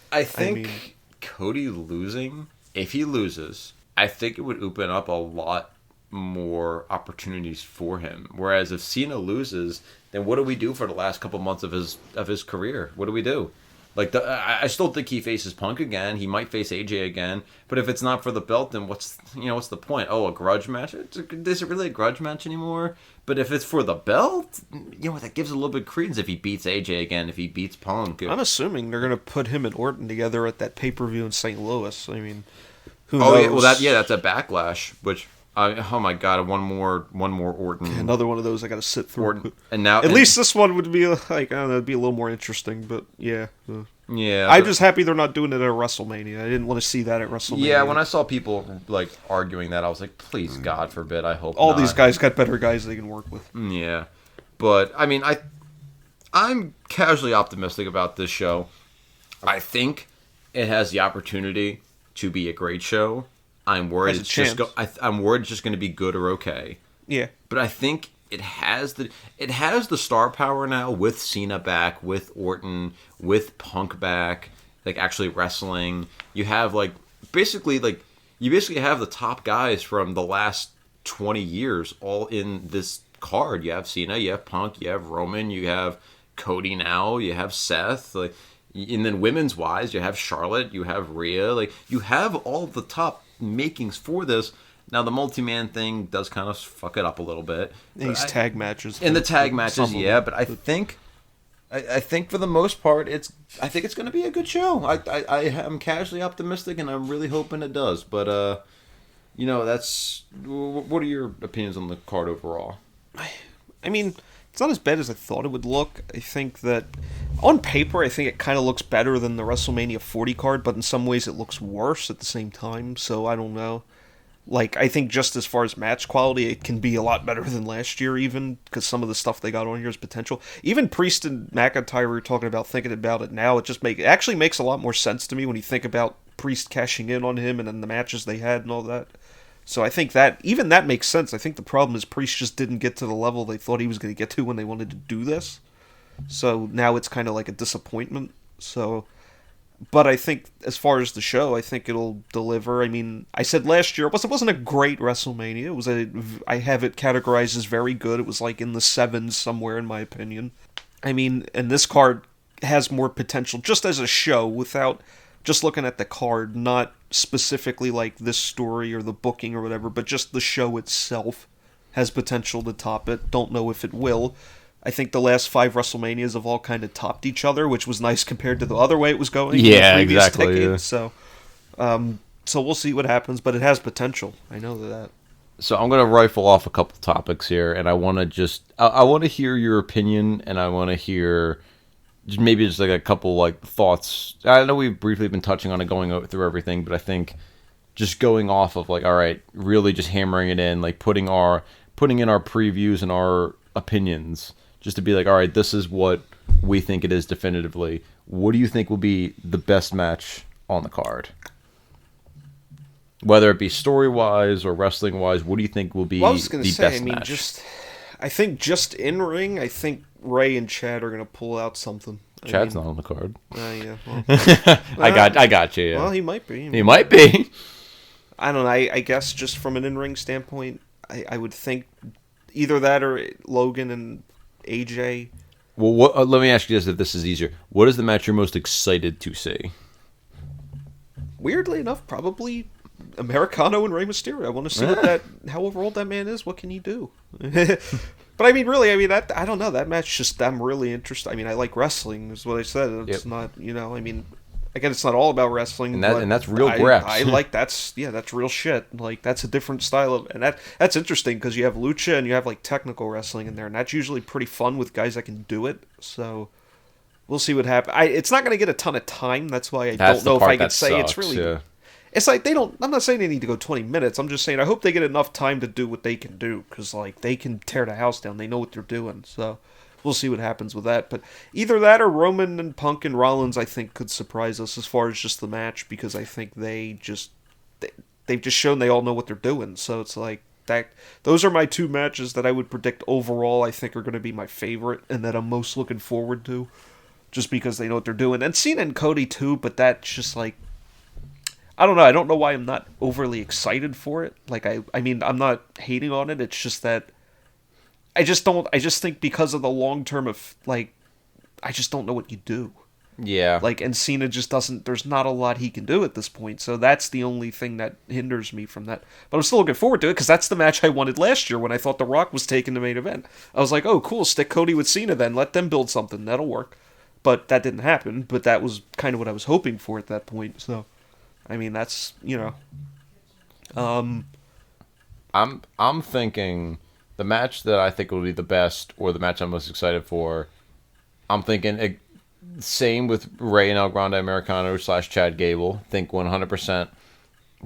I think Cody losing, if he loses, I think it would open up a lot more opportunities for him. Whereas if Cena loses, then what do we do for the last couple months of his career? What do we do? Like I still think he faces Punk again. He might face AJ again. But if it's not for the belt, then what's the point? Oh, a grudge match? Is it really a grudge match anymore? But if it's for the belt, that gives a little bit of credence if he beats AJ again, if he beats Punk. I'm assuming they're gonna put him and Orton together at that pay-per-view in St. Louis. I mean, who knows? Yeah, well that's a Backlash, which. Oh my god! One more Orton. Another one of those I got to sit through. Orton, and now at least this one would be like I don't know, it'd be a little more interesting. But yeah. Yeah. I'm just happy they're not doing it at WrestleMania. I didn't want to see that at WrestleMania. Yeah, when I saw people like arguing that, I was like, please, God forbid, I hope all not. These guys got better guys they can work with. Yeah, but I mean, I'm casually optimistic about this show. I think it has the opportunity to be a great show. I'm worried it's just going to be good or okay. Yeah. But I think it has the star power now with Cena back, with Orton, with Punk back, like actually wrestling. You have you basically have the top guys from the last 20 years all in this card. You have Cena, you have Punk, you have Roman, you have Cody now, you have Seth, and then women's wise, you have Charlotte, you have Rhea, you have all the top makings for this. Now the multi-man thing does kind of fuck it up a little bit. These tag matches. In the tag matches, yeah, but I think for the most part I think it's going to be a good show. I am casually optimistic and I'm really hoping it does. But what are your opinions on the card overall? I mean, it's not as bad as I thought it would look. I think that on paper, I think it kind of looks better than the WrestleMania 40 card, but in some ways it looks worse at the same time, so I don't know. I think just as far as match quality, it can be a lot better than last year even, because some of the stuff they got on here is potential. Even Priest and McIntyre, we were talking about thinking about it now, it actually makes a lot more sense to me when you think about Priest cashing in on him and then the matches they had and all that. So I think that makes sense. I think the problem is Priest just didn't get to the level they thought he was going to get to when they wanted to do this. So now it's kind of like a disappointment. But I think as far as the show, I think it'll deliver. I mean, I said last year it wasn't a great WrestleMania. I have it categorized as very good. It was in the 7s somewhere in my opinion. I mean, and this card has more potential just as a show without just looking at the card, not specifically this story or the booking or whatever, but just the show itself has potential to top it. Don't know if it will. I think the last 5 WrestleManias have all kind of topped each other, which was nice compared to the other way it was going. Yeah, exactly. Yeah. So we'll see what happens, but it has potential. I know that. So I'm going to rifle off a couple topics here, and I want to hear your opinion, and I want to hear maybe just a couple thoughts. I know we've briefly been touching on it, going through everything, but I think just going off of all right, really just hammering it in, putting in our previews and our opinions, just to be all right, this is what we think it is definitively. What do you think will be the best match on the card? Whether it be story-wise or wrestling-wise, what do you think will be the best match? I think just in ring, I think Ray and Chad are going to pull out something. Chad's not on the card. Yeah. Well, I got you. Yeah. Well, he might be. He might be. I don't know. I guess just from an in-ring standpoint, I would think either that or Logan and AJ. Well, let me ask you this, if this is easier. What is the match you're most excited to see? Weirdly enough, probably Americano and Rey Mysterio. I want to see however old that man is, what can he do? But I mean, really, I don't know. That match I'm really interested. I mean, I like wrestling, is what I said. It's not, again, it's not all about wrestling. And that's real graps. I like that's real shit. That's a different style of, and that's interesting because you have lucha and you have technical wrestling in there, and that's usually pretty fun with guys that can do it. So we'll see what happens. It's not going to get a ton of time. That's why I don't know if I can say it's really. Yeah. It's I'm not saying they need to go 20 minutes. I'm just saying I hope they get enough time to do what they can do, because they can tear the house down. They know what they're doing. So we'll see what happens with that. But either that or Roman and Punk and Rollins, I think, could surprise us as far as just the match, because I think they've just shown they all know what they're doing. So it's that. Those are my 2 matches that I would predict overall I think are going to be my favorite and that I'm most looking forward to, just because they know what they're doing. And Cena and Cody too, but that's just I don't know. I don't know why I'm not overly excited for it. I mean, I'm not hating on it. It's just that I just think because of the long term of I just don't know what you do. Yeah. Like, and Cena just doesn't, there's not a lot he can do at this point, so that's the only thing that hinders me from that. But I'm still looking forward to it, because that's the match I wanted last year when I thought The Rock was taking the main event. I was like, oh, cool, stick Cody with Cena then, let them build something, that'll work. But that didn't happen, but that was kind of what I was hoping for at that point, so, I mean, that's, I'm thinking the match that I think will be the best, or the match I'm most excited for, I'm thinking same with Rey and El Grande Americano / Chad Gable. Think 100%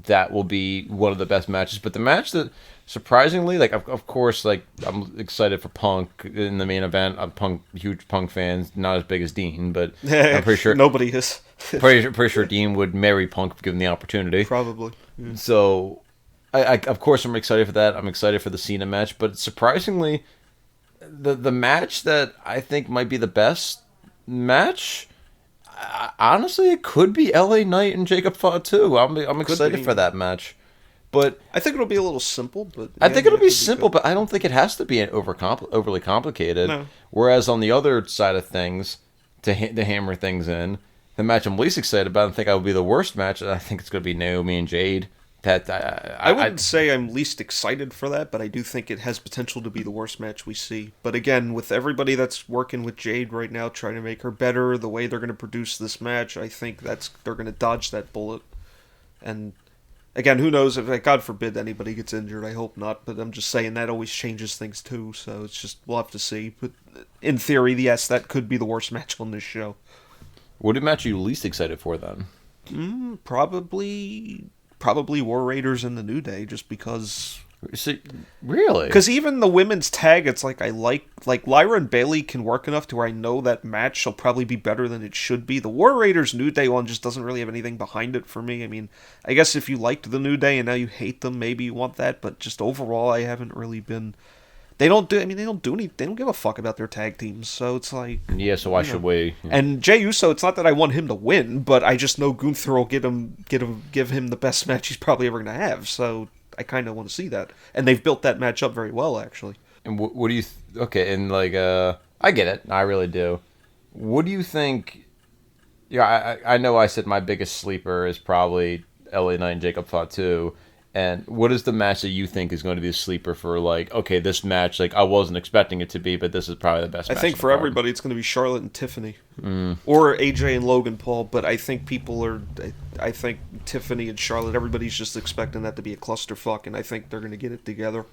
that will be one of the best matches. But the match that surprisingly, like of course, like I'm excited for Punk in the main event. I'm huge Punk fan, not as big as Dean, but I'm pretty sure nobody is. pretty sure Dean would marry Punk if given the opportunity. Probably. Yeah. So, I of course I'm excited for that. I'm excited for the Cena match, but surprisingly, the match that I think might be the best match, honestly, it could be LA Knight and Jacob Fatu. I'm excited for that match, but I think it'll be a little simple. But I think it'll be simple, but I don't think it has to be overly complicated. No. Whereas on the other side of things, to hammer things in, the match I'm least excited about, I think I would be the worst match. I think it's going to be Naomi and Jade. I wouldn't say I'm least excited for that, but I do think it has potential to be the worst match we see. But again, with everybody that's working with Jade right now, trying to make her better, the way they're going to produce this match, I think they're going to dodge that bullet. And again, who knows if, God forbid, anybody gets injured. I hope not, but I'm just saying that always changes things too. So it's just, we'll have to see. But in theory, yes, that could be the worst match on this show. What match are you least excited for then? Probably War Raiders and the New Day, just because. See, really? Because even the women's tag, it's like I like Lyra and Bayley can work enough to where I know that match will probably be better than it should be. The War Raiders New Day one just doesn't really have anything behind it for me. I mean, I guess if you liked the New Day and now you hate them, maybe you want that. But just overall, I haven't really been. They don't give a fuck about their tag teams, so it's like... Yeah, so why should we? Yeah. And Jey Uso, it's not that I want him to win, but I just know Gunther will give him the best match he's probably ever going to have, so I kind of want to see that. And they've built that match up very well, actually. And what do you... Okay, and like, I get it, I really do. What do you think... Yeah, I know I said my biggest sleeper is probably LA Knight and Jacob Fatu. And what is the match that you think is going to be a sleeper for, like, okay, this match, like, I wasn't expecting it to be, but this is probably the best match. I think for everybody, it's going to be Charlotte and Tiffany. Or AJ and Logan Paul, but I think I think Tiffany and Charlotte, everybody's just expecting that to be a clusterfuck, and I think they're going to get it together,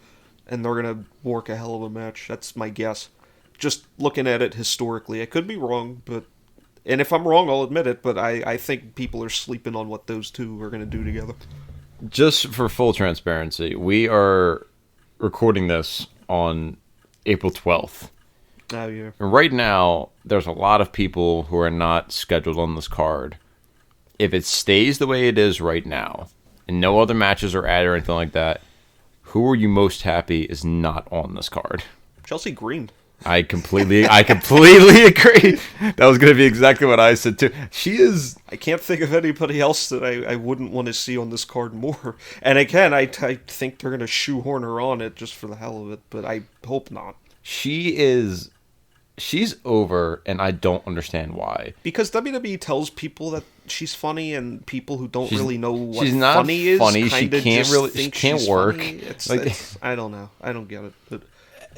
and they're going to work a hell of a match. That's my guess. Just looking at it historically. I could be wrong, and if I'm wrong, I'll admit it, but I think people are sleeping on what those two are going to do together. Just for full transparency, we are recording this on April 12th. Oh, yeah. And right now, there's a lot of people who are not scheduled on this card. If it stays the way it is right now, and no other matches are added or anything like that, who are you most happy is not on this card? Chelsea Green. I completely agree. That was going to be exactly what I said too. She is. I can't think of anybody else that I wouldn't want to see on this card more. And again, I think they're going to shoehorn her on it just for the hell of it, but I hope not. She's over, and I don't understand why. Because WWE tells people that she's funny, and people who don't really know what she's not funny is, she can't work. It's I don't know. I don't get it. But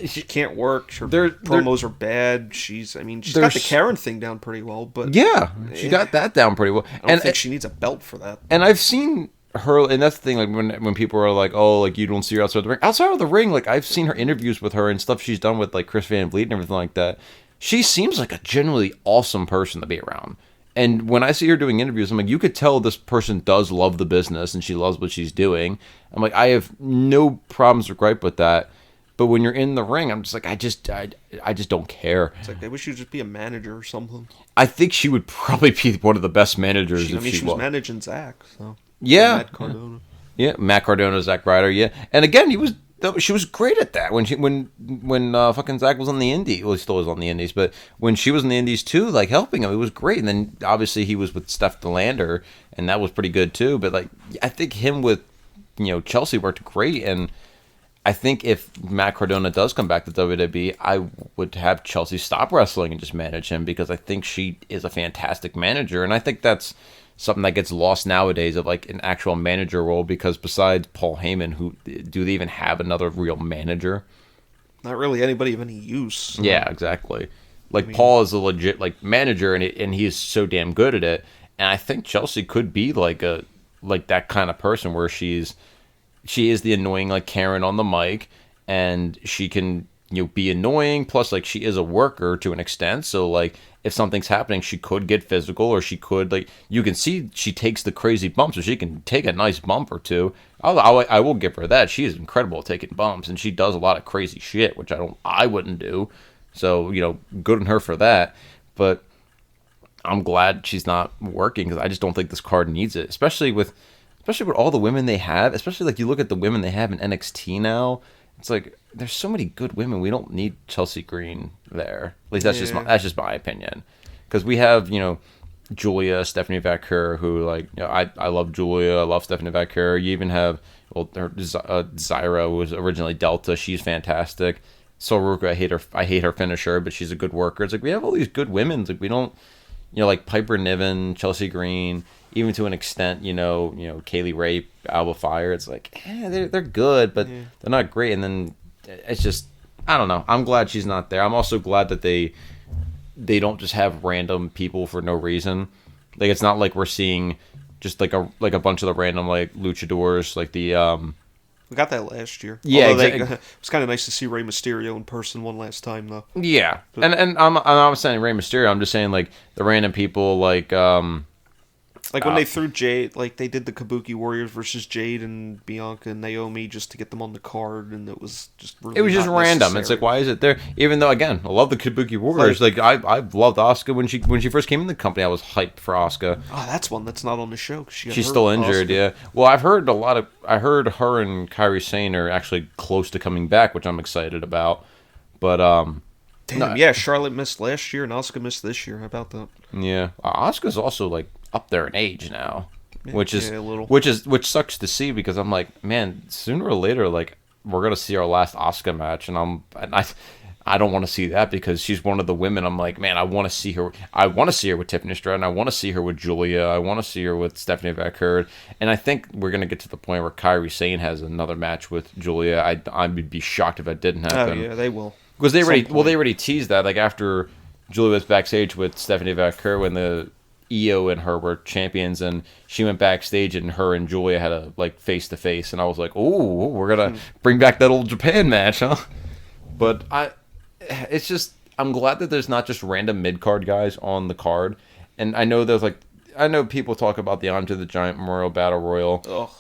she can't work. Her promos are bad. She's got the Karen thing down pretty well, but yeah, she got that down pretty well. I don't think she needs a belt for that. And I've seen her, and that's the thing. Like when people are like, "Oh, like you don't see her outside the ring." Outside of the ring, like I've seen her interviews with her and stuff she's done with like Chris Van Vliet and everything like that. She seems like a genuinely awesome person to be around. And when I see her doing interviews, I'm like, you could tell this person does love the business and she loves what she's doing. I'm like, I have no problems or gripe with that. But when you're in the ring, I'm just like, I just don't care. It's like, I wish you'd just be a manager or something. I think she would probably be one of the best managers she was managing Zach, so. Yeah. Matt Cardona. Yeah, Matt Cardona, Zack Ryder, yeah. And again, she was great at that when fucking Zach was on the Indies. Well, he still is on the Indies, but when she was in the Indies too, like helping him, it was great. And then obviously he was with Steph DeLander, and that was pretty good too. But like, I think him with Chelsea worked great, and I think if Matt Cardona does come back to WWE, I would have Chelsea stop wrestling and just manage him, because I think she is a fantastic manager, and I think that's something that gets lost nowadays of like an actual manager role, because besides Paul Heyman, who do they even have another real manager? Not really anybody of any use. So. Yeah, exactly. Like, Paul is a legit like manager, and he is so damn good at it. And I think Chelsea could be like that kind of person where she is the annoying like Karen on the mic, and she can be annoying. Plus, like, she is a worker to an extent, so like if something's happening, she could get physical, or she could like you can see she takes the crazy bumps, so she can take a nice bump or two. I will give her that. She is incredible at taking bumps, and she does a lot of crazy shit, which I wouldn't do. So good on her for that. But I'm glad she's not working, because I just don't think this card needs it, especially with all the women they have. Especially like you look at the women they have in NXT now. It's like there's so many good women. We don't need Chelsea Green there. At least that's just my opinion. Because we have Julia, Stephanie Vaquer, who like I love Julia. I love Stephanie Vaquer. You even have Zyra, who was originally Delta. She's fantastic. Soruka, I hate her finisher, but she's a good worker. It's like we have all these good women. It's like we don't. Like Piper Niven, Chelsea Green, even to an extent, Kaylee Ray, Alba Fire. It's like, they're good, but they're not great. And then it's just, I don't know. I'm glad she's not there. I'm also glad that they don't just have random people for no reason. Like, it's not like we're seeing just like a bunch of the random like luchadors, like the We got that last year. Yeah, it was kind of nice to see Rey Mysterio in person one last time, though. Yeah, and I'm not saying Rey Mysterio. I'm just saying like the random people like when they threw Jade, like they did the Kabuki Warriors versus Jade and Bianca and Naomi just to get them on the card, and it was just really it was just random. Necessary. It's like, why is it there? Even though, again, I love the Kabuki Warriors. Like I loved Asuka when she first came in the company. I was hyped for Asuka. Oh, that's one that's not on the show. She's still injured. Asuka. Yeah. Well, I heard her and Kairi Sane are actually close to coming back, which I'm excited about. But damn, yeah, Charlotte missed last year and Asuka missed this year. How about that? Yeah, Asuka's also like up there in age now, which sucks to see, because I'm like, man, sooner or later, like we're gonna see our last Asuka match, and I don't want to see that, because she's one of the women. I'm like, man, I want to see her. I want to see her with Tiffany Stratton. I want to see her with Julia. I want to see her with Stephanie Vaquer. And I think we're gonna get to the point where Kairi Sane has another match with Julia. I would be shocked if that didn't happen. Oh yeah, they will. Because they already teased that, like after Julia was backstage with Stephanie Vaquer when the Io and her were champions, and she went backstage and her and Julia had a like face to face, and I was like, oh, we're gonna bring back that old Japan match, huh? But it's just, I'm glad that there's not just random mid card guys on the card, and I know people talk about the Andre the Giant Memorial Battle Royal. Ugh.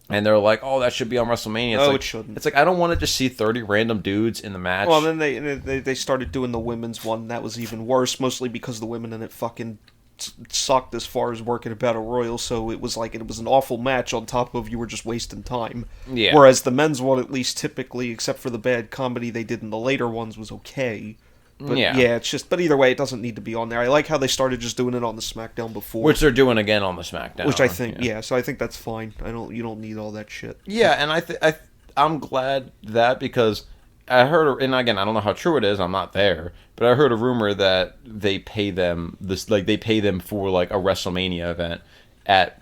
And they're like, oh, that should be on WrestleMania. It's it shouldn't. It's like, I don't want to just see 30 random dudes in the match. Well, then they started doing the women's one. That was even worse, mostly because the women in it fucking sucked as far as working a Battle Royal, so it was an awful match on top of you were just wasting time. Yeah. Whereas the men's one, at least typically, except for the bad comedy they did in the later ones, was okay. But yeah, it's just. But either way, it doesn't need to be on there. I like how they started just doing it on the SmackDown before, which they're doing again on the SmackDown. Which I think, so I think that's fine. You don't need all that shit. Yeah, and I'm glad that, because I heard, and again, I don't know how true it is. I'm not there, but I heard a rumor that they pay them for like a WrestleMania event at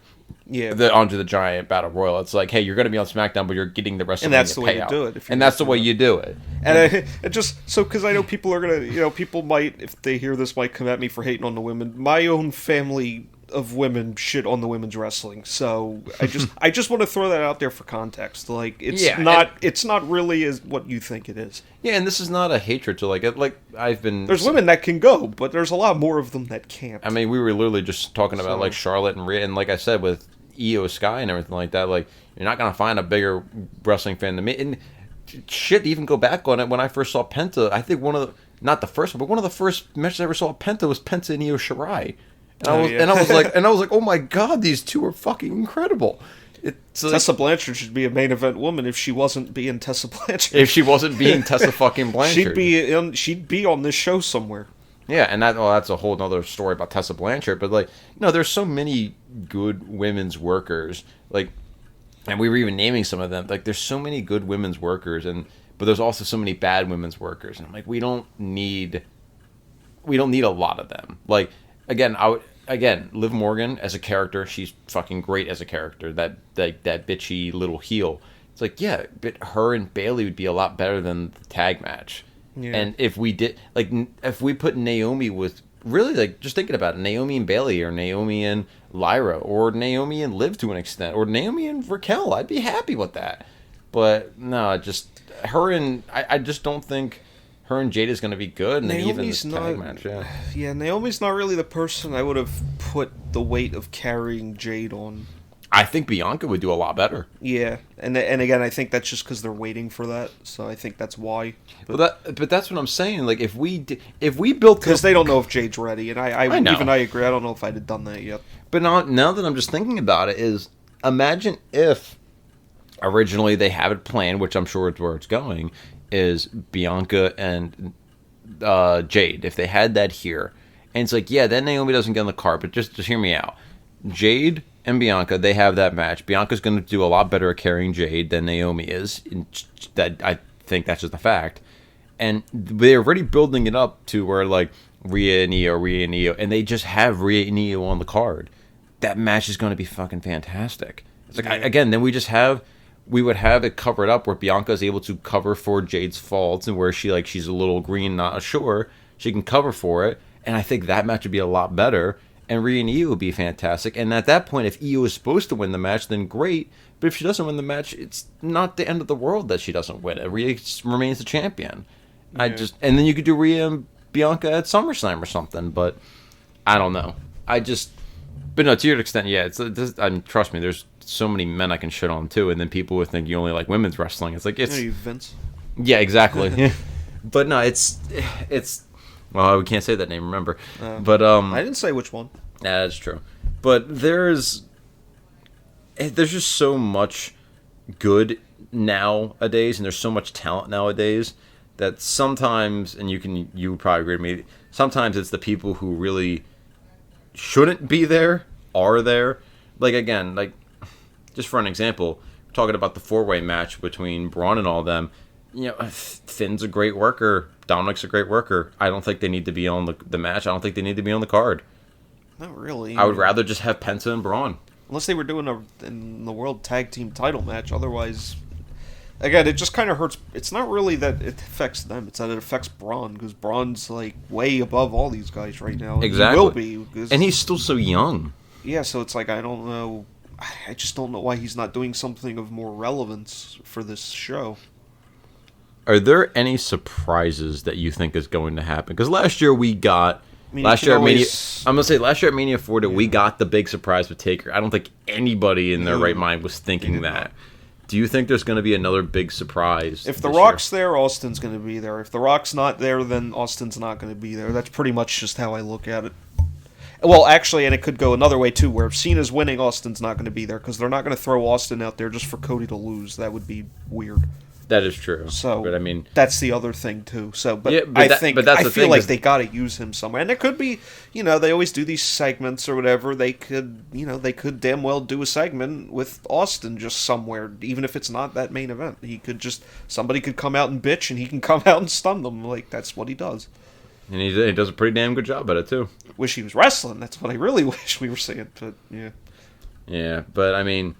the Andre the Giant Battle Royal. It's like, hey, you're going to be on SmackDown, but you're getting the WrestleMania payout. And that's the way you do it. And that's the way you do it. And it just, so, because I know people are going to, people might, if they hear this, might come at me for hating on the women. My own family of women shit on the women's wrestling, so I just want to throw that out there for context. Like, it's not really as what you think it is. Yeah, and this is not a hatred to There's women that can go, but there's a lot more of them that can't. I mean, we were literally just talking about like Charlotte and Rhea, and like I said with Io Sky and everything like that. Like, you're not gonna find a bigger wrestling fan than me. And shit, even go back on it, when I first saw Penta, I think one of the first matches I ever saw of Penta was Penta and Io Shirai. And I was like, oh my god, these two are fucking incredible. Tessa Blanchard should be a main event woman if she wasn't being Tessa Blanchard. If she wasn't being Tessa fucking Blanchard, she'd be on this show somewhere. Yeah, and that's a whole other story about Tessa Blanchard. But there's so many good women's workers. Like, and we were even naming some of them. Like, there's so many good women's workers, but there's also so many bad women's workers. And I'm like, we don't need a lot of them. Like, again, Liv Morgan as a character, she's fucking great as a character. That bitchy little heel. It's like, yeah, but her and Bayley would be a lot better than the tag match. Yeah. And if we put Naomi with, really, like, just thinking about it, Naomi and Bayley, or Naomi and Lyra, or Naomi and Liv to an extent, or Naomi and Raquel, I'd be happy with that. But no, just her and I just don't think her and Jade is going to be good. And Naomi's even the tag match, yeah, Naomi's not really the person I would have put the weight of carrying Jade on. I think Bianca would do a lot better. Yeah, and again, I think that's just because they're waiting for that, so I think that's why. But that's what I'm saying. Like, if we built, because they don't know if Jade's ready, and I even I agree. I don't know if I'd have done that yet. But now that I'm just thinking about it, is imagine if originally they have it planned, which I'm sure it's where it's going, is Bianca and Jade. If they had that here, and it's like, yeah, then Naomi doesn't get on the card, but just hear me out. Jade and Bianca, they have that match. Bianca's going to do a lot better at carrying Jade than Naomi is. That, I think that's just a fact. And they're already building it up to where, like, Rhea and Io, and they just have Rhea and Io on the card. That match is going to be fucking fantastic. It's like, again, then we would have it covered up where Bianca is able to cover for Jade's faults, and where she's a little green, not sure, she can cover for it. And I think that match would be a lot better. And Rhea and Io would be fantastic. And at that point, if Io is supposed to win the match, then great. But if she doesn't win the match, it's not the end of the world that she doesn't win it. Rhea remains the champion. Yeah. And then you could do Rhea and Bianca at SummerSlam or something. But I don't know. But no, to your extent, yeah. Trust me, there's so many men I can shit on too. And then people would think you only like women's wrestling. It's like, you Vince. Yeah, exactly. But no, it's. Well, we can't say that name, remember. But I didn't say which one. Yeah, that's true. But there's just so much good nowadays, and there's so much talent nowadays that sometimes, and you probably agree with me, sometimes it's the people who really shouldn't be there are there. Like, again, like, just for an example, we're talking about the 4-way match between Braun and all them. You know, Finn's a great worker. Dominic's a great worker. I don't think they need to be on the match. I don't think they need to be on the card. Not really. I would rather just have Penta and Braun. Unless they were doing in the World Tag Team title match. Otherwise, again, it just kind of hurts. It's not really that it affects them. It's that it affects Braun, because Braun's, like, way above all these guys right now. Exactly. He will be. And he's still so young. Yeah, so it's like, I don't know. I just don't know why he's not doing something of more relevance for this show. Are there any surprises that you think is going to happen? Because last year we got... last year at Mania 40, we got the big surprise with Taker. I don't think anybody in their right mind was thinking that. Do you think there's going to be another big surprise? If The Rock's there, Austin's going to be there. If The Rock's not there, then Austin's not going to be there. That's pretty much just how I look at it. Well, actually, and it could go another way, too, where if Cena's winning, Austin's not going to be there, because they're not going to throw Austin out there just for Cody to lose. That would be weird. That is true. So, but I mean, that's the other thing too. So, but yeah, I feel like they got to use him somewhere, and it could be, they always do these segments or whatever. They could damn well do a segment with Austin just somewhere, even if it's not that main event. Somebody could come out and bitch, and he can come out and stun them. Like, that's what he does. And he does a pretty damn good job at it too. Wish he was wrestling. That's what I really wish we were seeing. But yeah. Yeah, but I mean,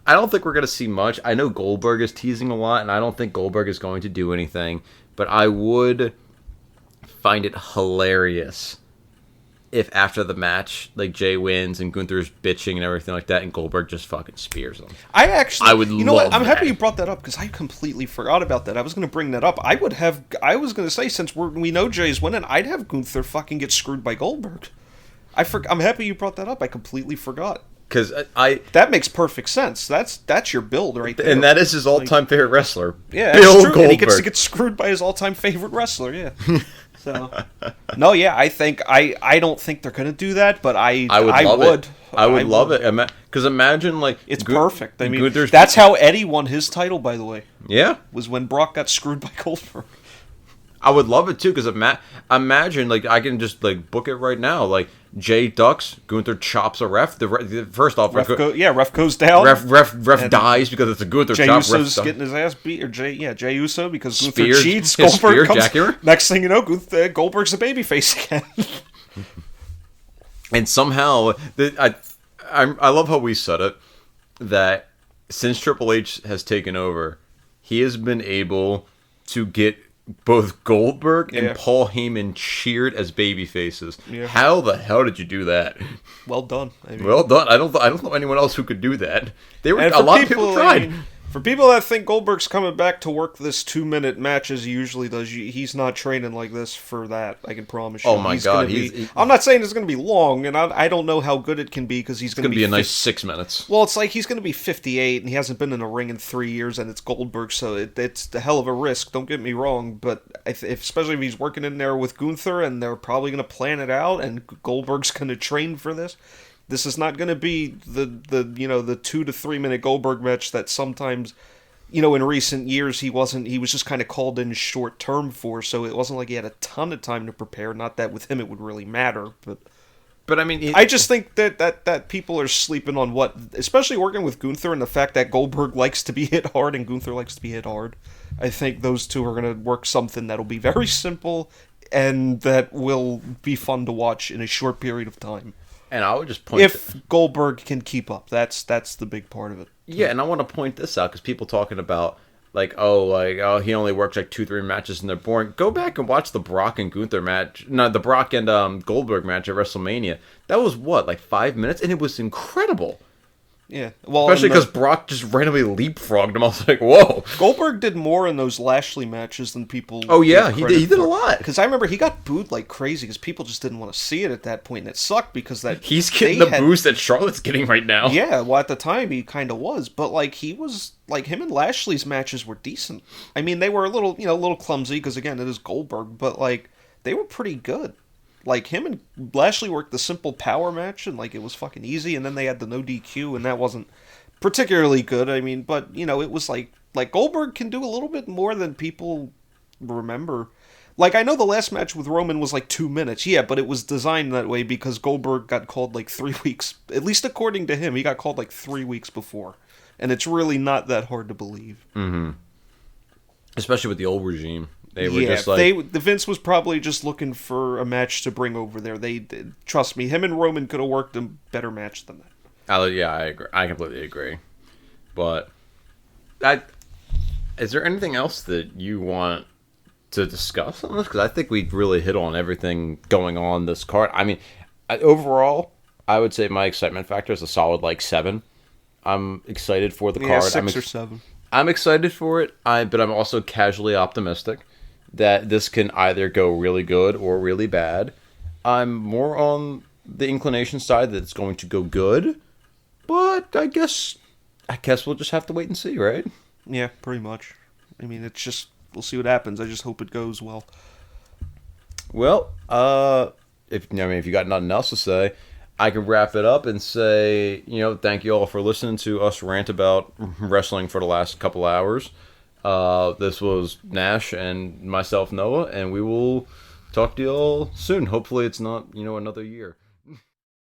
I don't think we're going to see much. I know Goldberg is teasing a lot, and I don't think Goldberg is going to do anything. But I would find it hilarious if after the match, like, Jay wins and Gunther's bitching and everything like that, and Goldberg just fucking spears him. I would you know love what? I'm that. happy you brought that up, because I completely forgot about that. I was going to bring that up. I was going to say, since we know Jay's winning, I'd have Gunther fucking get screwed by Goldberg. I'm happy you brought that up. I completely forgot. Because that makes perfect sense. That's your build right there. And that is his all-time favorite wrestler. Yeah, Bill that's true. Goldberg. And he gets to get screwed by his all-time favorite wrestler. Yeah. So, no, yeah, I don't think they're gonna do that, but I would. I would love it. Because imagine, like, it's perfect. I mean, Gunther's... that's how Eddie won his title, by the way. Yeah, was when Brock got screwed by Goldberg. I would love it too, because imagine, like, I can just like book it right now. Like, Jay ducks, Gunther chops a ref. First off, ref goes down. Ref dies because it's a Gunther Jay chop. Uso's getting his ass beat, or Jay Uso because Gunther Spear, cheats. yeah, Goldberg comes. jackhammer. Next thing you know, Goldberg's a babyface again. And somehow, I love how we said it, that since Triple H has taken over, he has been able to get both Goldberg and Paul Heyman cheered as baby faces. Yeah. How the hell did you do that? Well done. Well done. I don't know anyone else who could do that. A lot of people tried. For people that think Goldberg's coming back to work this 2-minute match as he usually does, he's not training like this for that. I can promise you. Oh my God! I'm not saying it's going to be long, and I don't know how good it can be because he's going to be a nice 6 minutes. Well, it's like he's going to be 58, and he hasn't been in a ring in 3 years, and it's Goldberg, so it's a hell of a risk. Don't get me wrong, but especially if he's working in there with Gunther, and they're probably going to plan it out, and Goldberg's going to train for this. This is not going to be the 2 to 3 minute Goldberg match that sometimes, in recent years he was just kind of called in short term for, so it wasn't like he had a ton of time to prepare. Not that with him it would really matter, but I mean, I just think that people are sleeping on what, especially working with Gunther and the fact that Goldberg likes to be hit hard and Gunther likes to be hit hard. I think those two are going to work something that'll be very simple and that will be fun to watch in a short period of time. And I would just point if Goldberg can keep up, that's the big part of it. Yeah, and I want to point this out because people talking about he only works like 2-3 matches and they're boring. Go back and watch the Brock and Gunther match. No, the Brock and Goldberg match at WrestleMania. That was like 5 minutes, and it was incredible. Yeah, well, especially because Brock just randomly leapfrogged him. I was like, "Whoa!" Goldberg did more in those Lashley matches than people. Oh yeah, he did a lot. Because I remember he got booed like crazy because people just didn't want to see it at that point, and it sucked because he's getting the boost that Charlotte's getting right now. Yeah, well, at the time he kind of was, but him and Lashley's matches were decent. I mean, they were a little clumsy because again, it is Goldberg, but they were pretty good. Like, him and Lashley worked the simple power match, and, it was fucking easy, and then they had the no DQ, and that wasn't particularly good. I mean, but, it was like Goldberg can do a little bit more than people remember. I know the last match with Roman was 2 minutes, yeah, but it was designed that way because Goldberg got called 3 weeks, at least according to him, he got called 3 weeks before. And it's really not that hard to believe. Mm-hmm. Especially with the old regime. They were just the Vince was probably just looking for a match to bring over there. Trust me, him and Roman could have worked a better match than that. Yeah, I agree. I completely agree. But is there anything else that you want to discuss on this? Because I think we really hit on everything going on this card. I mean, overall, I would say my excitement factor is a solid 7. I'm excited for the card. 6 or 7. I'm excited for it. But I'm also casually optimistic that this can either go really good or really bad. I'm more on the inclination side that it's going to go good, but I guess we'll just have to wait and see, right? Yeah, pretty much. I mean, it's just, we'll see what happens. I just hope it goes well. Well, if you got nothing else to say, I can wrap it up and say, thank you all for listening to us rant about wrestling for the last couple hours. This was Nash and myself, Noah, and we will talk to you all soon. Hopefully it's not, another year.